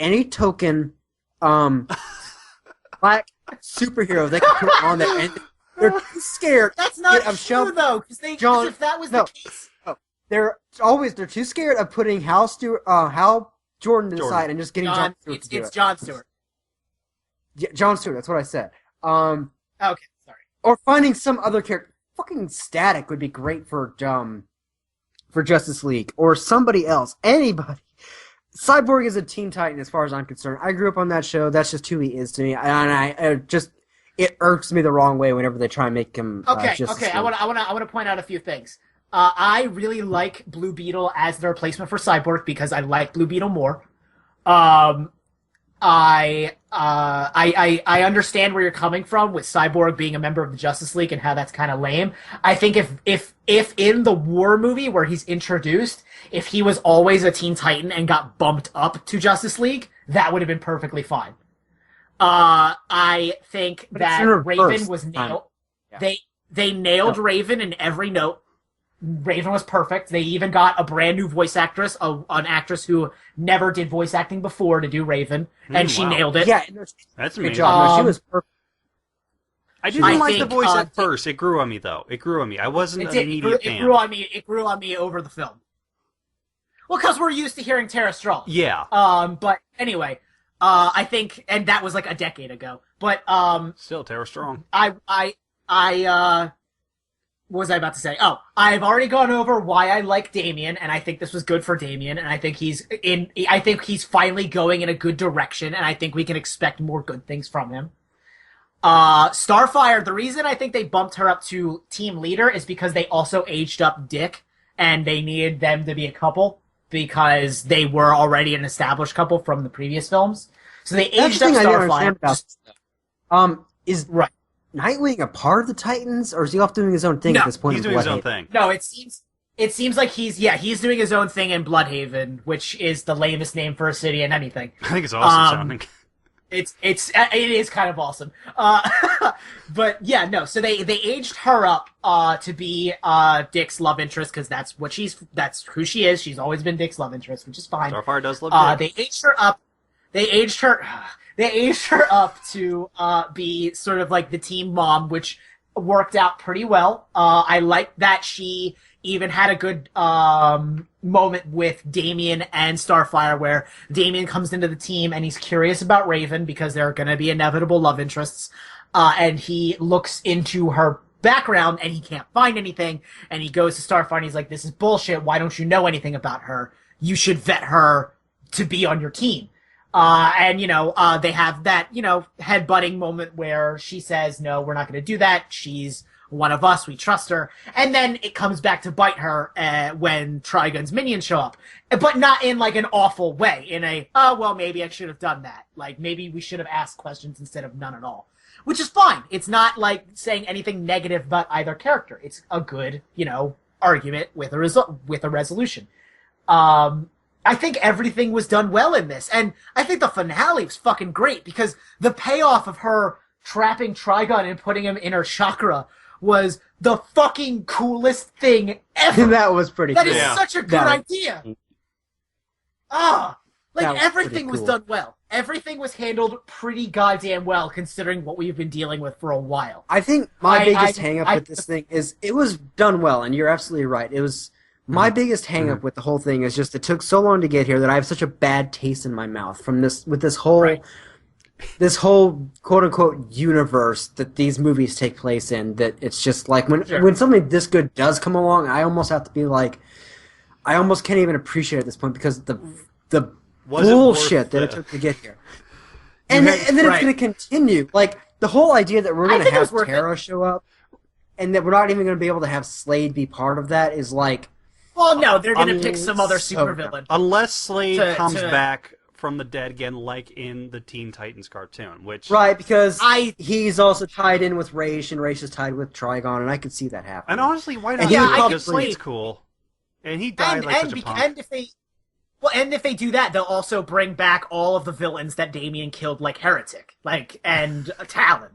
any token black superhero they can put on there, and they're too scared. That's not of true, though, because if that was the case, they're too scared of putting Hal Jordan to the side and just getting John Stewart to do it. It's John Stewart. Yeah, John Stewart, that's what I said. Okay, sorry. Or finding some other character. Fucking Static would be great for Justice League, or somebody else, anybody. Cyborg is a Teen Titan as far as I'm concerned. I grew up on that show. That's just who he is to me, and it irks me the wrong way whenever they try and make him. Okay. I want to point out a few things. I really like Blue Beetle as the replacement for Cyborg because I like Blue Beetle more. I understand where you're coming from with Cyborg being a member of the Justice League and how that's kind of lame. I think if in the War movie where he's introduced, if he was always a Teen Titan and got bumped up to Justice League, that would have been perfectly fine. I think that Raven was nailed. Yeah. They nailed Raven in every note. Raven was perfect. They even got a brand new voice actress, an actress who never did voice acting before, to do Raven, and she nailed it. Yeah, that's good amazing. job. No, she was perfect. I didn't like the voice at first. It grew on me, though. It grew on me. I wasn't an immediate fan. It grew on me over the film. Well, because we're used to hearing Tara Strong. Yeah. But anyway, I think, and that was like a decade ago. But still Tara Strong. What was I about to say? Oh, I've already gone over why I like Damian, and I think this was good for Damian, and I think he's finally going in a good direction, and I think we can expect more good things from him. Starfire, the reason I think they bumped her up to team leader is because they also aged up Dick, and they needed them to be a couple, because they were already an established couple from the previous films. So they aged up Starfire. Is Nightwing a part of the Titans, or is he off doing his own thing at this point? He's doing his own thing. No, it seems like he's doing his own thing in Bloodhaven, which is the lamest name for a city in anything. I think it's awesome sounding. It is kind of awesome. But yeah, no. So they aged her up to be Dick's love interest, because that's who she is. She's always been Dick's love interest, which is fine. Starfire does love Dick. They aged her up. They aged her up to be sort of like the team mom, which worked out pretty well. I like that she even had a good moment with Damien and Starfire, where Damien comes into the team and he's curious about Raven because there are going to be inevitable love interests, and he looks into her background and he can't find anything, and he goes to Starfire and he's like, this is bullshit, why don't you know anything about her? You should vet her to be on your team. And, they have that, headbutting moment where she says, no, we're not going to do that. She's one of us. We trust her. And then it comes back to bite her when Trigun's minions show up. But not in, like, an awful way. In a, oh, well, maybe I should have done that. Like, maybe we should have asked questions instead of none at all. Which is fine. It's not, like, saying anything negative about either character. It's a good, argument with a resolution. I think everything was done well in this. And I think the finale was fucking great because the payoff of her trapping Trigun and putting him in her chakra was the fucking coolest thing ever. That was pretty cool. That is such a good idea. Everything was done well. Everything was handled pretty goddamn well considering what we've been dealing with for a while. I think my biggest hang-up with this thing is it was done well, and you're absolutely right. It was... My biggest hang-up with the whole thing is just it took so long to get here that I have such a bad taste in my mouth from this whole quote-unquote universe that these movies take place in, that it's just like when something this good does come along, I almost have to be like, I almost can't even appreciate it at this point because the bullshit that it took to get here. And then it's going to continue. Like, the whole idea that we're going to have Terra show up and that we're not even going to be able to have Slade be part of that is like... Well, no, they're going to pick some other supervillain. Unless Slade comes back from the dead again, like in the Teen Titans cartoon, which... Right, because he's also tied in with Raish, and Raish is tied with Trigon, and I could see that happening. And honestly, why not? Because Slade's cool. And he died such a punk. And if they do that, they'll also bring back all of the villains that Damien killed, like Heretic, and Talon,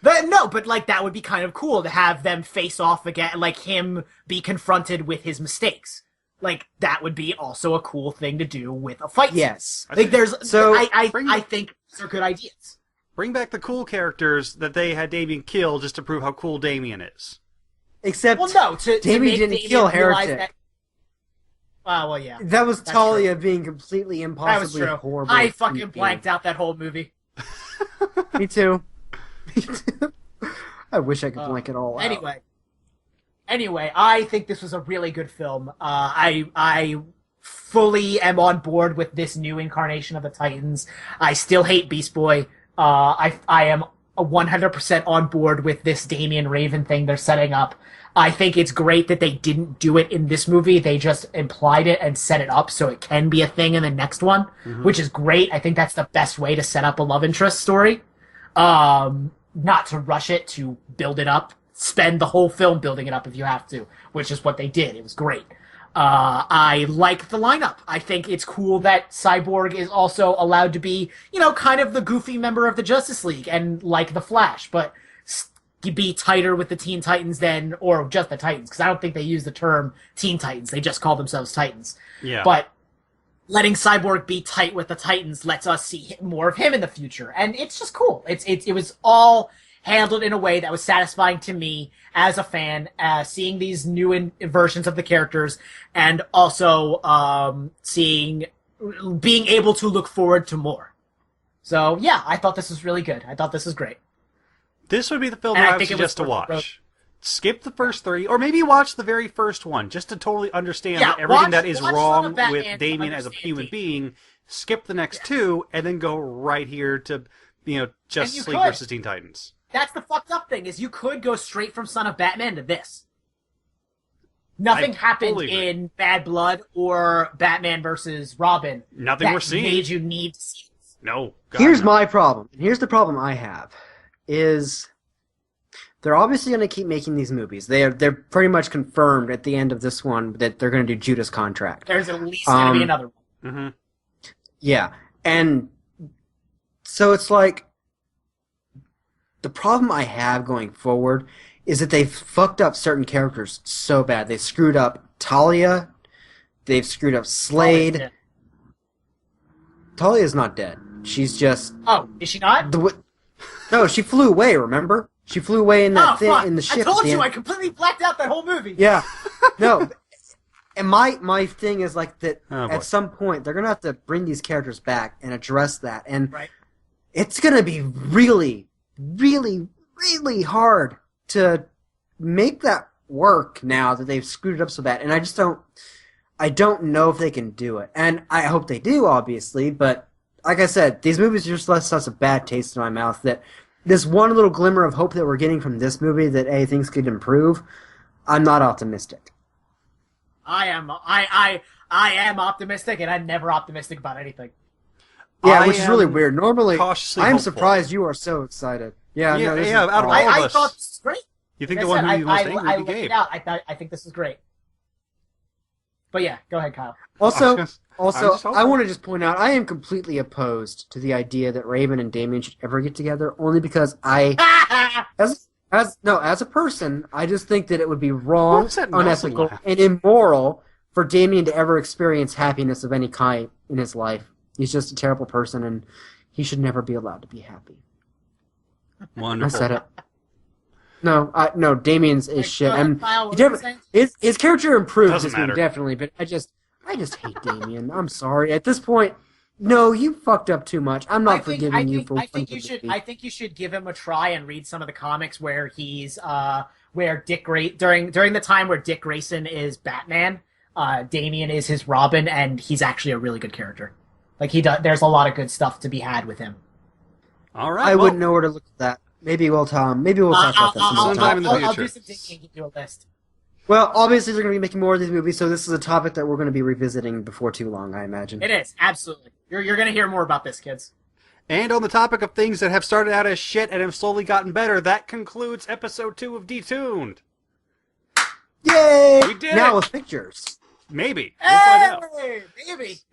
that would be kind of cool to have them face off again, like him be confronted with his mistakes. Like, that would be also a cool thing to do with a fight. Yes. I think these are good ideas. Bring back the cool characters that they had Damien kill just to prove how cool Damien is. Except, Damien didn't kill Heretic. Yeah. That was Talia being completely impossibly horrible. I fucking blanked out that whole movie. Me too. I wish I could blank it all out. Anyway, I think this was a really good film. I fully am on board with this new incarnation of the Titans. I still hate Beast Boy. I am 100% on board with this Damien Raven thing they're setting up. I think it's great that they didn't do it in this movie. They just implied it and set it up so it can be a thing in the next one, which is great. I think that's the best way to set up a love interest story. Not to rush it, to build it up. Spend the whole film building it up if you have to, which is what they did. It was great. I like the lineup. I think it's cool that Cyborg is also allowed to be, kind of the goofy member of the Justice League and like the Flash, but be tighter with the Teen Titans or just the Titans, because I don't think they use the term Teen Titans. They just call themselves Titans. Yeah. But letting Cyborg be tight with the Titans lets us see more of him in the future, and it's just cool. It was all handled in a way that was satisfying to me as a fan, seeing these new versions of the characters, and also being able to look forward to more. So yeah, I thought this was really good. I thought this was great. This would be the film that I would suggest to watch. Skip the first 3, or maybe watch the very first one, just to totally understand everything that is wrong with Damien as a human being. Skip the next 2, and then go right here to, Justice League versus Teen Titans. That's the fucked up thing, is you could go straight from Son of Batman to this. Nothing happened in Bad Blood or Batman versus Robin. Nothing we're seeing made you need to see this. No. Here's my problem. Here's the problem I have. Is they're obviously going to keep making these movies. They're pretty much confirmed at the end of this one that they're going to do Judas Contract. There's at least going to be another one. Mm-hmm. Yeah, and so it's like the problem I have going forward is that they've fucked up certain characters so bad. They screwed up Talia. They've screwed up Slade. Talia's not dead. She's just... Oh, is she not? No, she flew away, remember? She flew away in that in the ship. I told you, I completely blacked out that whole movie. Yeah. No, and my thing is like that. Oh, boy. At some point, they're gonna have to bring these characters back and address that, and Right. it's gonna be really, really, really hard to make that work now that they've screwed it up so bad. And I don't know if they can do it, and I hope they do, obviously. But like I said, these movies just left such a bad taste in my mouth that this one little glimmer of hope that we're getting from this movie that things could improve, I'm not optimistic. I am optimistic, and I'm never optimistic about anything. Yeah, I which is really am weird. Normally, cautiously I'm hopeful. surprised you are so excited. Yeah, Yeah, no, this yeah, is out of awesome. all of I us. thought this was great. You think Like the I one said, who most I angry would be laid it Gabe? out. I think this is great. But yeah, go ahead, Kyle. Also, I'm also, just hopeful. I want to just point out I am completely opposed to the idea that Raven and Damien should ever get together. Only because as a person, I just think that it would be wrong, What's that Nelson unethical, laugh? and immoral for Damien to ever experience happiness of any kind in his life. He's just a terrible person, and he should never be allowed to be happy. Wonderful. I said it. No, Damien's is shit. And Kyle, what he were you definitely- saying? his character improved Doesn't this movie, matter. definitely, but I just hate Damien. I'm sorry. At this point, no, you fucked up too much. I'm not forgiving you for I think one you should. movie. I think you should give him a try and read some of the comics where he's where during the time where Dick Grayson is Batman, Damian is his Robin, and he's actually a really good character. Like there's a lot of good stuff to be had with him. All right. I well, wouldn't know where to look at that. Maybe we'll talk about that Sometime in the I'll future. do some thinking and do a list. Well, obviously they're going to be making more of these movies, so this is a topic that we're going to be revisiting before too long, I imagine. It is absolutely. You're gonna hear more about this, kids. And on the topic of things that have started out as shit and have slowly gotten better, that concludes episode 2 of DeTooned. Yay! We did now it! with pictures. Maybe. We'll find out. Hey,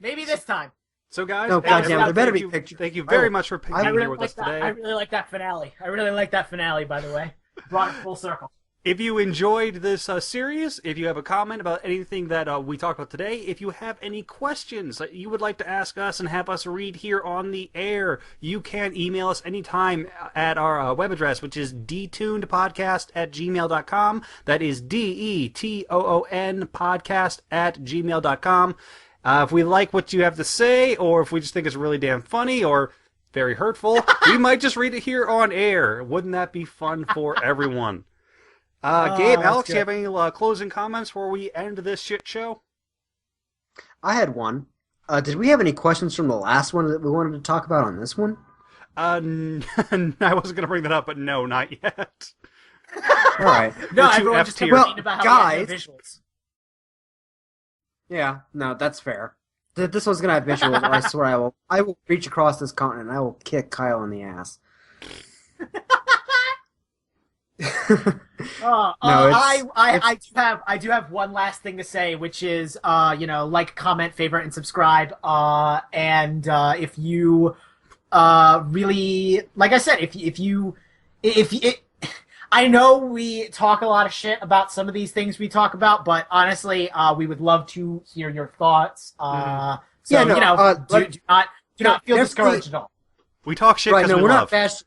maybe this time. So guys, No, thank goddamn, you- there better thank be you- pictures. Thank you very I will- much for being I here really with like us that. today. I really like that finale. I really like that finale. By the way, brought it full circle. If you enjoyed this series, if you have a comment about anything that we talked about today, if you have any questions that you would like to ask us and have us read here on the air, you can email us anytime at our web address, which is detunedpodcast@gmail.com. That is DETOON podcast@gmail.com. If we like what you have to say, or if we just think it's really damn funny or very hurtful, we might just read it here on air. Wouldn't that be fun for everyone? Gabe, that's Alex, do you good. have any closing comments before we end this shit show? I had one. Did we have any questions from the last one that we wanted to talk about on this one? I wasn't going to bring that up, but no, not yet. All right. No, We're too everyone just F-tier. complained about how we had no Guys. visuals. Yeah, no, that's fair. This one's gonna have visuals, or I swear I will reach across this continent and I will kick Kyle in the ass. No, I do have one last thing to say, which is, like, comment, favorite, and subscribe. And if you really, like I said, I know we talk a lot of shit about some of these things we talk about, but honestly, we would love to hear your thoughts. So, Yeah, no, do not feel definitely- discouraged at all. We talk shit right, because no, we we're love. not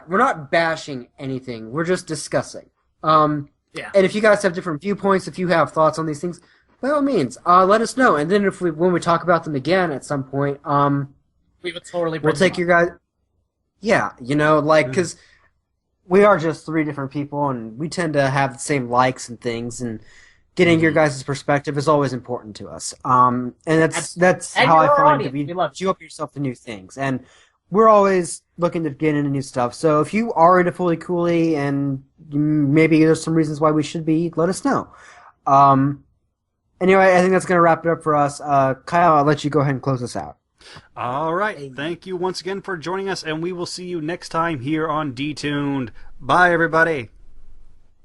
we're not bashing anything. We're just discussing. Yeah. And if you guys have different viewpoints, if you have thoughts on these things, by all means, let us know. And then when we talk about them again at some point, We would totally we'll bring take them your up. guys. Yeah, because we are just three different people, and we tend to have the same likes and things, and getting your guys' perspective is always important to us. And that's And how I you're our find audience. to be We love you open yourself to new things, and we're always looking to get into new stuff. So if you are into Fully Cooley, and maybe there's some reasons why we should be, let us know. Anyway, I think that's going to wrap it up for us. Kyle, I'll let you go ahead and close us out. All right. Thank you once again for joining us, and we will see you next time here on DeTooned. Bye, everybody.